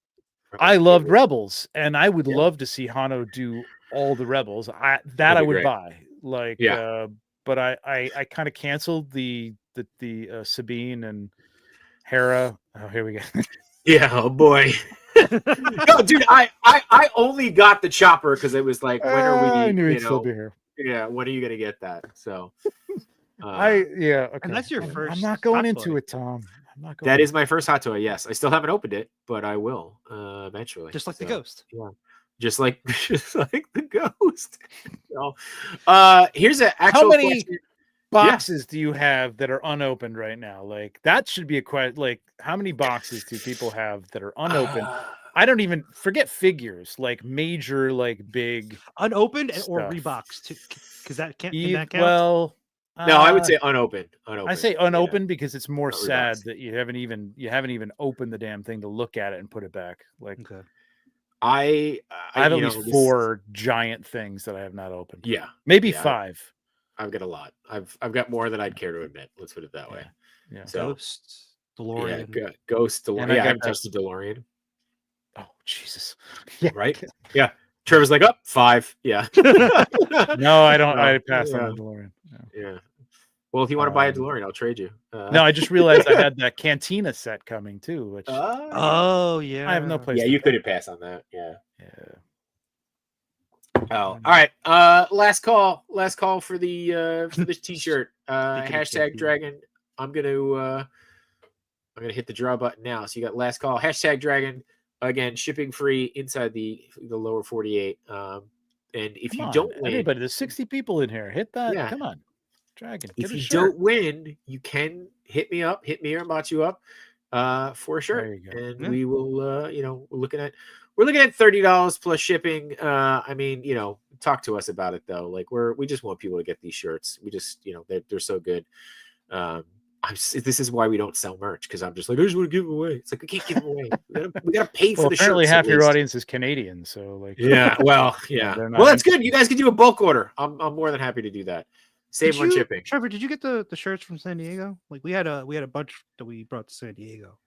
Speaker 3: I loved Rebels, and I would
Speaker 1: Yeah.
Speaker 3: love to see Hano do all the Rebels. I
Speaker 1: That'd be
Speaker 3: would
Speaker 1: great.
Speaker 3: buy. Like,
Speaker 1: Yeah.
Speaker 3: but I kind of canceled the Sabine and Hera. Oh, here we go.
Speaker 1: Yeah. Oh boy. No, dude. I only got the chopper because it was like, when are we?
Speaker 3: I knew
Speaker 1: you
Speaker 3: he'd still
Speaker 1: know,
Speaker 3: be here.
Speaker 1: yeah. When are you gonna get that? So.
Speaker 3: Okay.
Speaker 2: And that's your
Speaker 3: I'm
Speaker 2: first
Speaker 3: not going
Speaker 2: hot
Speaker 3: into
Speaker 2: toy.
Speaker 3: it, Tom. I'm not going.
Speaker 1: That is my first hot toy. Yes, I still haven't opened it, but I will eventually.
Speaker 2: Just like the
Speaker 1: So,
Speaker 2: ghost.
Speaker 1: Yeah, just like the ghost. So, here's an actual
Speaker 3: How many
Speaker 1: question.
Speaker 3: boxes do you have that are unopened right now? Like that should be a question. Like how many boxes do people have that are unopened? I don't even forget figures, like major, like big
Speaker 2: Unopened or
Speaker 3: stuff.
Speaker 2: Reeboks too, because that can't.
Speaker 3: Eve-
Speaker 2: That count.
Speaker 3: well,
Speaker 1: No, I would say unopened. Unopened.
Speaker 3: I say unopened because it's more
Speaker 1: Not
Speaker 3: sad
Speaker 1: Reeboks.
Speaker 3: that you haven't even opened the damn thing to look at it and put it back. Like
Speaker 2: Okay.
Speaker 1: I
Speaker 3: have at
Speaker 1: you
Speaker 3: least
Speaker 1: know, this-
Speaker 3: 4 giant things that I have not opened.
Speaker 1: Yeah,
Speaker 3: Maybe
Speaker 1: Yeah.
Speaker 3: 5.
Speaker 1: I've got a lot. I've got more than I'd care to admit. Let's put it that way.
Speaker 3: Yeah.
Speaker 1: So
Speaker 2: Ghost, DeLorean.
Speaker 1: yeah, Ghost DeLorean.
Speaker 3: And I
Speaker 1: Yeah, I
Speaker 3: got
Speaker 1: haven't
Speaker 3: that-
Speaker 1: touched the DeLorean.
Speaker 3: Oh Jesus!
Speaker 1: Right? Yeah. Trevor's like, up 5. Yeah.
Speaker 3: No, I don't. I
Speaker 1: Yeah.
Speaker 3: passed
Speaker 1: Yeah.
Speaker 3: on the DeLorean. No.
Speaker 1: Yeah. Well, if you want to buy a
Speaker 3: Um,
Speaker 1: DeLorean, I'll trade you.
Speaker 3: No, I just realized I had that Cantina set coming too, which
Speaker 2: Oh yeah.
Speaker 3: I have no place.
Speaker 1: yeah,
Speaker 3: to
Speaker 1: you
Speaker 3: put.
Speaker 1: couldn't pass on that. Yeah.
Speaker 3: Yeah.
Speaker 1: Oh, all right. Last call for the t-shirt.
Speaker 2: Speaking of
Speaker 1: Hashtag
Speaker 2: Cantina.
Speaker 1: Dragon. I'm gonna hit the draw button now. So you got last call. Hashtag Dragon. Again, shipping free inside the lower 48. And if
Speaker 3: Come
Speaker 1: you
Speaker 3: on,
Speaker 1: don't win,
Speaker 3: everybody, there's 60 people in here. Hit that.
Speaker 1: Yeah.
Speaker 3: Come on, Dragon.
Speaker 1: if
Speaker 3: Get a
Speaker 1: you
Speaker 3: shirt.
Speaker 1: don't win, you can hit me up, hit me or bot you up for a shirt.
Speaker 3: There you go.
Speaker 1: And
Speaker 2: Yeah.
Speaker 1: we will we're looking at $30 plus shipping. I mean, talk to us about it though. Like we just want people to get these shirts. We just, they're so good. This is why we don't sell merch, because I'm just like, I just want to give them away. It's like, we can't give them away. We gotta pay for
Speaker 3: Well,
Speaker 1: the
Speaker 3: apparently
Speaker 1: shirts.
Speaker 3: half
Speaker 1: at
Speaker 3: your
Speaker 1: least.
Speaker 3: audience is Canadian, so like,
Speaker 1: Yeah, well, yeah.
Speaker 3: they're not
Speaker 1: Well, that's good. You guys can do a bulk order. I'm more than happy to do that. Save on shipping.
Speaker 2: Trevor, did you get the shirts from San Diego? Like we had a bunch that we brought to San Diego.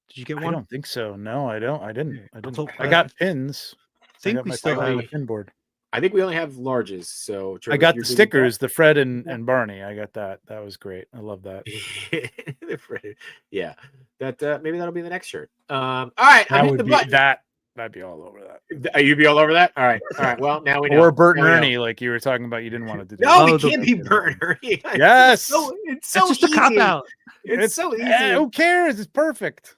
Speaker 2: Did you get
Speaker 3: I
Speaker 2: one?
Speaker 3: don't think so. No, I didn't.
Speaker 2: So,
Speaker 3: I got pins.
Speaker 2: I think
Speaker 3: got
Speaker 2: we
Speaker 3: my
Speaker 2: still
Speaker 3: pin-
Speaker 2: have.
Speaker 3: my pin board.
Speaker 1: I think we only have larges. So Trevor,
Speaker 3: I
Speaker 1: if
Speaker 3: got
Speaker 1: you're
Speaker 3: the
Speaker 1: good with
Speaker 3: stickers, the Fred and Barney. I got that. That was great. I love that.
Speaker 1: that. Yeah, that maybe that'll be the next shirt. All right, I'm
Speaker 3: That
Speaker 1: hitting
Speaker 3: would
Speaker 1: the
Speaker 3: be
Speaker 1: button.
Speaker 3: that. I'd be all over that.
Speaker 1: You'd be all over that. All right. Well, now we know.
Speaker 3: Or Bert and
Speaker 1: Now we know.
Speaker 3: Ernie, like you were talking about, you didn't want to do.
Speaker 1: No,
Speaker 2: Oh,
Speaker 1: it can't be Bert and Ernie.
Speaker 3: Yes,
Speaker 1: it's so
Speaker 2: That's just
Speaker 1: easy.
Speaker 2: a cop out.
Speaker 1: It's so easy.
Speaker 3: Who cares? It's perfect.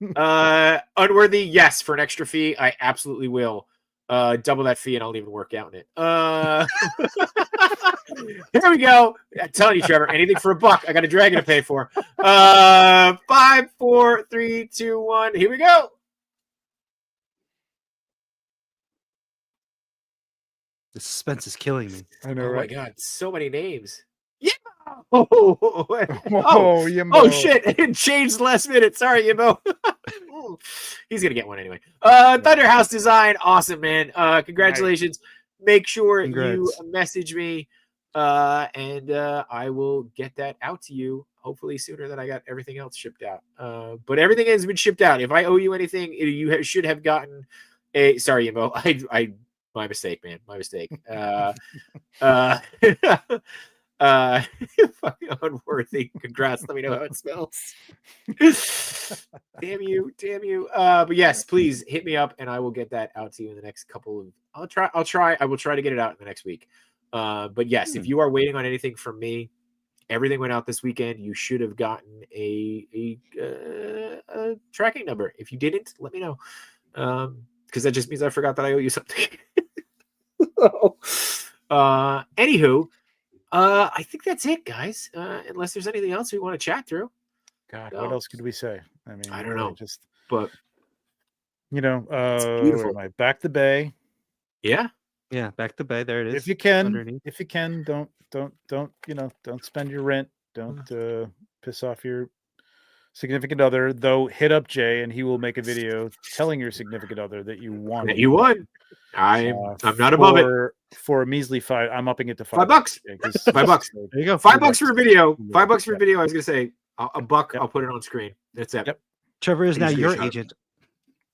Speaker 1: Unworthy, yes, for an extra fee, I absolutely will. Double that fee, and I'll even work out in it. Here we go. I'm telling you, Trevor, anything for $1. I got a dragon to pay for. 5, 4, 3, 2, 1. Here we go.
Speaker 2: The suspense is killing me.
Speaker 3: I know,
Speaker 1: Oh
Speaker 3: right?
Speaker 1: my god, so many names. Yeah.
Speaker 3: Yimbo.
Speaker 1: Oh shit! It changed last minute. Sorry, Yimbo. He's gonna get one anyway. Thunderhouse Design, awesome, man. Congratulations. Make sure you
Speaker 2: Congrats.
Speaker 1: message me, and I will get that out to you. Hopefully sooner than I got everything else shipped out. But everything has been shipped out. If I owe you anything, you should have gotten a. Sorry, Yimbo. I my mistake, man. My mistake. Fucking unworthy. Congrats. Let me know how it smells. damn you. But yes, please hit me up and I will get that out to you in the next couple of I will try to get it out in the next week. But yes, if you are waiting on anything from me, everything went out this weekend. You should have gotten a tracking number. If you didn't, let me know. Because that just means I forgot that I owe you something. Anywho, I think that's it, guys. Unless there's anything else we want to chat through.
Speaker 3: God,
Speaker 1: No.
Speaker 3: what else could we say? I mean,
Speaker 1: I don't
Speaker 3: really
Speaker 1: know.
Speaker 3: Just
Speaker 1: But
Speaker 3: beautiful.
Speaker 1: beautiful.
Speaker 3: Where am I? Back to Bay.
Speaker 1: Yeah.
Speaker 2: Yeah, back to bay. There it is.
Speaker 3: If you can,
Speaker 2: underneath.
Speaker 3: don't spend your rent. Don't piss off your significant other. Though hit up Jay and he will make a video telling your significant other that you won.
Speaker 1: That you won. I'm not above it.
Speaker 3: For a measly $5. I'm upping it to
Speaker 1: $5.
Speaker 3: $5.
Speaker 1: $5.
Speaker 2: There you go.
Speaker 1: $5 for a video.
Speaker 3: Yeah.
Speaker 1: $5 for a video. I was gonna say $1.
Speaker 3: Yep.
Speaker 1: I'll put it on screen. That's it.
Speaker 3: Yep.
Speaker 2: Trevor is now
Speaker 1: Please
Speaker 2: your
Speaker 1: screenshot it.
Speaker 2: agent.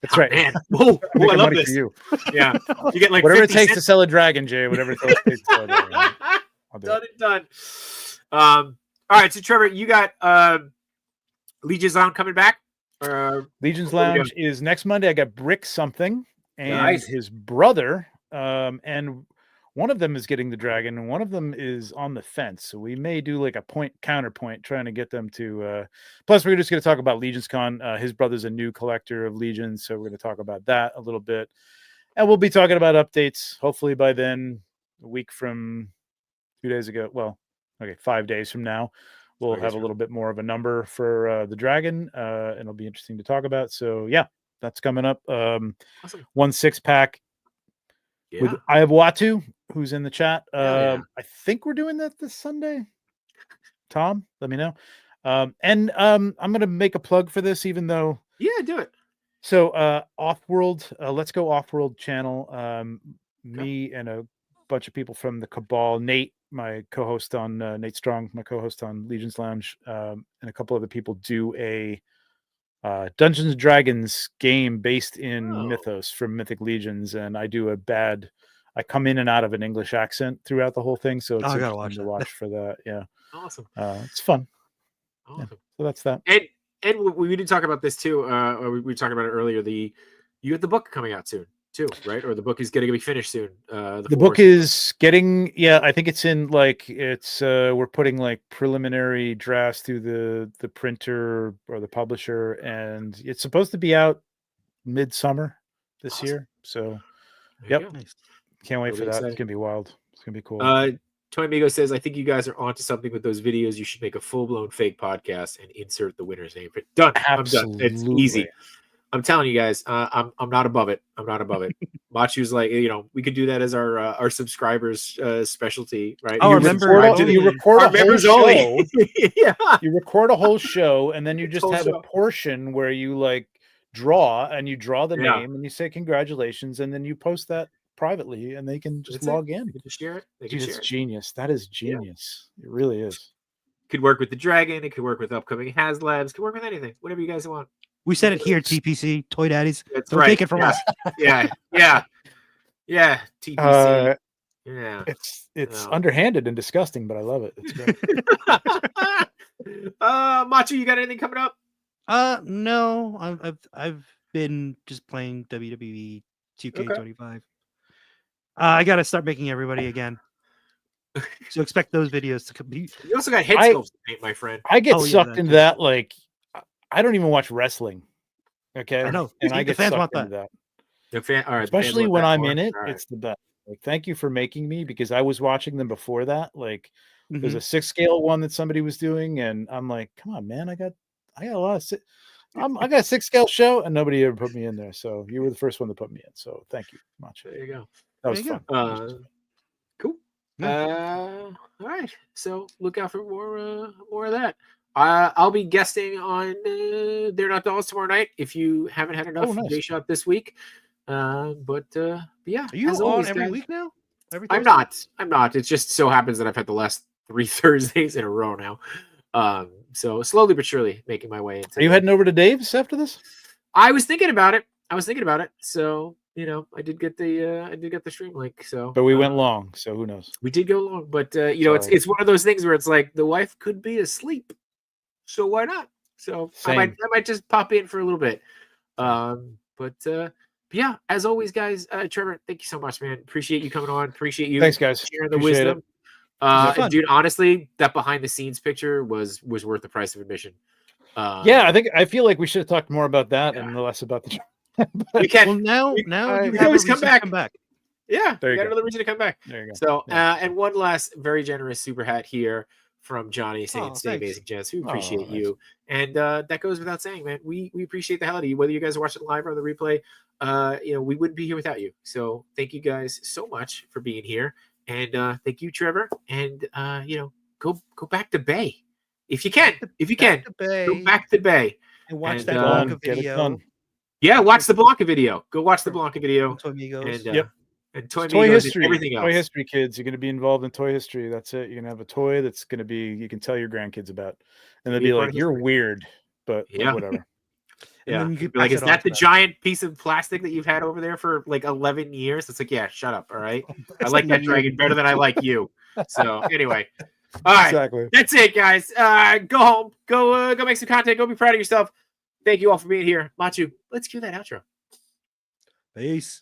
Speaker 3: That's right.
Speaker 1: Man. Whoa, I
Speaker 3: Making
Speaker 1: love
Speaker 3: money
Speaker 1: this.
Speaker 3: for you.
Speaker 1: Yeah. You get like
Speaker 3: Whatever it
Speaker 1: 50
Speaker 3: takes to
Speaker 1: cents.
Speaker 3: sell a dragon, Jay. Whatever it takes to sell a dragon. I'll do
Speaker 1: Done
Speaker 3: it.
Speaker 1: and done. All right, so Trevor, you got Legion's Lounge coming back?
Speaker 3: Legion's
Speaker 1: what do we
Speaker 3: Lounge is next Monday. I got Brick something and
Speaker 1: Nice.
Speaker 3: his brother, and one of them is getting the dragon, and one of them is on the fence. So we may do like a point counterpoint, trying to get them to. Plus, we're just going to talk about Legion's Con. His brother's a new collector of Legions, so we're going to talk about that a little bit, and we'll be talking about updates. Hopefully by then, a week from 2 days ago. Well, okay, 5 days from now. We'll have a little bit more of a number for the dragon, and it'll be interesting to talk about. So yeah, that's coming up.
Speaker 1: Awesome.
Speaker 3: 1 6-pack
Speaker 1: Yeah.
Speaker 3: with I have Watu, who's in the chat.
Speaker 1: Yeah.
Speaker 3: I think we're doing that this Sunday. Tom, let me know. And I'm gonna make a plug for this, even though
Speaker 1: Yeah, do it.
Speaker 3: so Offworld, Let's Go Offworld channel. Me and a bunch of people from the Cabal, Nate, my co-host on Nate Strong, my co-host on Legion's Lounge, and a couple other people do a Dungeons and Dragons game based in Mythos from Mythic Legions, and I come in and out of an English accent throughout the whole thing, so it's
Speaker 2: I gotta
Speaker 3: interesting
Speaker 2: watch
Speaker 3: to watch for that. Yeah,
Speaker 1: Awesome.
Speaker 3: it's fun.
Speaker 1: Awesome.
Speaker 3: So that's that.
Speaker 1: And we did talk about this too. We were talking about it earlier. You got the book coming out soon too, right? Or the book is going to be finished soon.
Speaker 3: The book is getting, I think it's in we're putting like preliminary drafts through the printer or the publisher, and it's supposed to be out midsummer this year. So yep,
Speaker 2: Nice.
Speaker 3: can't wait
Speaker 1: It'll
Speaker 3: for
Speaker 1: be
Speaker 3: that.
Speaker 1: exciting.
Speaker 3: It's gonna be wild. It's gonna be cool.
Speaker 1: Tony Amigo says, I think you guys are onto something with those videos. You should make a full-blown fake podcast and insert the winner's name. Done.
Speaker 3: Absolutely.
Speaker 1: I'm done. It's easy. I'm telling you guys, I'm not above it. I'm not above it. Machu's like, we could do that as our subscribers specialty, right?
Speaker 2: Oh,
Speaker 3: you
Speaker 2: remember-
Speaker 3: record
Speaker 1: our
Speaker 3: a whole
Speaker 1: members
Speaker 3: show.
Speaker 1: only. Yeah.
Speaker 3: You record a whole show, and then you just
Speaker 1: Whole
Speaker 3: have
Speaker 1: show.
Speaker 3: a portion where you draw the
Speaker 1: Yeah.
Speaker 3: name, and you say congratulations, and then you post that privately, and they can just
Speaker 1: That's it.
Speaker 3: log in.
Speaker 1: They can just share it. They can
Speaker 3: Dude,
Speaker 1: share
Speaker 3: it's
Speaker 1: it.
Speaker 3: genius. That is genius. It really is.
Speaker 1: Could work with the dragon. It could work with upcoming HasLabs. Could work with anything. Whatever you guys want.
Speaker 2: We said it here, TPC, Toy Daddies.
Speaker 1: That's
Speaker 2: Don't
Speaker 1: right.
Speaker 2: take it from us.
Speaker 1: Yeah. TPC. Yeah.
Speaker 3: It's
Speaker 1: No.
Speaker 3: underhanded and disgusting, but I love it. It's great.
Speaker 1: Machu, you got anything coming up?
Speaker 2: No, I've been just playing WWE 2K25. I gotta start making everybody again. So expect those videos to be.
Speaker 1: You also got head sculpts to paint, my friend.
Speaker 3: I get
Speaker 2: Oh, yeah,
Speaker 3: sucked
Speaker 2: that
Speaker 3: into
Speaker 2: too.
Speaker 3: that. Like, I don't even watch wrestling. Okay,
Speaker 2: I know.
Speaker 3: and I
Speaker 2: The
Speaker 3: get
Speaker 2: fans
Speaker 3: sucked
Speaker 2: want
Speaker 3: into that.
Speaker 1: The fan, all right, the fans
Speaker 3: Especially
Speaker 1: want
Speaker 3: when
Speaker 1: that
Speaker 3: I'm
Speaker 1: more.
Speaker 3: in it,
Speaker 1: All right.
Speaker 3: it's the best. Like, thank you for making me, because I was watching them before that. Like, there's
Speaker 2: Mhm.
Speaker 3: a 6-scale one that somebody was doing, and I'm like, come on, man, I got a lot of I got a 6-scale show, and nobody ever put me in there. So you were the first one to put me in. So thank you much.
Speaker 1: There you go.
Speaker 3: That was
Speaker 2: There you
Speaker 3: fun.
Speaker 1: Cool.
Speaker 2: Yeah.
Speaker 1: All right. So look out for more of that. I'll be guesting on They're Not Dolls tomorrow night if you haven't had enough
Speaker 3: nice.
Speaker 1: J-Shot this week. But yeah,
Speaker 2: Are you
Speaker 1: as
Speaker 2: on
Speaker 1: always,
Speaker 2: every
Speaker 1: guys,
Speaker 2: week now? Every
Speaker 1: I'm
Speaker 2: Thursday?
Speaker 1: not. It just so happens that I've had the last 3 Thursdays in a row now. So slowly but surely making my way into.
Speaker 3: Are you heading over to Dave's after this?
Speaker 1: I was thinking about it. So I did get the stream link. So,
Speaker 3: But we went long, so who knows?
Speaker 1: We did go long, but it's one of those things where it's like the wife could be asleep, so why not? So I might just pop in for a little bit. But yeah, as always, guys, Trevor, thank you so much, man. Appreciate you coming on. Appreciate you.
Speaker 3: Thanks, guys.
Speaker 1: Sharing the
Speaker 3: Appreciate
Speaker 1: wisdom. Dude, honestly, that behind the scenes picture was worth the price of admission.
Speaker 3: Yeah, I feel like we should have talked more about that and less about the.
Speaker 1: We can.
Speaker 2: Well, now you
Speaker 1: can
Speaker 2: have
Speaker 1: always
Speaker 2: a
Speaker 1: come
Speaker 2: reason to
Speaker 1: back. Yeah,
Speaker 3: there you
Speaker 1: got
Speaker 3: go.
Speaker 1: another reason to come back.
Speaker 3: There you go.
Speaker 1: So, and one last very generous super hat here from Johnny saying, "Stay
Speaker 2: thanks.
Speaker 1: amazing, gents. We appreciate
Speaker 3: Nice.
Speaker 1: you." And that goes without saying, man. We appreciate the hell out of you, whether you guys are watching live or on the replay. We wouldn't be here without you. So, thank you guys so much for being here, and thank you, Trevor. And go back to Bay if you can. If you can, go back to Bay
Speaker 2: and watch
Speaker 1: and,
Speaker 2: that Blanca
Speaker 3: Get it
Speaker 2: video.
Speaker 3: done.
Speaker 1: Yeah, watch the Blanca video. Go watch the Blanca video. And
Speaker 3: Toy
Speaker 1: Toy
Speaker 3: history,
Speaker 1: and everything else.
Speaker 3: Toy history, kids. You're going to be involved in toy history. That's it. You're going to have a toy that's going to be you can tell your grandkids about, and they'll be like, "You're weird," but like, whatever.
Speaker 1: Yeah,
Speaker 2: then you
Speaker 1: be like, is that the giant piece of plastic that you've had over there for like 11 years? It's like, yeah, shut up. All right, I like that dragon better than I like you. So anyway, all right,
Speaker 3: exactly.
Speaker 1: That's it, guys. Go home, go make some content, go be proud of yourself. Thank you all for being here. Machu, let's cue that outro.
Speaker 2: Peace.